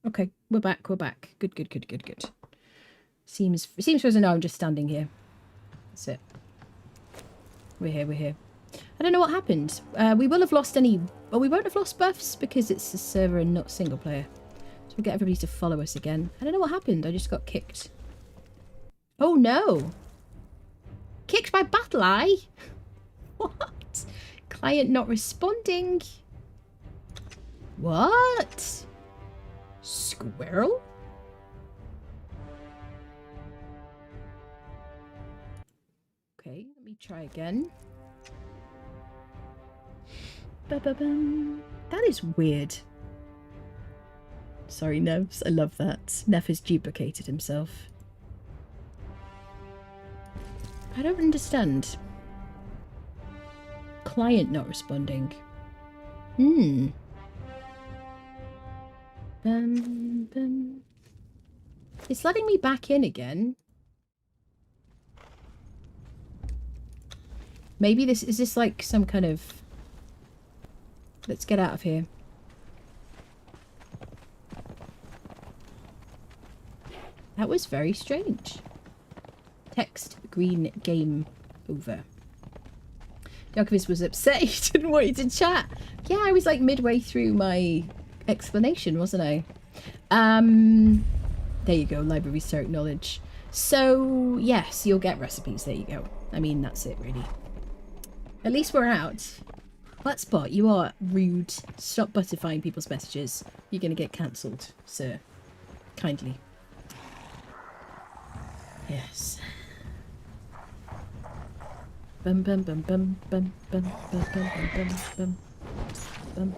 Speaker 1: Okay, we're back. We're back. Good, good, good, good, good. Seems for us to know I'm just standing here. That's it. We're here. We're here. I don't know what happened. We will have lost any. Well, we won't have lost buffs because it's a server and not single player. So we'll get everybody to follow us again. I don't know what happened. I just got kicked. Oh no! Kicked by Battle Eye? What? Client not responding? What? Squirrel? Okay, let me try again. Ba-ba-bum. That is weird. Sorry, Nevs. I love that. Nev has duplicated himself. I don't understand. Client not responding. It's letting me back in again. Maybe this is this like some kind of... Let's get out of here. That was very strange. Text green game over. Yakovitz was upset he didn't want you to chat. Yeah, I was like midway through my explanation, wasn't I? There you go, library historic knowledge. So, yes, you'll get recipes. There you go. I mean, that's it, really. At least we're out. Hotspot, you are rude. Stop butterflying people's messages. You're going to get cancelled, sir. Kindly. Yes. Bum bum bum bum bum bum bum bum bum bum bum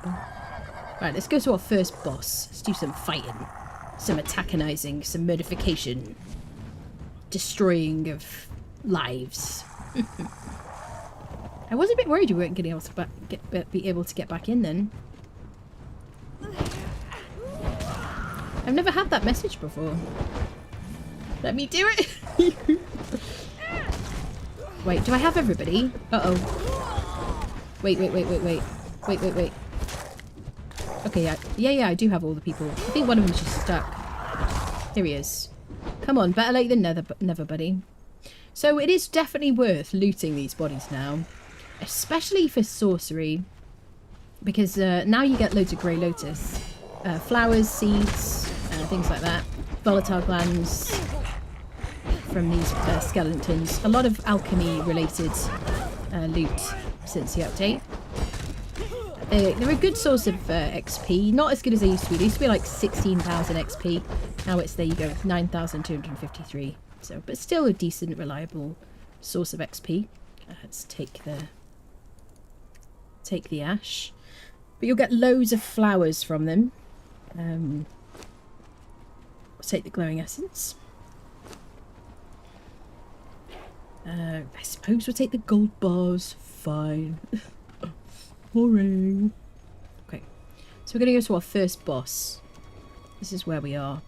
Speaker 1: bum. Right, let's go to our first boss. Let's do some fighting, some antagonizing, some murdification, destroying of lives. I was a bit worried you weren't getting able to be able to get back in then. I've never had that message before. Let me do it. Wait, do I have everybody? Uh-oh. Wait. Okay, yeah, I do have all the people. I think one of them's just stuck. Here he is. Come on, better late than never, buddy. So it is definitely worth looting these bodies now. Especially for sorcery. Because now you get loads of Grey Lotus. Flowers, seeds, things like that. Volatile glands from these skeletons. A lot of alchemy related loot since the update. They're a good source of XP. Not as good as they used to be. They used to be like 16,000 XP. Now it's, there you go, 9,253. So, but still a decent, reliable source of XP. Let's take the ash. But you'll get loads of flowers from them. Let's take the glowing essence. I suppose we'll take the gold bars. Fine. Boring. Okay. So we're going to go to our first boss. This is where we are.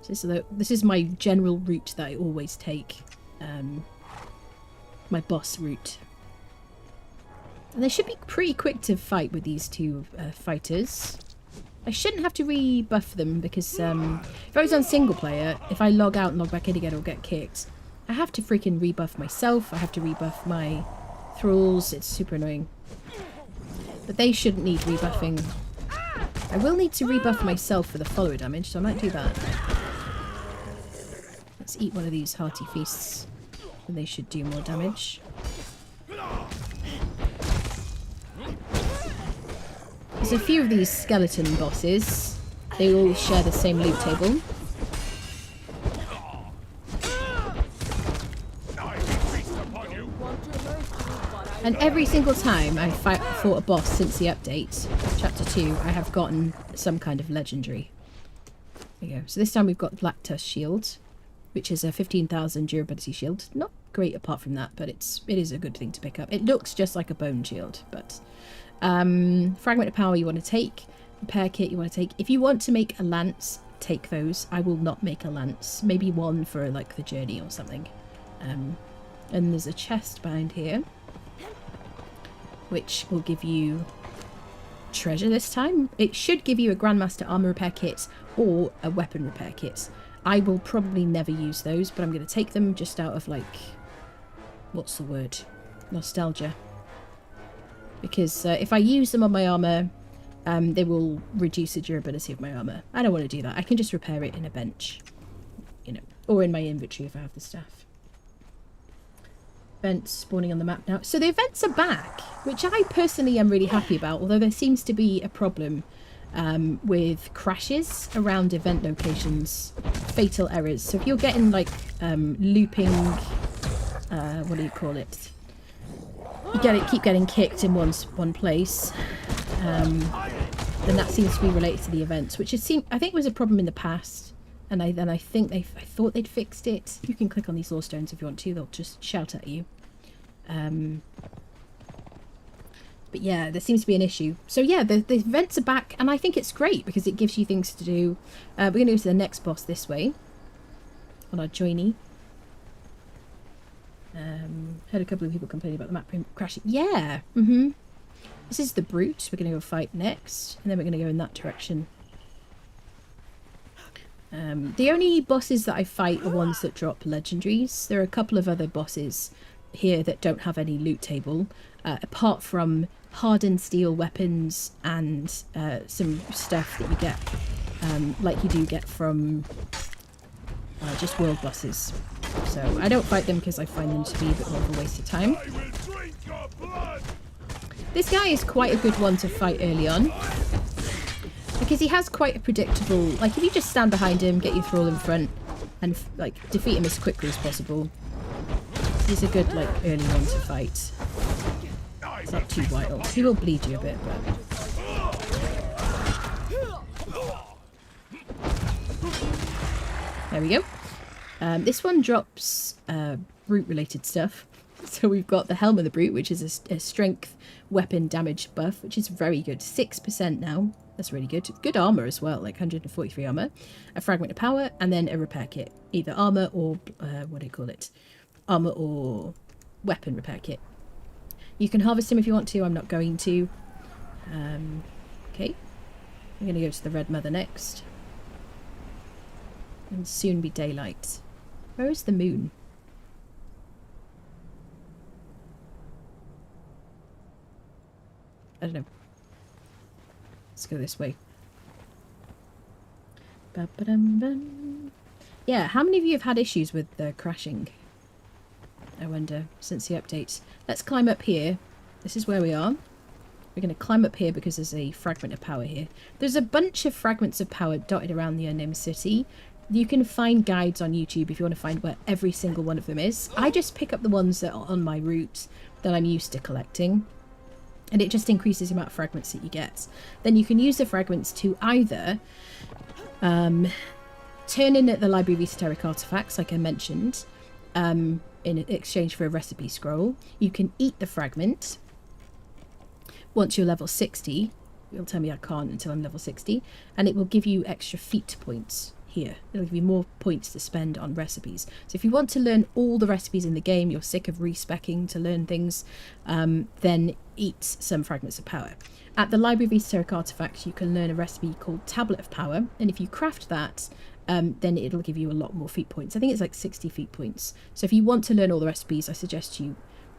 Speaker 1: This is my general route that I always take. My boss route. And they should be pretty quick to fight with these two fighters. I shouldn't have to rebuff them because if I was on single player, if I log out and log back in again or get kicked, I have to freaking rebuff myself. I have to rebuff my thralls. It's super annoying. But they shouldn't need rebuffing. I will need to rebuff myself for the follower damage, so I might do that. Let's eat one of these hearty feasts. And they should do more damage. There's a few of these skeleton bosses. They all share the same loot table. And every single time I fought a boss since the update, Chapter 2, I have gotten some kind of legendary. There you go. So this time we've got Black Tusk Shield, which is a 15,000 durability shield. Not great apart from that, but it is a good thing to pick up. It looks just like a bone shield, but... Fragment of Power you want to take. Repair Kit you want to take. If you want to make a lance, take those. I will not make a lance. Maybe one for like the journey or something. And there's a chest behind here, which will give you treasure this time. It should give you a Grandmaster Armor Repair Kit or a Weapon Repair Kit. I will probably never use those, but I'm going to take them just out of like... what's the word? Nostalgia. Because if I use them on my armour, they will reduce the durability of my armour. I don't want to do that. I can just repair it in a bench. You know, or in my inventory if I have the staff. Events spawning on the map now. So the events are back, which I personally am really happy about, although there seems to be a problem with crashes around event locations, fatal errors. So if you're getting like looping, what do you call it? You keep getting kicked in one place, then that seems to be related to the events, which I think was a problem in the past. And I think I thought they'd fixed it. You can click on these lore stones if you want to. They'll just shout at you. But yeah, there seems to be an issue. So yeah, the vents are back, and I think it's great because it gives you things to do. We're going to go to the next boss this way on our journey. Heard a couple of people complaining about the map crashing. Yeah. This is the brute. We're going to go fight next, and then we're going to go in that direction. The only bosses that I fight are ones that drop legendaries. There are a couple of other bosses here that don't have any loot table, apart from hardened steel weapons and some stuff that you get, like you do get from just world bosses. So I don't fight them because I find them to be a bit more of a waste of time. This guy is quite a good one to fight early on, because he has quite a predictable, like if you just stand behind him, get your thrall in front, and like defeat him as quickly as possible, he's a good like early one to fight. It's not too wild. He will bleed you a bit, but there we go. This one drops brute related stuff. So we've got the Helm of the Brute, which is a strength weapon damage buff, which is very good. 6% now. That's really good. Good armor as well, like 143 armor. A fragment of power, and then a repair kit. Either armor or, what do you call it? Armor or weapon repair kit. You can harvest him if you want to. I'm not going to. Okay. I'm going to go to the Red Mother next. And soon be daylight. Where is the moon? I don't know. Let's go this way. Ba-ba-dum-bum. Yeah, how many of you have had issues with the crashing? I wonder, since the update. Let's climb up here. This is where we are. We're going to climb up here because there's a fragment of power here. There's a bunch of fragments of power dotted around the Unnamed City. You can find guides on YouTube if you want to find where every single one of them is. I just pick up the ones that are on my route that I'm used to collecting. And it just increases the amount of fragments that you get. Then you can use the fragments to either turn in at the Library of Esoteric Artifacts, like I mentioned, in exchange for a recipe scroll. You can eat the fragment once you're level 60. It'll tell me I can't until I'm level 60. And it will give you extra feat points here. It'll give you more points to spend on recipes. So if you want to learn all the recipes in the game, you're sick of respecking to learn things, then eat some fragments of power. At the Library of Esoteric Artifacts, you can learn a recipe called Tablet of Power, and if you craft that, then it'll give you a lot more feat points. I think it's like 60 feat points. So if you want to learn all the recipes, I suggest you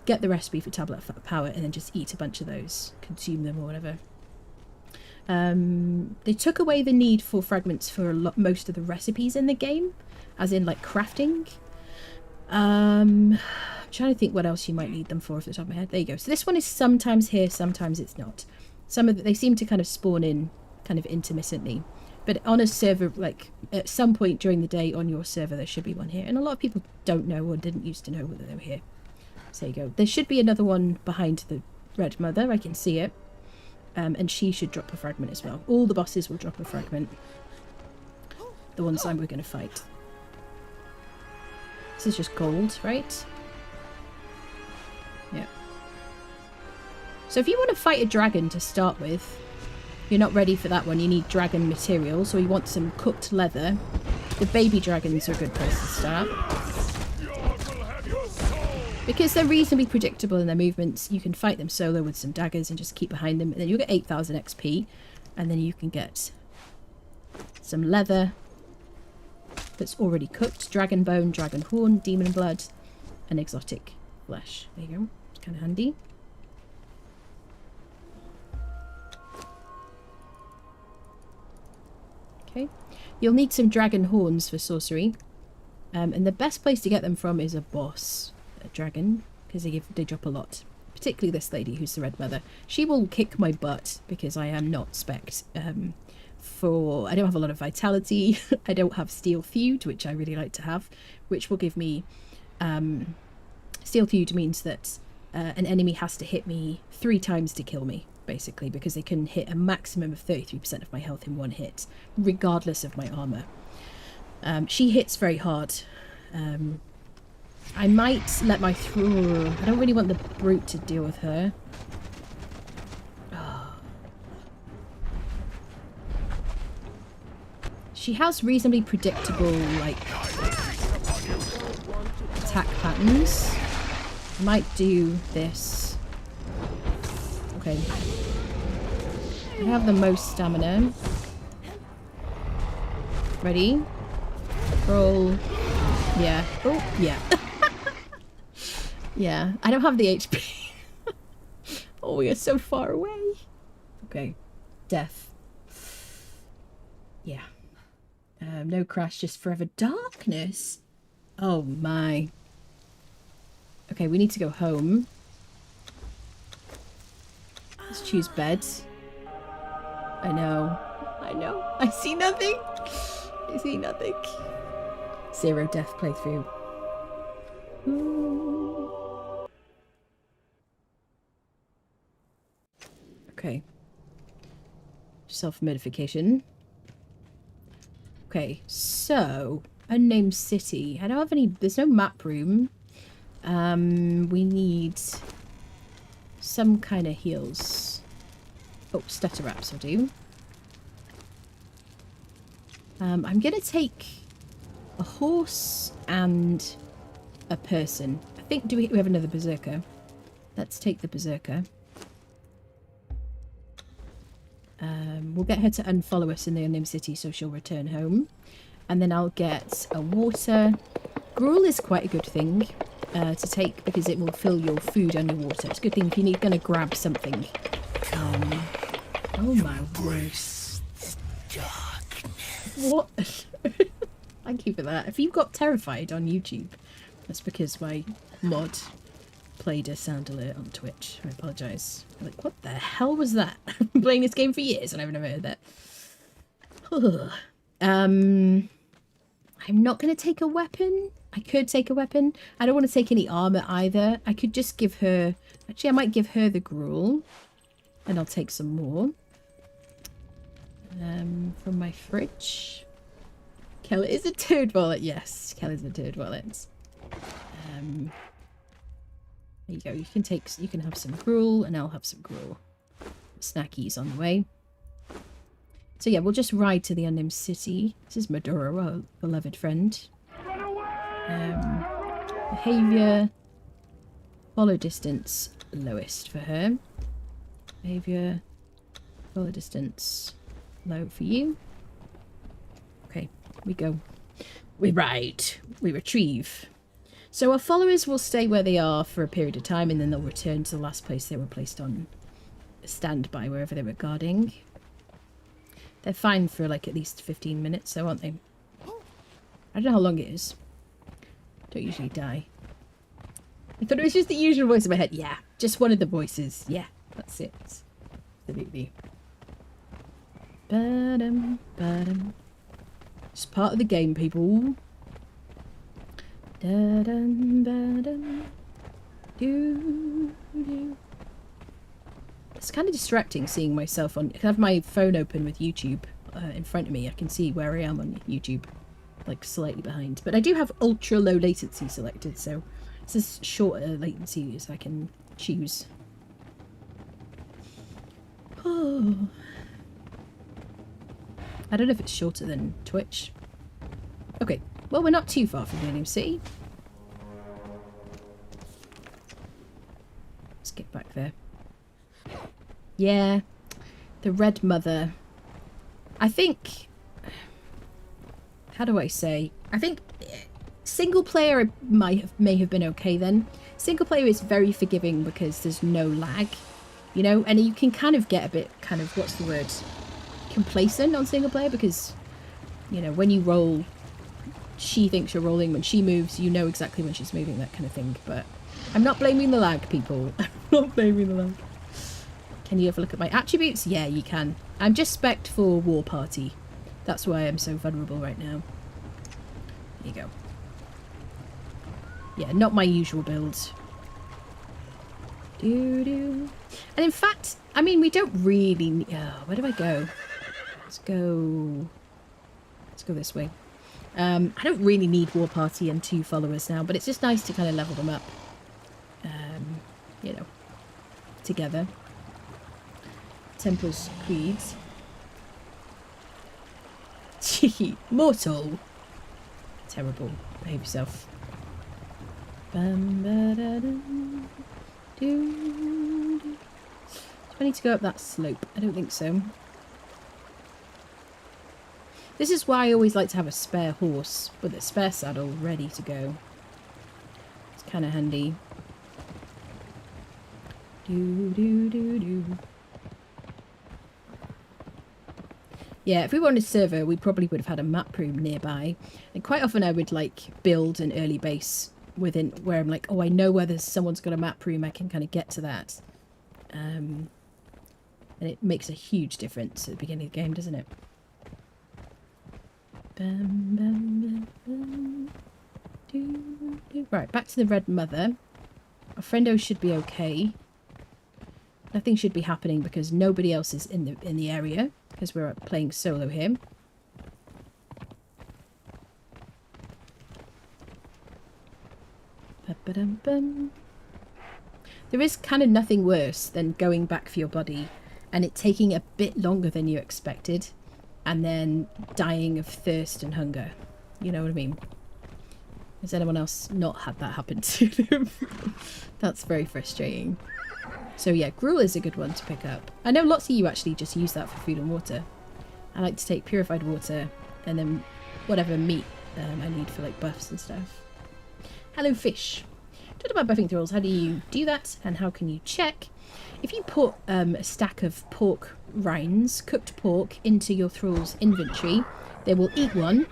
Speaker 1: get the recipe for Tablet of Power and then just eat a bunch of those, consume them or whatever. They took away the need for fragments for most of the recipes in the game, as in like crafting. I'm trying to think what else you might need them for off the top of my head. There you go. So this one is sometimes here, sometimes it's not. They seem to kind of spawn in kind of intermittently. But on a server, like at some point during the day on your server, there should be one here. And a lot of people don't know or didn't used to know whether they were here. So there you go. There should be another one behind the Red Mother. I can see it. And she should drop a fragment as well. All the bosses will drop a fragment. The ones we're going to fight. This is just gold, right? Yeah. So if you want to fight a dragon to start with, you're not ready for that one. You need dragon materials, or you want some cooked leather. The baby dragons are a good place to start. Because they're reasonably predictable in their movements, you can fight them solo with some daggers and just keep behind them. And then you'll get 8,000 XP. And then you can get some leather that's already cooked. Dragon bone, dragon horn, demon blood, and exotic flesh. There you go. It's kind of handy. Okay. You'll need some dragon horns for sorcery. And the best place to get them from is a boss. A dragon, because they drop a lot, particularly this lady who's the Red Mother. She will kick my butt because I am not spec'd I don't have a lot of vitality. I don't have steel feud, which I really like to have, which will give me steel feud means that an enemy has to hit me 3 times to kill me, basically, because they can hit a maximum of 33% of my health in one hit, regardless of my armor. She hits very hard. I might let my throw. I don't really want the brute to deal with her. Oh. She has reasonably predictable, like, attack patterns. I might do this. Okay. I have the most stamina. Ready? Roll. Yeah. Oh, yeah. Yeah. I don't have the HP. Oh, we are so far away. Okay. Death. Yeah. No crash, just forever darkness. Oh my. Okay, we need to go home. Let's choose bed. I know. I know. I see nothing. I see nothing. 0 death playthrough. Ooh. Okay. Self-modification. Okay, so Unnamed City. I don't have any. There's no map room. We need some kind of heals. Oh, stutter wraps will do. I'm gonna take a horse and a person. I think we have another berserker. Let's take the berserker. We'll get her to unfollow us in the Unnamed City so she'll return home. And then I'll get a water. Gruel is quite a good thing to take because it will fill your food underwater. It's a good thing if you're going to grab something. Oh my word. What? Thank you for that. If you got terrified on YouTube, that's because my mod played a sound alert on Twitch. I apologise. Like, what the hell was that? I've been playing this game for years and I've never heard that. I'm not going to take a weapon. I could take a weapon. I don't want to take any armour either. I could just give her... Actually, I might give her the gruel. And I'll take some more. From my fridge. Kel is a turd wallet. Yes, Kel is a turd wallet. There you go. You can have some gruel and I'll have some gruel. Snackies on the way. So yeah, we'll just ride to the Unnamed City. This is Medora, our beloved friend. Behaviour. Follow distance. Lowest for her. Behaviour. Follow distance. Low for you. Okay, we go. We ride. We retrieve. So our followers will stay where they are for a period of time and then they'll return to the last place they were placed on standby, wherever they were guarding. They're fine for like at least 15 minutes, though, aren't they? I don't know how long it is. Don't usually die. I thought it was just the usual voice in my head. Yeah, just one of the voices. Yeah, that's it. Absolutely. Ba-dum, ba-dum. It's part of the game, people. Da-dum, ba-dum. Do-do. It's kind of distracting seeing myself on... I have my phone open with YouTube in front of me. I can see where I am on YouTube, like slightly behind. But I do have ultra low latency selected, so it's as short a latency as I can choose. Oh. I don't know if it's shorter than Twitch. Okay, well, we're not too far from the Unnamed City. Let's get back there. Yeah, the Red Mother. I think... How do I say? I think single player may have been okay then. Single player is very forgiving because there's no lag, you know, and you can kind of get a bit kind of, what's the word, complacent on single player because, you know, when you roll, she thinks you're rolling. When she moves, you know exactly when she's moving, that kind of thing. But I'm not blaming the lag, people. I'm not blaming the lag. Can you have a look at my attributes? Yeah, you can. I'm just spec'd for War Party. That's why I'm so vulnerable right now. There you go. Yeah, not my usual build. Doo-doo. And in fact, I mean, we don't really need... Oh, where do I go? Let's go this way. I don't really need War Party and 2 followers now, but it's just nice to kind of level them up, you know, together. Templar's Creeds. Mortal. Terrible. Behave yourself. Do I need to go up that slope? I don't think so. This is why I always like to have a spare horse with a spare saddle ready to go. It's kind of handy. Yeah, if we were on a server, we probably would have had a map room nearby. And quite often I would like build an early base within where I'm like, oh, I know where someone's got a map room, I can kind of get to that. And it makes a huge difference at the beginning of the game, doesn't it? Right, back to the Red Mother. Our friendo should be okay. Nothing should be happening because nobody else is in the area because we're playing solo here. There is kind of nothing worse than going back for your body and it taking a bit longer than you expected and then dying of thirst and hunger. You know what I mean? Has anyone else not had that happen to them? That's very frustrating. So yeah, gruel is a good one to pick up. I know lots of you actually just use that for food and water. I like to take purified water and then whatever meat I need for like buffs and stuff. Hello fish. Talk about buffing thralls. How do you do that and how can you check? If you put a stack of pork rinds, cooked pork, into your thrall's inventory, they will eat one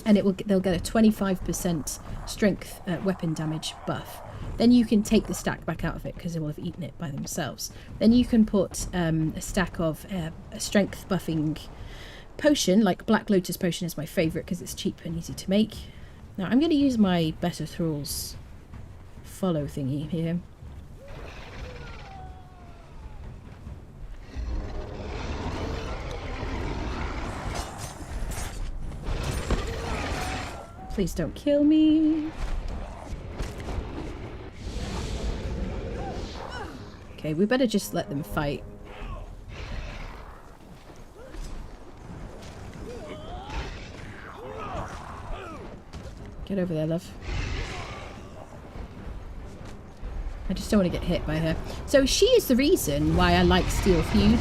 Speaker 1: and they'll get a 25% strength weapon damage buff. Then you can take the stack back out of it because they will have eaten it by themselves. Then you can put a stack of a strength buffing potion, like Black Lotus potion is my favourite because it's cheap and easy to make. Now I'm going to use my Better Thralls follow thingy here. Please don't kill me. Okay, we better just let them fight. Get over there, love. I just don't want to get hit by her. So she is the reason why I like Steel Feud.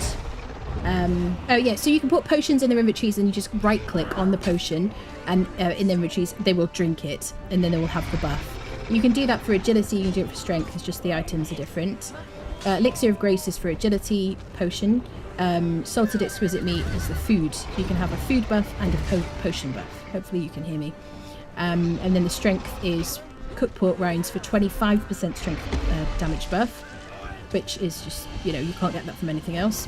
Speaker 1: Oh yeah, so you can put potions in their inventories and you just right click on the potion and in their inventories they will drink it and then they will have the buff. You can do that for agility, you can do it for strength, it's just the items are different. Elixir of Grace is for agility potion. Salted Exquisite Meat is the food. So you can have a food buff and a potion buff. Hopefully you can hear me. And then the strength is cooked pork rinds for 25% strength damage buff, which is just, you know, you can't get that from anything else.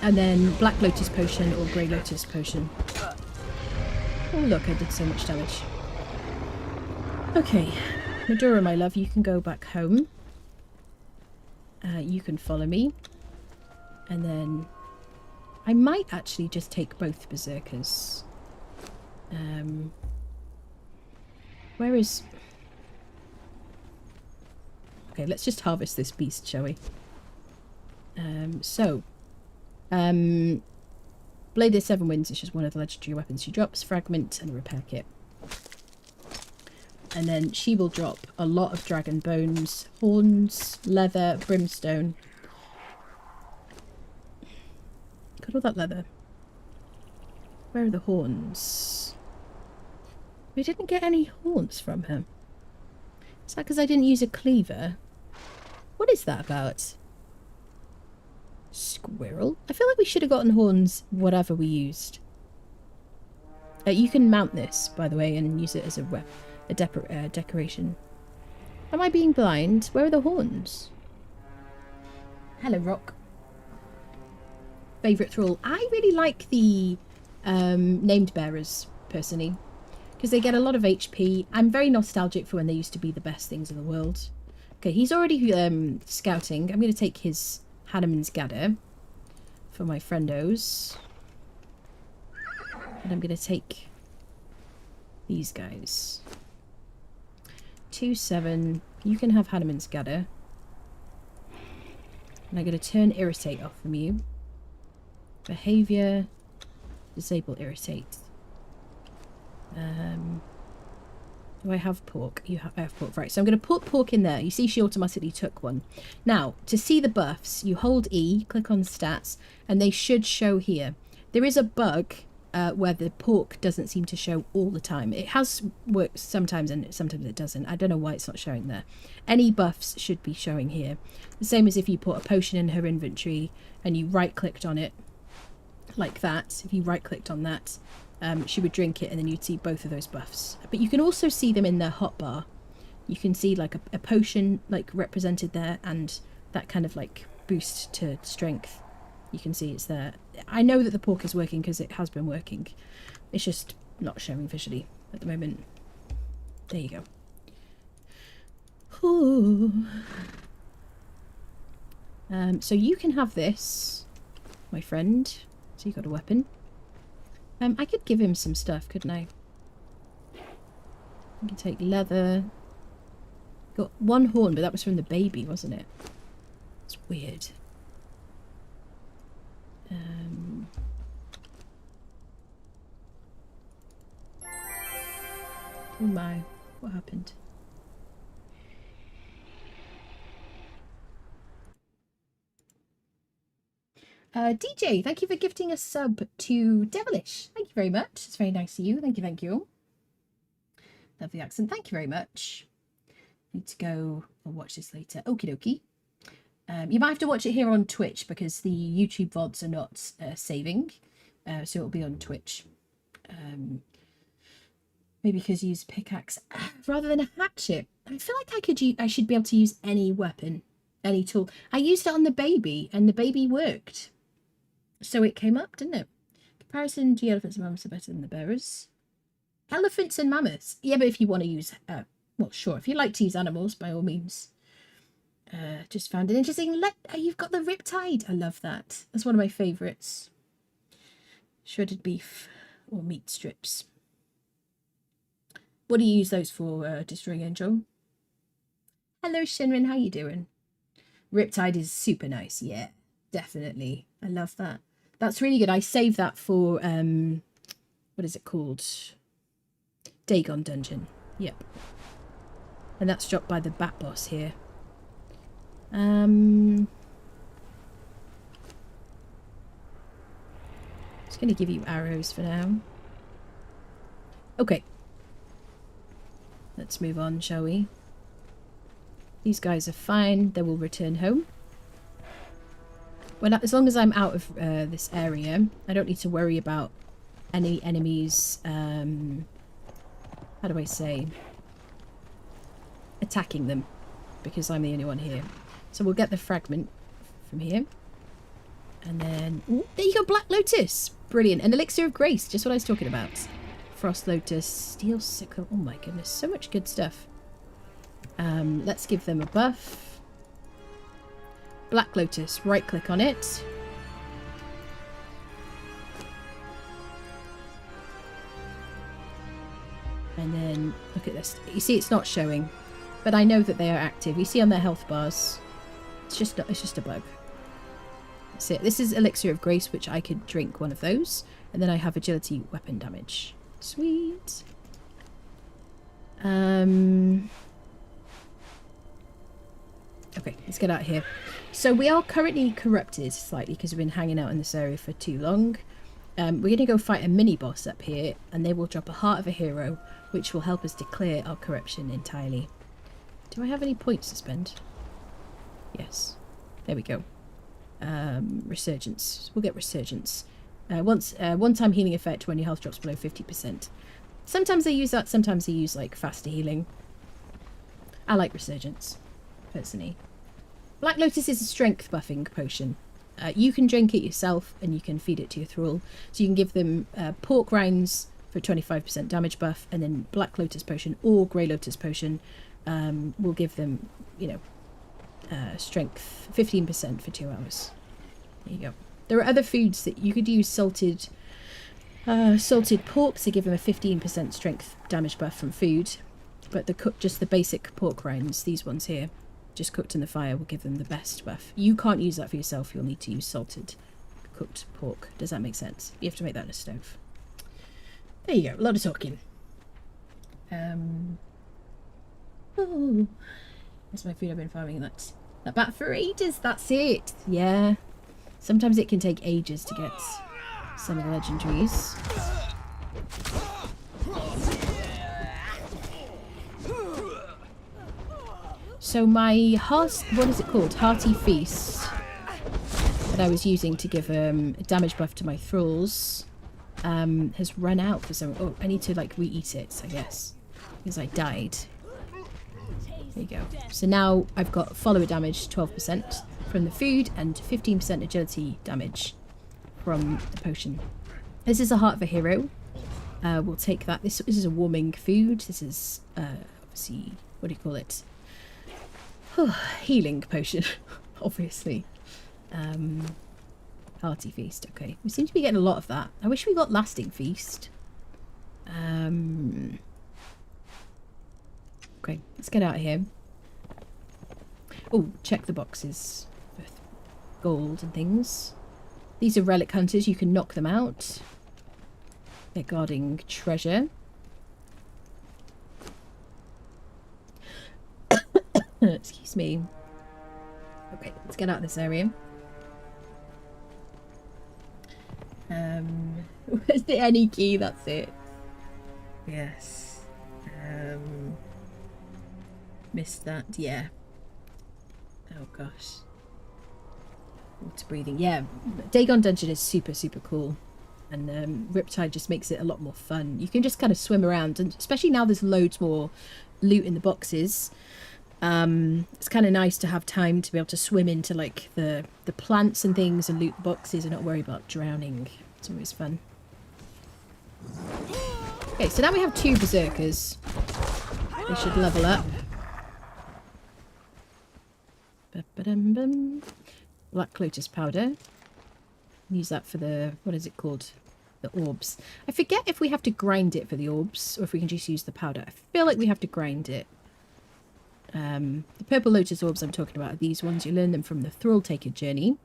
Speaker 1: And then Black Lotus potion or Grey Lotus potion. Oh look, I did so much damage. Okay, Medora, my love, you can go back home. You can follow me. And then I might actually just take both berserkers. Where is... Okay, let's just harvest this beast, shall we? Blade of Seven Winds is just one of the legendary weapons she drops. Fragment and a repair kit. And then she will drop a lot of dragon bones, horns, leather, brimstone. Got all that leather. Where are the horns? We didn't get any horns from her. Is that because I didn't use a cleaver? What is that about? Squirrel? I feel like we should have gotten horns whatever we used. You can mount this, by the way, and use it as a decoration. Am I being blind? Where are the horns? Hello, Rock. Favourite thrall. I really like the named bearers, personally, because they get a lot of HP. I'm very nostalgic for when they used to be the best things in the world. Okay, he's already scouting. I'm going to take his Hanneman's Gather for my friendos. And I'm going to take these guys. 2-7. You can have Hanuman's Gather. And I'm going to turn Irritate off from you. Behaviour. Disable Irritate. Do I have pork? I have pork. Right, so I'm going to put pork in there. You see she automatically took one. Now, to see the buffs, you hold E, click on stats, and they should show here. There is a bug where the pork doesn't seem to show all the time. It has worked sometimes and sometimes it doesn't. I don't know why it's not showing there. Any buffs should be showing here. The same as if you put a potion in her inventory and you right-clicked on it like that. If you right-clicked on that, she would drink it and then you'd see both of those buffs. But you can also see them in the hotbar. You can see like a potion like represented there and that kind of like boost to strength. You can see it's there. I know that the pork is working because it has been working. It's just not showing visually at the moment. There you go. Ooh. So you can have this, my friend. So you got a weapon. I could give him some stuff, couldn't I? I can take leather. Got one horn, but that was from the baby, wasn't it? It's weird. Oh my, what happened? DJ, thank you for gifting a sub to Devilish. Thank you very much. It's very nice of you. Thank you, thank you. Love the accent. Thank you very much. Need to go and watch this later. Okie dokie. You might have to watch it here on Twitch because the YouTube VODs are not saving. So it'll be on Twitch. Maybe because use pickaxe rather than a hatchet. I feel like I should be able to use any weapon, any tool. I used it on the baby and the baby worked. So it came up, didn't it? Comparison to elephants and mammoths are better than the bearers. Elephants and mammoths. Yeah, but if you want to use, well, sure. If you like to use animals, by all means. Just found an interesting. You've got the riptide. I love that. That's one of my favourites. Shredded beef or meat strips. What do you use those for, Destroying Angel? Hello, Shinrin. How you doing? Riptide is super nice. Yeah, definitely. I love that. That's really good. I saved that for, what is it called? Dagon Dungeon. Yep. And that's dropped by the Bat Boss here. Just going to give you arrows for now. Okay. Let's move on, shall we? These guys are fine. They will return home. Well, as long as I'm out of this area, I don't need to worry about any enemies, how do I say, attacking them, because I'm the only one here. So we'll get the fragment from here. And then, ooh, there you go, Black Lotus. Brilliant. An Elixir of Grace, just what I was talking about. Frost Lotus, Steel Sickle. Oh my goodness, so much good stuff. Let's give them a buff. Black Lotus, right click on it. And then look at this. You see it's not showing, but I know that they are active. You see on their health bars. It's just a bug. That's it. This is Elixir of Grace, which I could drink one of those. And then I have agility weapon damage. Sweet. Okay, let's get out of here. So we are currently corrupted slightly because we've been hanging out in this area for too long. We're going to go fight a mini-boss up here, and they will drop a Heart of a Hero, which will help us to clear our corruption entirely. Do I have any points to spend? Yes. There we go. Resurgence. We'll get Resurgence. One-time healing effect when your health drops below 50%. Sometimes they use that, sometimes they use, like, faster healing. I like Resurgence, personally. Black Lotus is a strength buffing potion. You can drink it yourself and you can feed it to your thrall. So you can give them pork rinds for 25% damage buff, and then Black Lotus potion or Grey Lotus potion will give them, you know, strength 15% for 2 hours. There you go. There are other foods that you could use. Salted Salted pork to give him a 15% strength damage buff from food. But just the basic pork rinds, these ones here, just cooked in the fire, will give them the best buff. You can't use that for yourself. You'll need to use salted cooked pork. Does that make sense? You have to make that in a stove. There you go. A lot of talking. Oh, that's my food I've been farming. That's about for ages. That's it. Yeah. Sometimes it can take ages to get some of the legendaries. So my what is it called? Hearty Feast that I was using to give a damage buff to my thralls has run out for some. Oh, I need to like re-eat it, I guess, because I died. There you go. So now I've got follower damage 12% from the food and 15% agility damage from the potion. This is a Heart of a Hero. We'll take that. This is a warming food. This is obviously, what do you call it? Healing potion, obviously. Hearty Feast. Okay, we seem to be getting a lot of that. I wish we got Lasting Feast. Okay, let's get out of here. Oh, check the boxes with gold and things. These are relic hunters. You can knock them out. They're guarding treasure. Excuse me. Okay, let's get out of this area. Where's the any key? That's it. Yes. Missed that. Yeah. Oh gosh. Water breathing. Yeah. Dagon Dungeon is super, super cool. And Riptide just makes it a lot more fun. You can just kind of swim around, and especially now there's loads more loot in the boxes. It's kind of nice to have time to be able to swim into like the plants and things and loot the boxes and not worry about drowning. It's always fun. Okay, so now we have 2 berserkers. They should level up. Ba-ba-dum-bum. Black Lotus powder. Use that for the, what is it called? The orbs. I forget if we have to grind it for the orbs or if we can just use the powder. I feel like we have to grind it. The purple lotus orbs I'm talking about are these ones. You learn them from the Thrall Taker journey.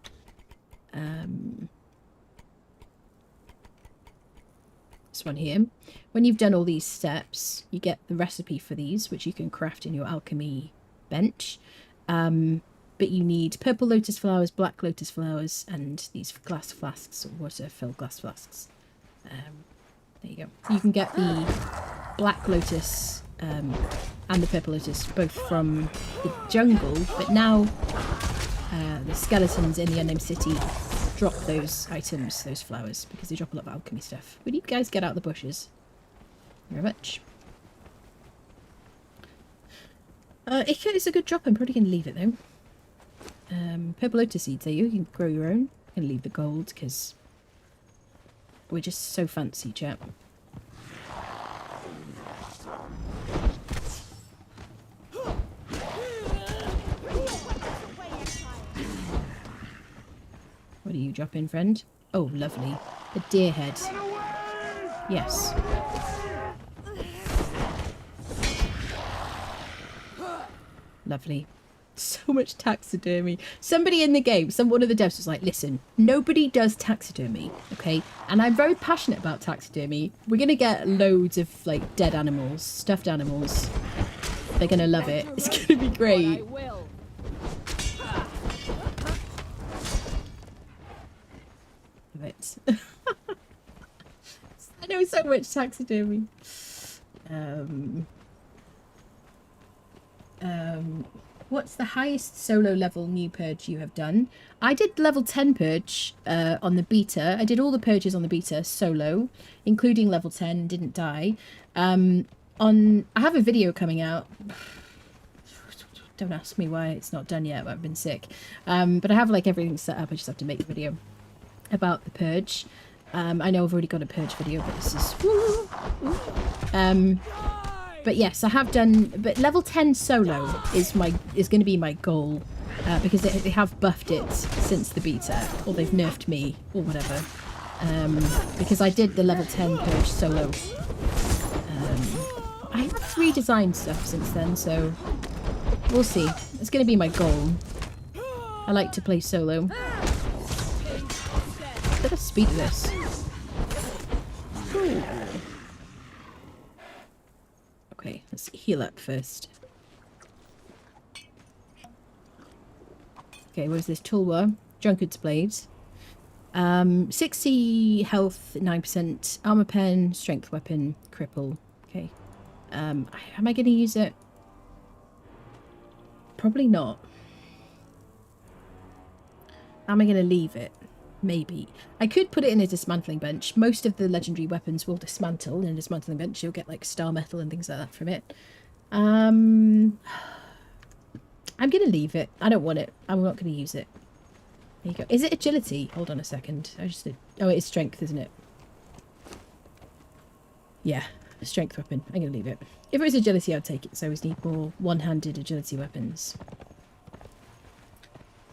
Speaker 1: This one here. When you've done all these steps, you get the recipe for these, which you can craft in your alchemy bench. But you need purple lotus flowers, black lotus flowers, and these glass flasks, or water-filled glass flasks. There you go. You can get the black lotus and the purple lotus both from the jungle, but now the skeletons in the Unnamed City drop those items, those flowers, because they drop a lot of alchemy stuff. Would you guys get out of the bushes? Very much. It's a good drop. I'm probably going to leave it though. Purple lotus seeds, you can grow your own. I'm going to leave the gold because we're just so fancy, chap. What are you dropping, friend? Oh, lovely. A deer head. Yes. Lovely. So much taxidermy. Somebody in the game, one of the devs was like, listen, nobody does taxidermy, okay? And I'm very passionate about taxidermy. We're going to get loads of, like, dead animals, stuffed animals. They're going to love it. It's going to be great. Love it. I know so much taxidermy. What's the highest solo level new purge you have done? I did level 10 purge on the beta. I did all the purges on the beta solo, including level 10, didn't die. I have a video coming out. Don't ask me why it's not done yet, but I've been sick. But I have like everything set up. I just have to make the video about the purge. I know I've already got a purge video, but this is... But yes, I have done. But level 10 solo is going to be my goal because they have buffed it since the beta, or they've nerfed me, or whatever. because I did the level 10 purge solo. I have redesigned stuff since then, so we'll see. It's going to be my goal. I like to play solo. Look at the speed of this. Ooh. Okay, let's heal up first. Okay, where's this toolbar? Drunkard's Blades. 60 health, 9% armor pen, strength weapon, cripple. Okay. Am I going to use it? Probably not. Am I going to leave it? Maybe. I could put it in a dismantling bench. Most of the legendary weapons will dismantle in a dismantling bench. You'll get like star metal and things like that from it. I'm going to leave it. I don't want it. I'm not going to use it. There you go. Is it agility? Hold on a second. I just did. Oh, it is strength, isn't it? Yeah, a strength weapon. I'm going to leave it. If it was agility, I'd take it. So I always need more one-handed agility weapons.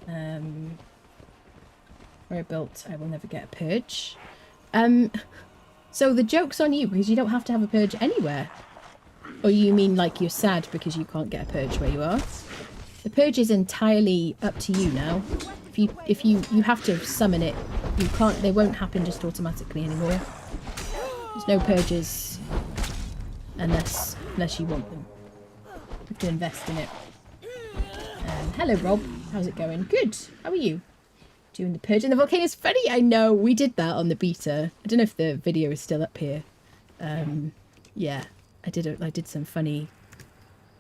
Speaker 1: Where I built, I will never get a purge. So the joke's on you because you don't have to have a purge anywhere. Or you mean like you're sad because you can't get a purge where you are? The purge is entirely up to you now. If you have to summon it, you can't. They won't happen just automatically anymore. There's no purges unless you want them. You have to invest in it. Hello, Rob. How's it going? Good. How are you? Doing the purge in the volcano is funny. I know we did that on the beta. I don't know if the video is still up here. Yeah, I did some funny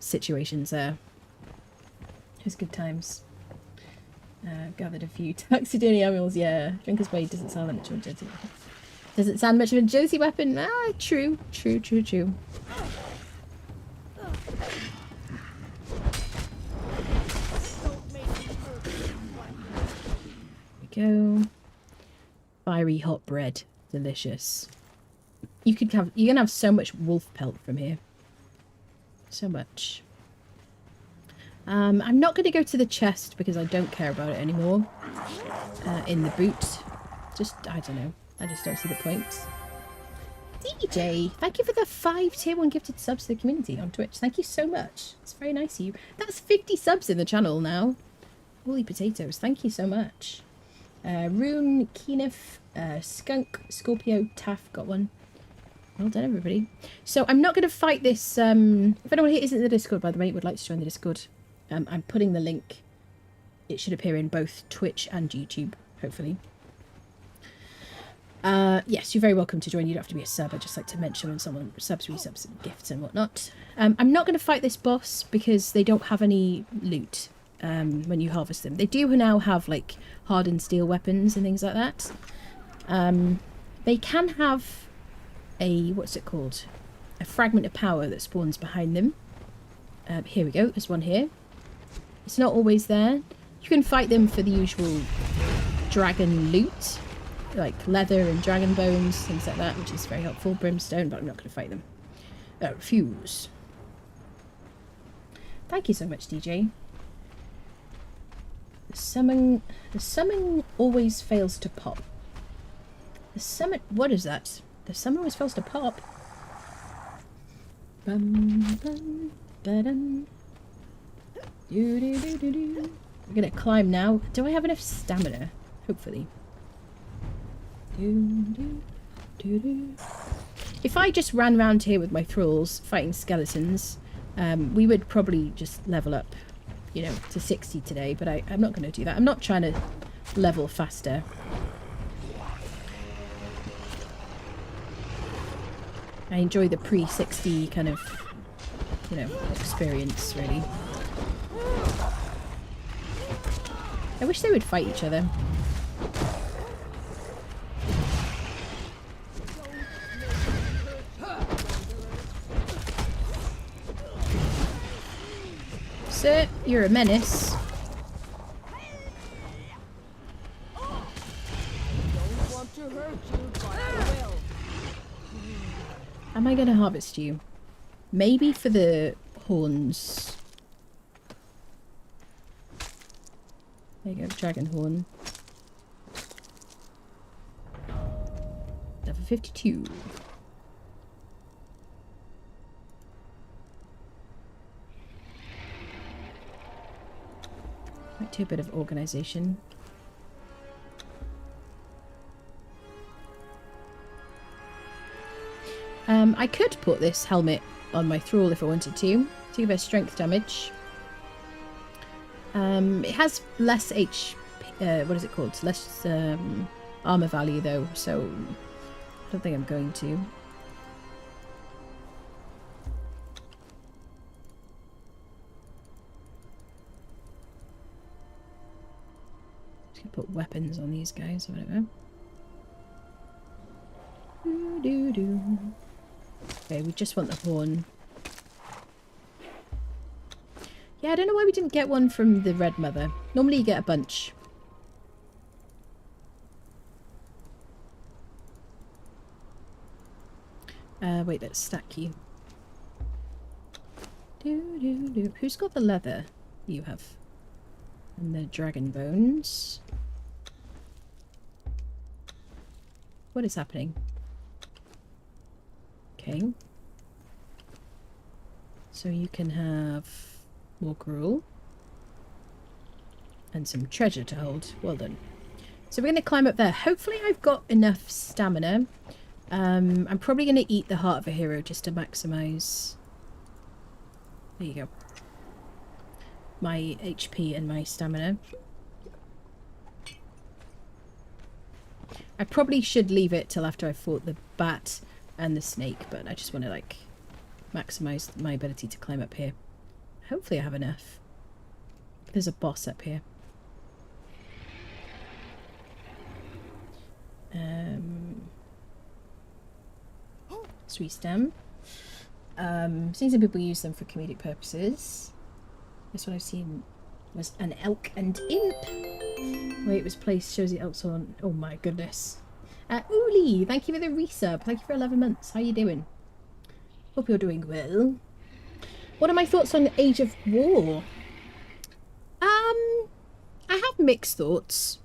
Speaker 1: situations there. It was good times. Gathered a few taxidermy animals. Yeah, Drinker's Blade doesn't sound much of an agility weapon. Doesn't sound much of an agility weapon. Ah, true. Here we go. Fiery hot bread, delicious. You're gonna have so much wolf pelt from here. So much. I'm not going to go to the chest because I don't care about it anymore. In the boot. I don't know. I just don't see the point. DJ, thank you for the 5 tier 1 gifted subs to the community on Twitch. Thank you so much. It's very nice of you. That's 50 subs in the channel now. Holy potatoes. Thank you so much. Rune, Keenif, Skunk, Scorpio, Taff got one. Well done, everybody. So I'm not going to fight this. If anyone here isn't in the Discord, by the way, would like to join the Discord, I'm putting the link. It should appear in both Twitch and YouTube, hopefully. Yes, you're very welcome to join. You don't have to be a sub. I just like to mention when someone subs, resubs, and gifts and whatnot. I'm not going to fight this boss because they don't have any loot when you harvest them. They do now have like hardened steel weapons and things like that. They can have a, what's it called? A fragment of power that spawns behind them. Here we go. There's one here. It's not always there. You can fight them for the usual dragon loot, like leather and dragon bones, things like that, which is very helpful. Brimstone, but I'm not going to fight them. Refuse. Thank you so much, DJ. The summon always fails to pop. The summon, what is that? The summon always fails to pop. Bum, bum, ba-dum. We're gonna climb now. Do I have enough stamina? Hopefully. If I just ran around here with my thralls fighting skeletons, we would probably just level up, you know, to 60 today, but I'm not going to do that. I'm not trying to level faster. I enjoy the pre-60 kind of, you know, experience, really. I wish they would fight each other. Sir, you're a menace.
Speaker 3: Don't want to hurt you, but I will.
Speaker 1: Am I going to harvest you? Maybe for the horns. There you go, dragon horn. 52. Might do a bit of organisation. I could put this helmet on my thrall if I wanted to give her strength damage. It has less what is it called? Less armor value though, so I don't think I'm going to. Just gonna put weapons on these guys or whatever. Okay, we just want the horn. Yeah, I don't know why we didn't get one from the Red Mother. Normally you get a bunch. Wait, let's stack you. Who's got the leather? You have. And the dragon bones. What is happening? Okay. So you can have more gruel. And some treasure to hold. Well done. So we're going to climb up there. Hopefully I've got enough stamina. I'm probably going to eat the Heart of a Hero just to maximise. There you go. My HP and my stamina. I probably should leave it till after I fought the bat and the snake, but I just want to like maximise my ability to climb up here. Hopefully I have enough. There's a boss up here. Sweet stem. Seen some people use them for comedic purposes. This one I've seen was an elk and imp. Where it was placed shows the elks on. Oh my goodness. Uli, thank you for the resub. Thank you for 11 months. How you doing? Hope you're doing well. What are my thoughts on Age of War? I have mixed thoughts.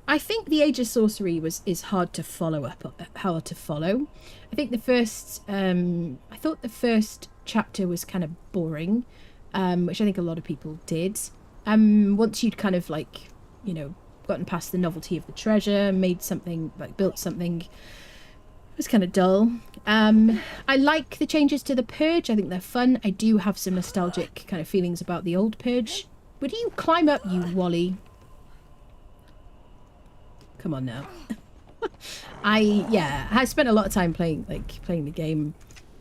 Speaker 1: I think the Age of Sorcery is hard to follow up. Hard to follow. I think the first. I thought the first chapter was kind of boring, which I think a lot of people did. Once you'd kind of like, you know, gotten past the novelty of the treasure, made something, like built something, it was kind of dull. I like the changes to the Purge. I think they're fun. I do have some nostalgic kind of feelings about the old Purge. Would you climb up, you Wally? Come on now. I spent a lot of time playing the game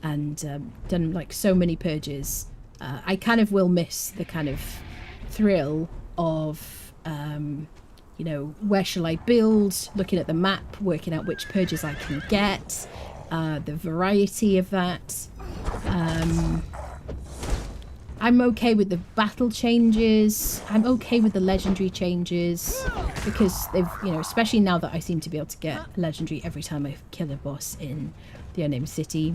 Speaker 1: and done like so many purges. I kind of will miss the kind of thrill of you know, where shall I build, looking at the map, working out which purges I can get, the variety of that. I'm okay with the battle changes. I'm okay with the legendary changes because they've, you know, especially now that I seem to be able to get legendary every time I kill a boss in the Unnamed City.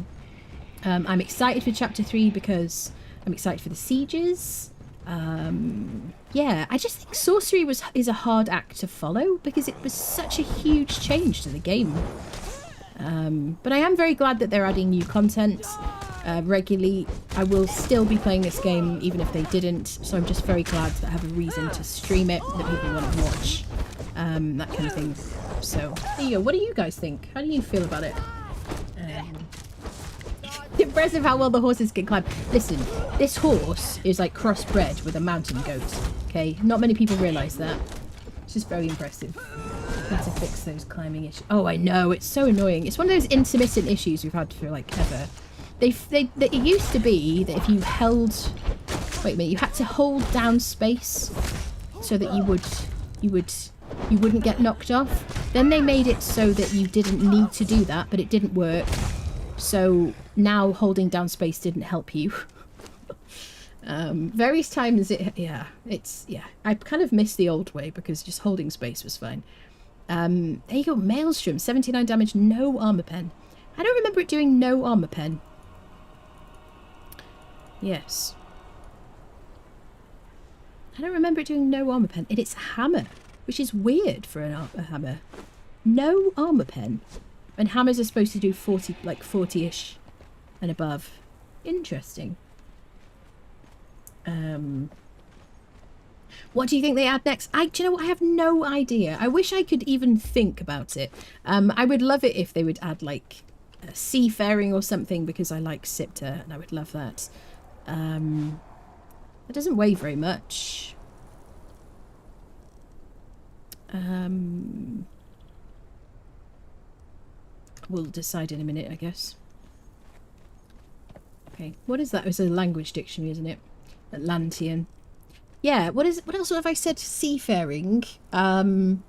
Speaker 1: I'm excited for Chapter 3 because I'm excited for the sieges. Yeah, I just think sorcery is a hard act to follow because it was such a huge change to the game. But I am very glad that they're adding new content regularly. I will still be playing this game even if they didn't, so I'm just very glad that I have a reason to stream it, that people want to watch, that kind of thing. So there you go. What do you guys think? How do you feel about it? Impressive how well the horses can climb. Listen, this horse is like crossbred with a mountain goat. Okay, not many people realise that. It's just very impressive. Need to fix those climbing issues. Oh, I know, it's so annoying. It's one of those intermittent issues we've had for like ever. It used to be that if you held, wait a minute, you had to hold down space so that you wouldn't get knocked off. Then they made it so that you didn't need to do that, but it didn't work. So now holding down space didn't help you. Various times I kind of miss the old way because just holding space was fine. There you go, Maelstrom, 79 damage, no armor pen. I don't remember it doing no armor pen. Yes. I don't remember it doing no armor pen. It's hammer, which is weird for a hammer. No armor pen. And hammers are supposed to do 40, like 40-ish and above. Interesting. What do you think they add next? Do you know what? I have no idea. I wish I could even think about it. I would love it if they would add like a seafaring or something, because I like Sipta and I would love that. It doesn't weigh very much. We'll decide in a minute, I guess. Okay, what is that? It's a language dictionary, isn't it? Atlantean. Yeah, what else have I said? Seafaring. What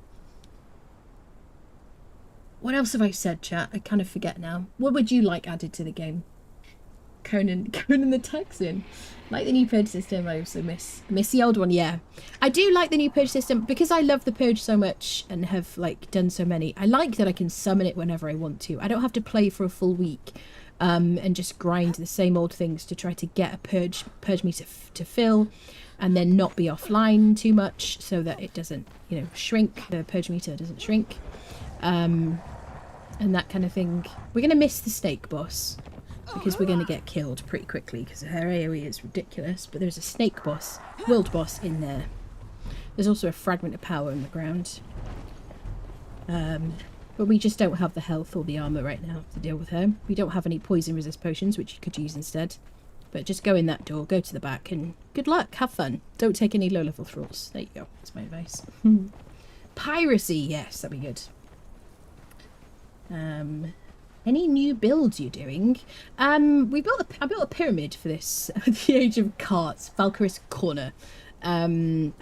Speaker 1: else have I said, chat? I kind of forget now. What would you like added to the game? Conan the Texan. Like the new purge system. I also miss the old one. Yeah, I do like the new purge system because I love the purge so much and have like done so many. I like that I can summon it whenever I want to. I don't have to play for a full week and just grind the same old things to try to get a purge meter to fill, and then not be offline too much so that it doesn't, you know, shrink. The purge meter doesn't shrink, and that kind of thing. We're gonna miss the snake boss, because we're going to get killed pretty quickly because her AoE is ridiculous. But there's a snake boss, world boss in there. There's also a fragment of power on the ground. But we just don't have the health or the armor right now to deal with her. We don't have any poison resist potions, which you could use instead. But just go in that door, go to the back, and good luck, have fun. Don't take any low level thralls. There you go, that's my advice. Piracy, yes, that'd be good. Any new builds you're doing? I built a pyramid for this. The Age of Carts, Valkyrie's Corner. I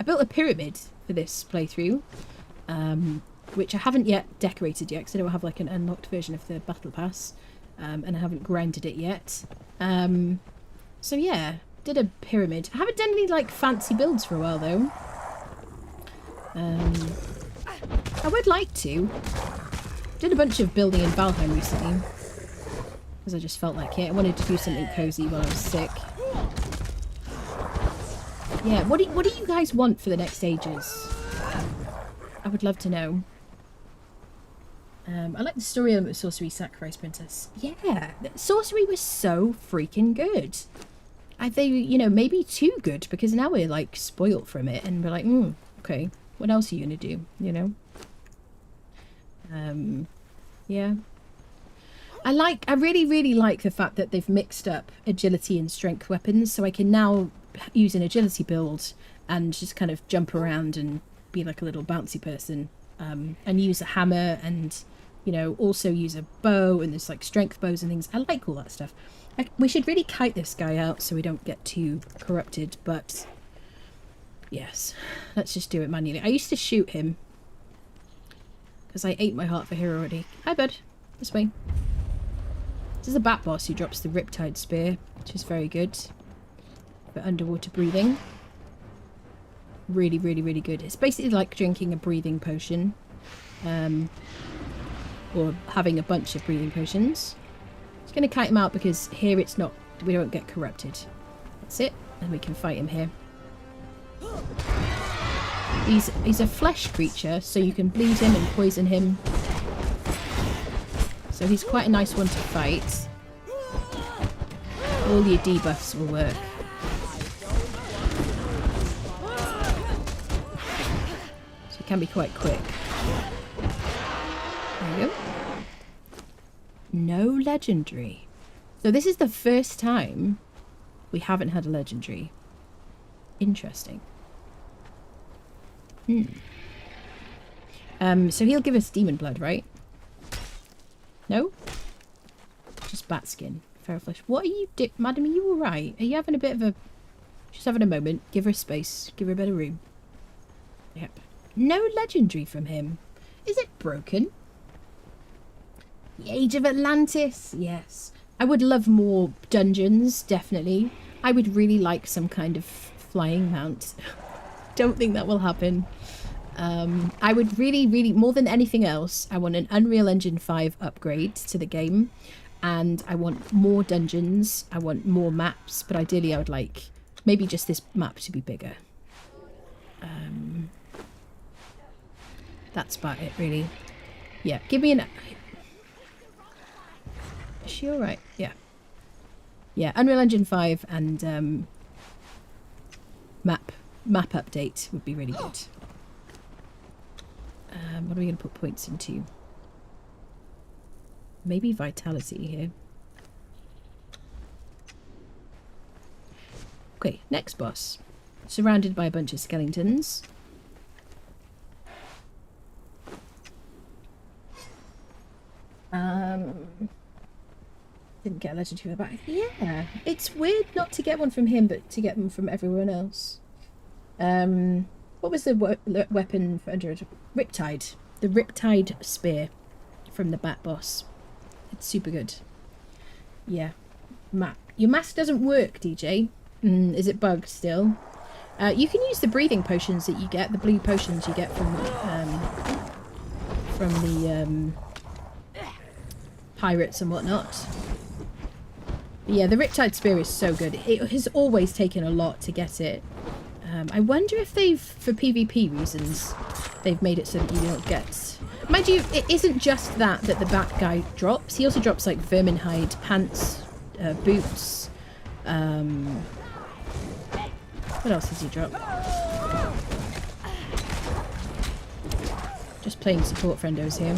Speaker 1: built a pyramid for this playthrough, which I haven't yet decorated yet because I don't have like an unlocked version of the battle pass, and I haven't grinded it yet. So yeah, did a pyramid. I haven't done any like fancy builds for a while though. I would like to. Did a bunch of building in Valheim recently because I just felt like it. I wanted to do something cozy while I was sick. Yeah, what do you guys want for the next ages? I would love to know. I like the story element of Sorcery Sacrifice Princess. Yeah, Sorcery was so freaking good. They, you know, maybe too good, because now we're like spoilt from it and we're like, okay, what else are you gonna do, you know? Yeah. I really like the fact that they've mixed up agility and strength weapons, so I can now use an agility build and just kind of jump around and be like a little bouncy person, and use a hammer and, you know, also use a bow, and there's like strength bows and things. I like all that stuff. We should really kite this guy out so we don't get too corrupted, but yes, let's just do it manually. I used to shoot him because I ate my heart for here already. Hi, bud. This way. This is a bat boss who drops the Riptide Spear, which is very good for underwater breathing. Really good. It's basically like drinking a breathing potion, or having a bunch of breathing potions. Just going to kite him out because here it's not, we don't get corrupted. That's it, and we can fight him here. He's a flesh creature, so you can bleed him and poison him. So he's quite a nice one to fight. All your debuffs will work. So it can be quite quick. There you go. No legendary. So this is the first time we haven't had a legendary. Interesting. So he'll give us demon blood, right? No? Just bat skin. Feral flesh. What are you doing? Madam, are you alright? Are you having a bit of a... Just having a moment. Give her space. Give her a bit of room. Yep. No legendary from him. Is it broken? The Age of Atlantis. Yes. I would love more dungeons, definitely. I would really like some kind of flying mount. Don't think that will happen. I would really, more than anything else, I want an Unreal Engine 5 upgrade to the game, and I want more dungeons, I want more maps, but ideally I would like maybe just this map to be bigger. That's about it, really. Yeah, give me an... Is she alright? Yeah. Yeah, Unreal Engine 5 and map update would be really good. What are we going to put points into? Maybe vitality here. Okay, next boss. Surrounded by a bunch of skeletons. Didn't get a legendary for the back. Yeah, it's weird not to get one from him, but to get them from everyone else. What was the weapon for under Riptide? The Riptide spear from the Bat boss. It's super good. Yeah, your mask doesn't work, DJ. Is it bugged still? You can use the breathing potions that you get, the blue potions you get from the pirates and whatnot. But yeah, the Riptide Spear is so good. It has always taken a lot to get it. I wonder if they've, for PvP reasons, they've made it so that you don't get... Mind you, it isn't just that the Bat guy drops. He also drops like Verminhide, pants, boots. What else does he drop? Just playing support friendos here.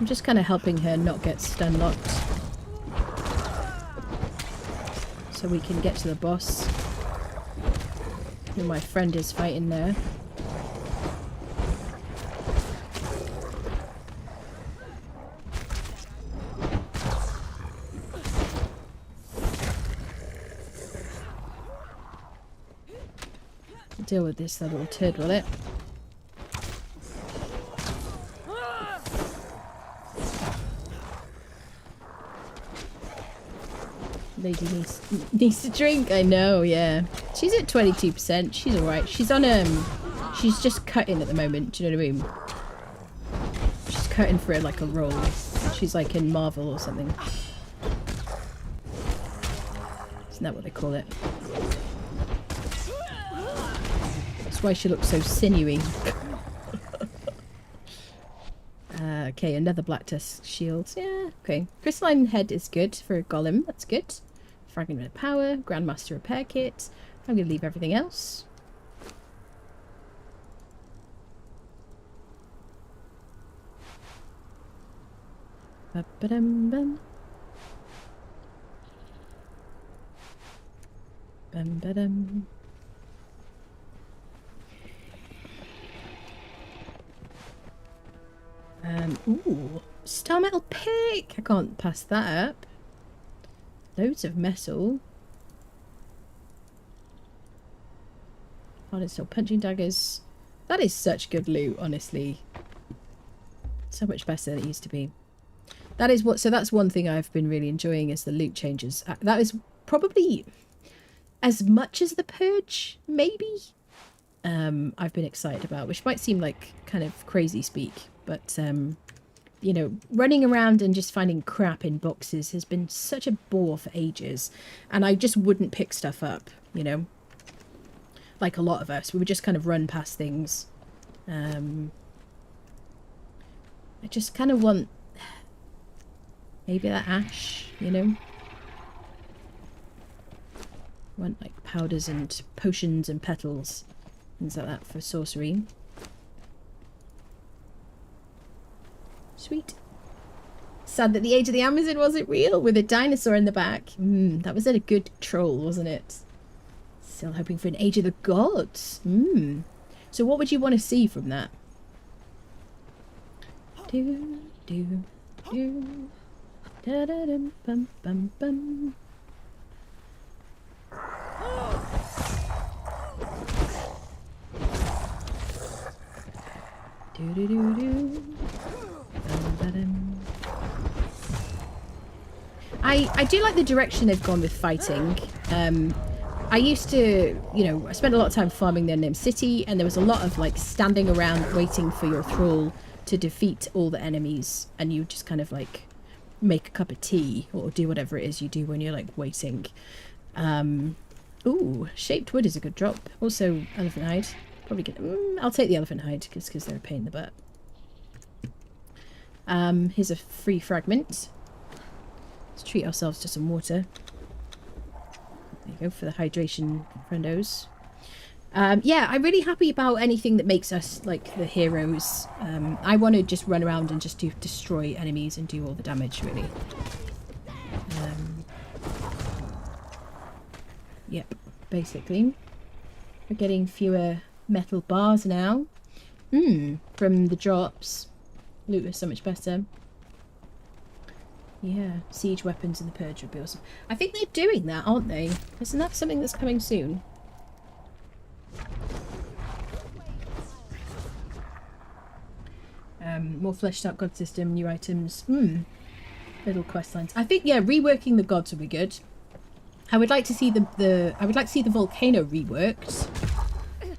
Speaker 1: I'm just kind of helping her not get stun locked. So we can get to the boss. Who my friend is fighting there. Deal with this little turd, will it? Lady needs to drink. I know, yeah. She's at 22%. She's alright. She's on she's just cutting at the moment. Do you know what I mean? She's cutting for like a role. She's like in Marvel or something. Isn't that what they call it? That's why she looks so sinewy. Okay, another Black Tusk shield. Yeah, okay. Crystalline head is good for a golem. That's good. Fragment of power. Grandmaster repair kit. I'm going to leave everything else. Ba-ba-dum-bum. Bum-ba-dum. Ooh, star metal pick. I can't pass that up. Loads of metal. Hardened steel punching daggers. That is such good loot, honestly. So much better than it used to be. That is what. So that's one thing I've been really enjoying is the loot changes. That is probably as much as the purge, maybe. I've been excited about, which might seem like kind of crazy speak. But, you know, running around and just finding crap in boxes has been such a bore for ages. And I just wouldn't pick stuff up, you know. Like a lot of us. We would just kind of run past things. I just kind of want maybe that ash, you know. Want like powders and potions and petals. Things like that for sorcery. Sweet. Sad that the Age of the Amazon wasn't real with a dinosaur in the back. That was a good troll, wasn't it? Still hoping for an Age of the Gods. So what would you want to see from that? Do do do da da dum bum bum bum. Do do do do. I do like the direction they've gone with fighting. I used to, you know, I spent a lot of time farming the Unnamed City, and there was a lot of like standing around waiting for your thrall to defeat all the enemies, and you just kind of like make a cup of tea or do whatever it is you do when you're like waiting. Ooh, shaped wood is a good drop. Also elephant hide. Probably gonna... I'll take the elephant hide because they're a pain in the butt. Here's a free fragment. Let's treat ourselves to some water. There you go for the hydration, friendos. Yeah, I'm really happy about anything that makes us like the heroes. I want to just run around and just destroy enemies and do all the damage, really. Yep, basically. We're getting fewer metal bars now. From the drops. Loot was so much better. Yeah, siege weapons in the purge would be awesome. I think they're doing that, aren't they? Isn't that something that's coming soon? More fleshed out god system, new items. Little quest lines. I think, yeah, reworking the gods would be good. I would like to see I would like to see the volcano reworked.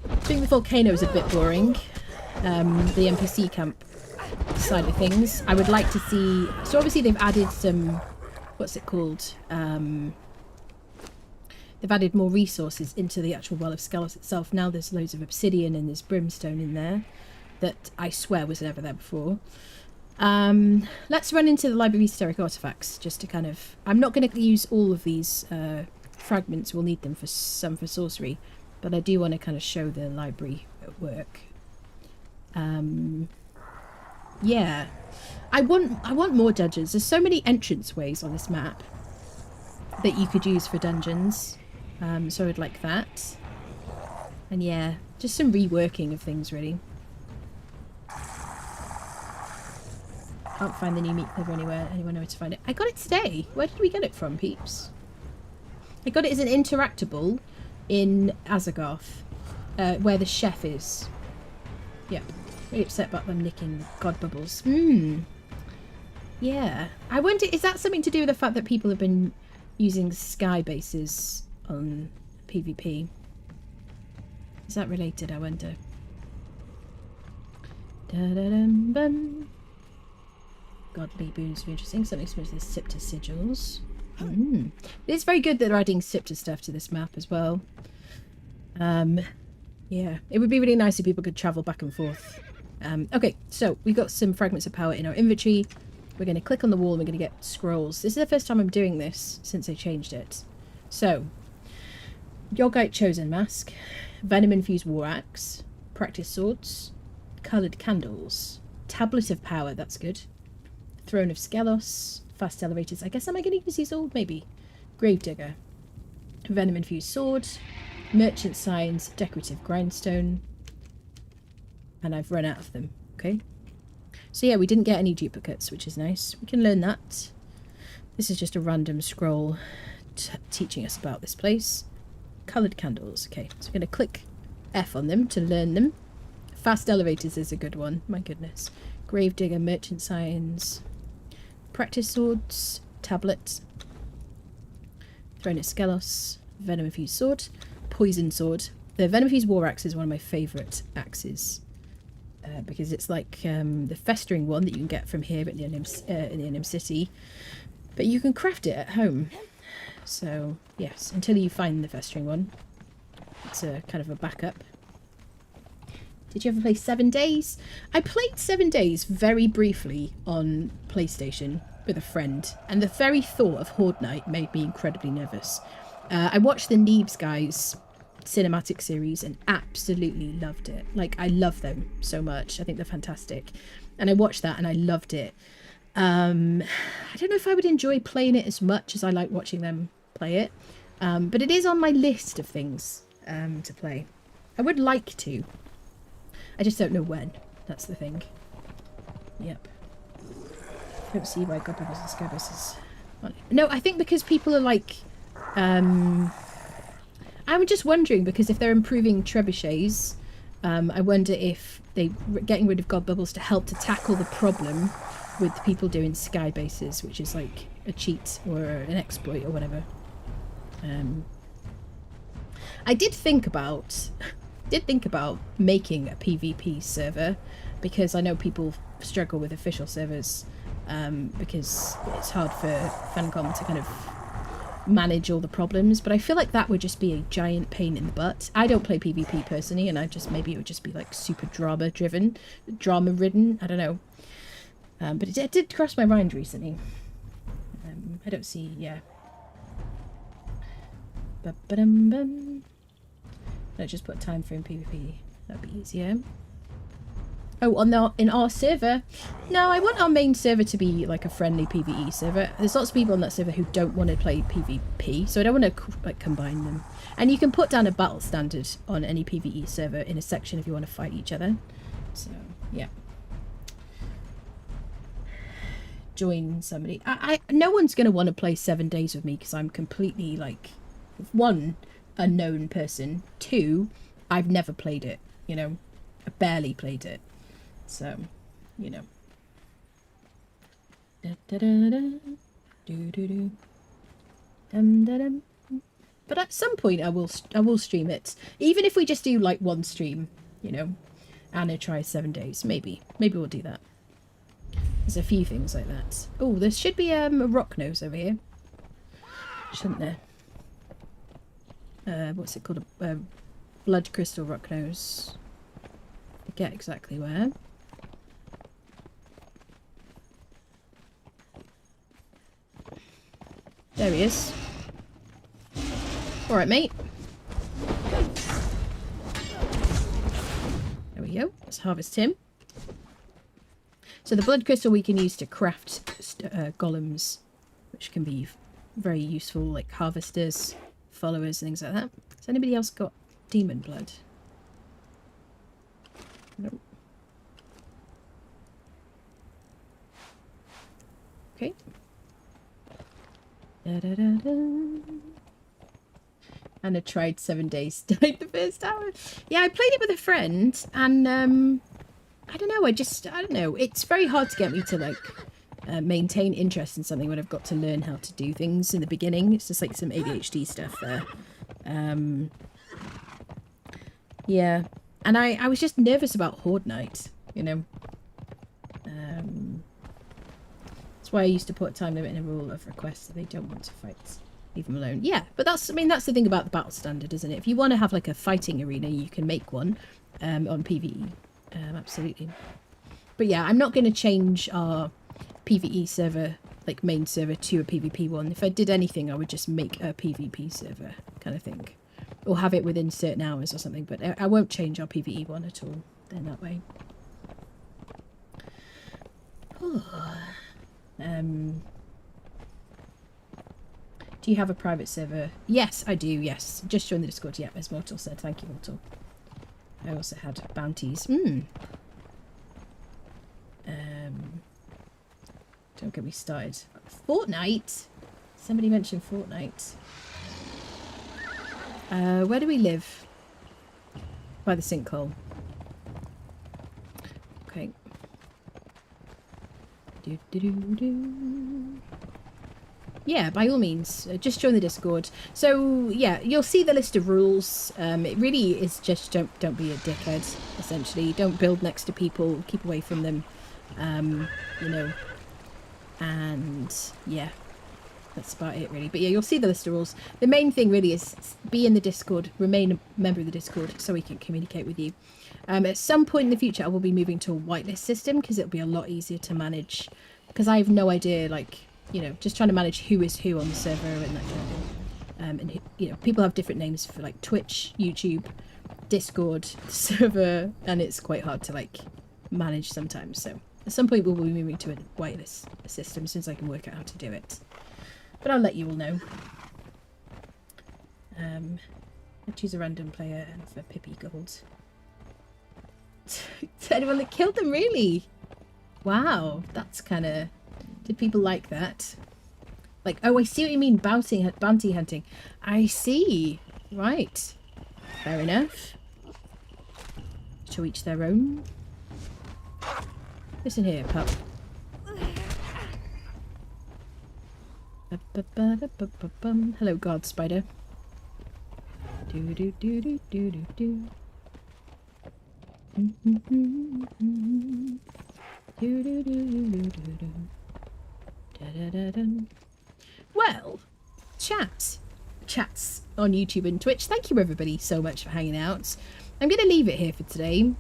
Speaker 1: I think the volcano is a bit boring. The NPC camp side of things. I would like to see... So obviously they've added some... What's it called? They've added more resources into the actual Well of Skelos itself. Now there's loads of obsidian and there's brimstone in there that I swear was never there before. Let's run into the Library of Esoteric Artifacts just to kind of... I'm not going to use all of these fragments. We'll need them for some for sorcery. But I do want to kind of show the library at work. Yeah. I want more dungeons. There's so many entrance ways on this map that you could use for dungeons. So I would like that. And yeah, just some reworking of things, really. Can't find the new meat cleaver anywhere. Anyone know where to find it? I got it today. Where did we get it from, peeps? I got it as an interactable in Asagarth, where the chef is. Yep. Really upset about them nicking god bubbles. Yeah. I wonder, is that something to do with the fact that people have been using sky bases on PvP? Is that related, I wonder? Da-da-dum-bum. Godly boons are interesting. Something similar to the Scepter sigils. It's very good that they're adding Scepter stuff to this map as well. Yeah, it would be really nice if people could travel back and forth. Okay, so we got some fragments of power in our inventory. We're going to click on the wall and we're going to get scrolls. This is the first time I'm doing this since they changed it. So, Yogite Chosen Mask, Venom Infused War Axe, Practice Swords, Coloured Candles, Tablet of Power, that's good. Throne of Skelos, Fast Elevators. I guess am I going to use these all? Maybe. Gravedigger, Venom Infused Sword, Merchant Signs, Decorative Grindstone, and I've run out of them. Okay. So yeah, we didn't get any duplicates, which is nice. We can learn that. This is just a random scroll teaching us about this place. Coloured Candles. Okay, so we're going to click F on them to learn them. Fast Elevators is a good one. My goodness. Gravedigger, Merchant Signs, Practice Swords, Tablet, Throne of Skelos, Venom Infused Sword, Poison Sword. The Venom Infused War Axe is one of my favourite axes because it's like the Festering one that you can get from here at the Unnamed City, but you can craft it at home. So yes, until you find the Festering one, it's a kind of a backup. Did you ever play 7 Days? I played 7 Days very briefly on PlayStation with a friend, and the very thought of Horde Night made me incredibly nervous. I watched the Neebs guys cinematic series and absolutely loved it. Like, I love them so much. I think they're fantastic. And I watched that and I loved it. I don't know if I would enjoy playing it as much as I like watching them play it. But it is on my list of things to play. I would like to. I just don't know when. That's the thing. Yep. I don't see why God Bubbles and Scabbers is... No, I think because people are like... I'm just wondering, because if they're improving trebuchets, I wonder if they're getting rid of God Bubbles to help to tackle the problem with people doing sky bases, which is like a cheat or an exploit or whatever. I did think about making a PvP server, because I know people struggle with official servers because it's hard for Funcom to kind of manage all the problems, but I feel like that would just be a giant pain in the butt. I don't play PvP personally, and maybe it would just be like super drama ridden. I don't know. But it did cross my mind recently. I don't see, yeah. Ba-ba-dum-bum. Let's just put a time frame PvP. That'd be easier. Oh, in our server? No, I want our main server to be like a friendly PvE server. There's lots of people on that server who don't want to play PvP, so I don't want to like combine them. And you can put down a battle standard on any PvE server in a section if you want to fight each other. So, yeah. Join somebody. No one's going to want to play 7 days with me because I'm completely like, one, a known person. Two, I've never played it, you know. I barely played it. So, you know. But at some point I will stream it. Even if we just do like one stream, you know. Anna tries 7 days. Maybe we'll do that. There's a few things like that. Oh, there should be a rock nose over here. Shouldn't there? What's it called? A blood crystal rock nose. Forget exactly where. There he is. Alright, mate. There we go. Let's harvest him. So the blood crystal we can use to craft golems, which can be very useful, like harvesters, followers, things like that. Has anybody else got demon blood? Nope. Okay. And I tried 7 days, died the first hour. Yeah, I played it with a friend, and I don't know, I don't know. It's very hard to get me to like maintain interest in something when I've got to learn how to do things in the beginning. It's just like some ADHD stuff there. Yeah. And I was just nervous about Horde Night, you know. That's why I used to put a time limit in a rule of request if they don't want to fight. Leave them alone. Yeah, but that's the thing about the battle standard, isn't it? If you want to have like a fighting arena, you can make one on PvE. Absolutely. But yeah, I'm not going to change our PvE server, like main server, to a PvP one. If I did anything, I would just make a PvP server kind of thing. Or have it within certain hours or something. But I won't change our PvE one at all then that way. Do you have a private server? Yes, I do, yes. Just join the Discord. Yeah, as Mortal said. Thank you, Mortal. I also had bounties. Don't get me started. Fortnite? Somebody mentioned Fortnite. Where do we live? By the sinkhole. Okay. Yeah, by all means, just join the Discord. So yeah, you'll see the list of rules. It really is just don't be a dickhead. Essentially, don't build next to people. Keep away from them. You know. And yeah, that's about it really. But yeah, you'll see the list of rules. The main thing really is be in the Discord, remain a member of the Discord, so we can communicate with you. At some point in the future, I will be moving to a whitelist system because it'll be a lot easier to manage. Because I have no idea, like, you know, just trying to manage who is who on the server and that kind of thing. And, you know, people have different names for, like, Twitch, YouTube, Discord, server, and it's quite hard to, like, manage sometimes. So at some point, we'll be moving to a whitelist system since I can work out how to do it. But I'll let you all know. I'll choose a random player and for Pippi Gold. To anyone that killed them, really? Wow, that's kind of... Did people like that? Like, oh, I see what you mean, bounty hunting. I see. Right. Fair enough. To each their own. Listen here, pup. Hello, God Spider. Do do do do do do do. Do do do do do do. Da, da, da, da. Well, chats on YouTube and Twitch. Thank you everybody so much for hanging out. I'm going to leave it here for today.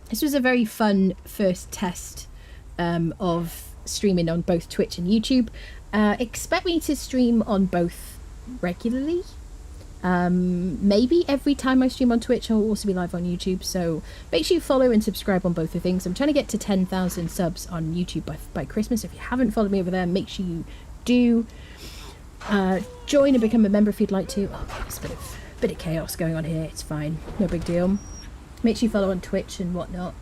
Speaker 1: This was a very fun first test of streaming on both Twitch and YouTube. Expect me to stream on both regularly. Maybe every time I stream on Twitch I'll also be live on YouTube, so make sure you follow and subscribe on both the things. I'm trying to get to 10,000 subs on YouTube by Christmas. If you haven't followed me over there, make sure you do. Join and become a member if you'd like to. Oh, there's a bit of chaos going on here. It's fine, no big deal. Make sure you follow on Twitch and whatnot.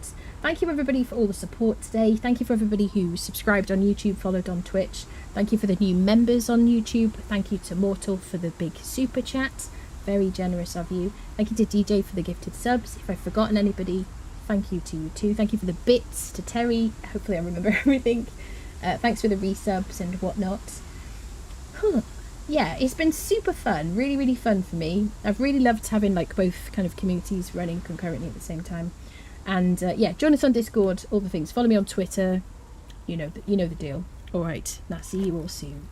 Speaker 1: Thank you everybody for all the support today. Thank you for everybody who subscribed on YouTube, followed on Twitch. Thank you for the new members on YouTube. Thank you to Mortal for the big super chat. Very generous of you. Thank you to DJ for the gifted subs. If I've forgotten anybody, thank you to you too. Thank you for the bits to Terry. Hopefully I remember everything. Thanks for the resubs and whatnot. Yeah, it's been super fun. Really, really fun for me. I've really loved having like both kind of communities running concurrently at the same time. And yeah, join us on Discord, all the things. Follow me on Twitter. You know the deal. All right, now see you all soon.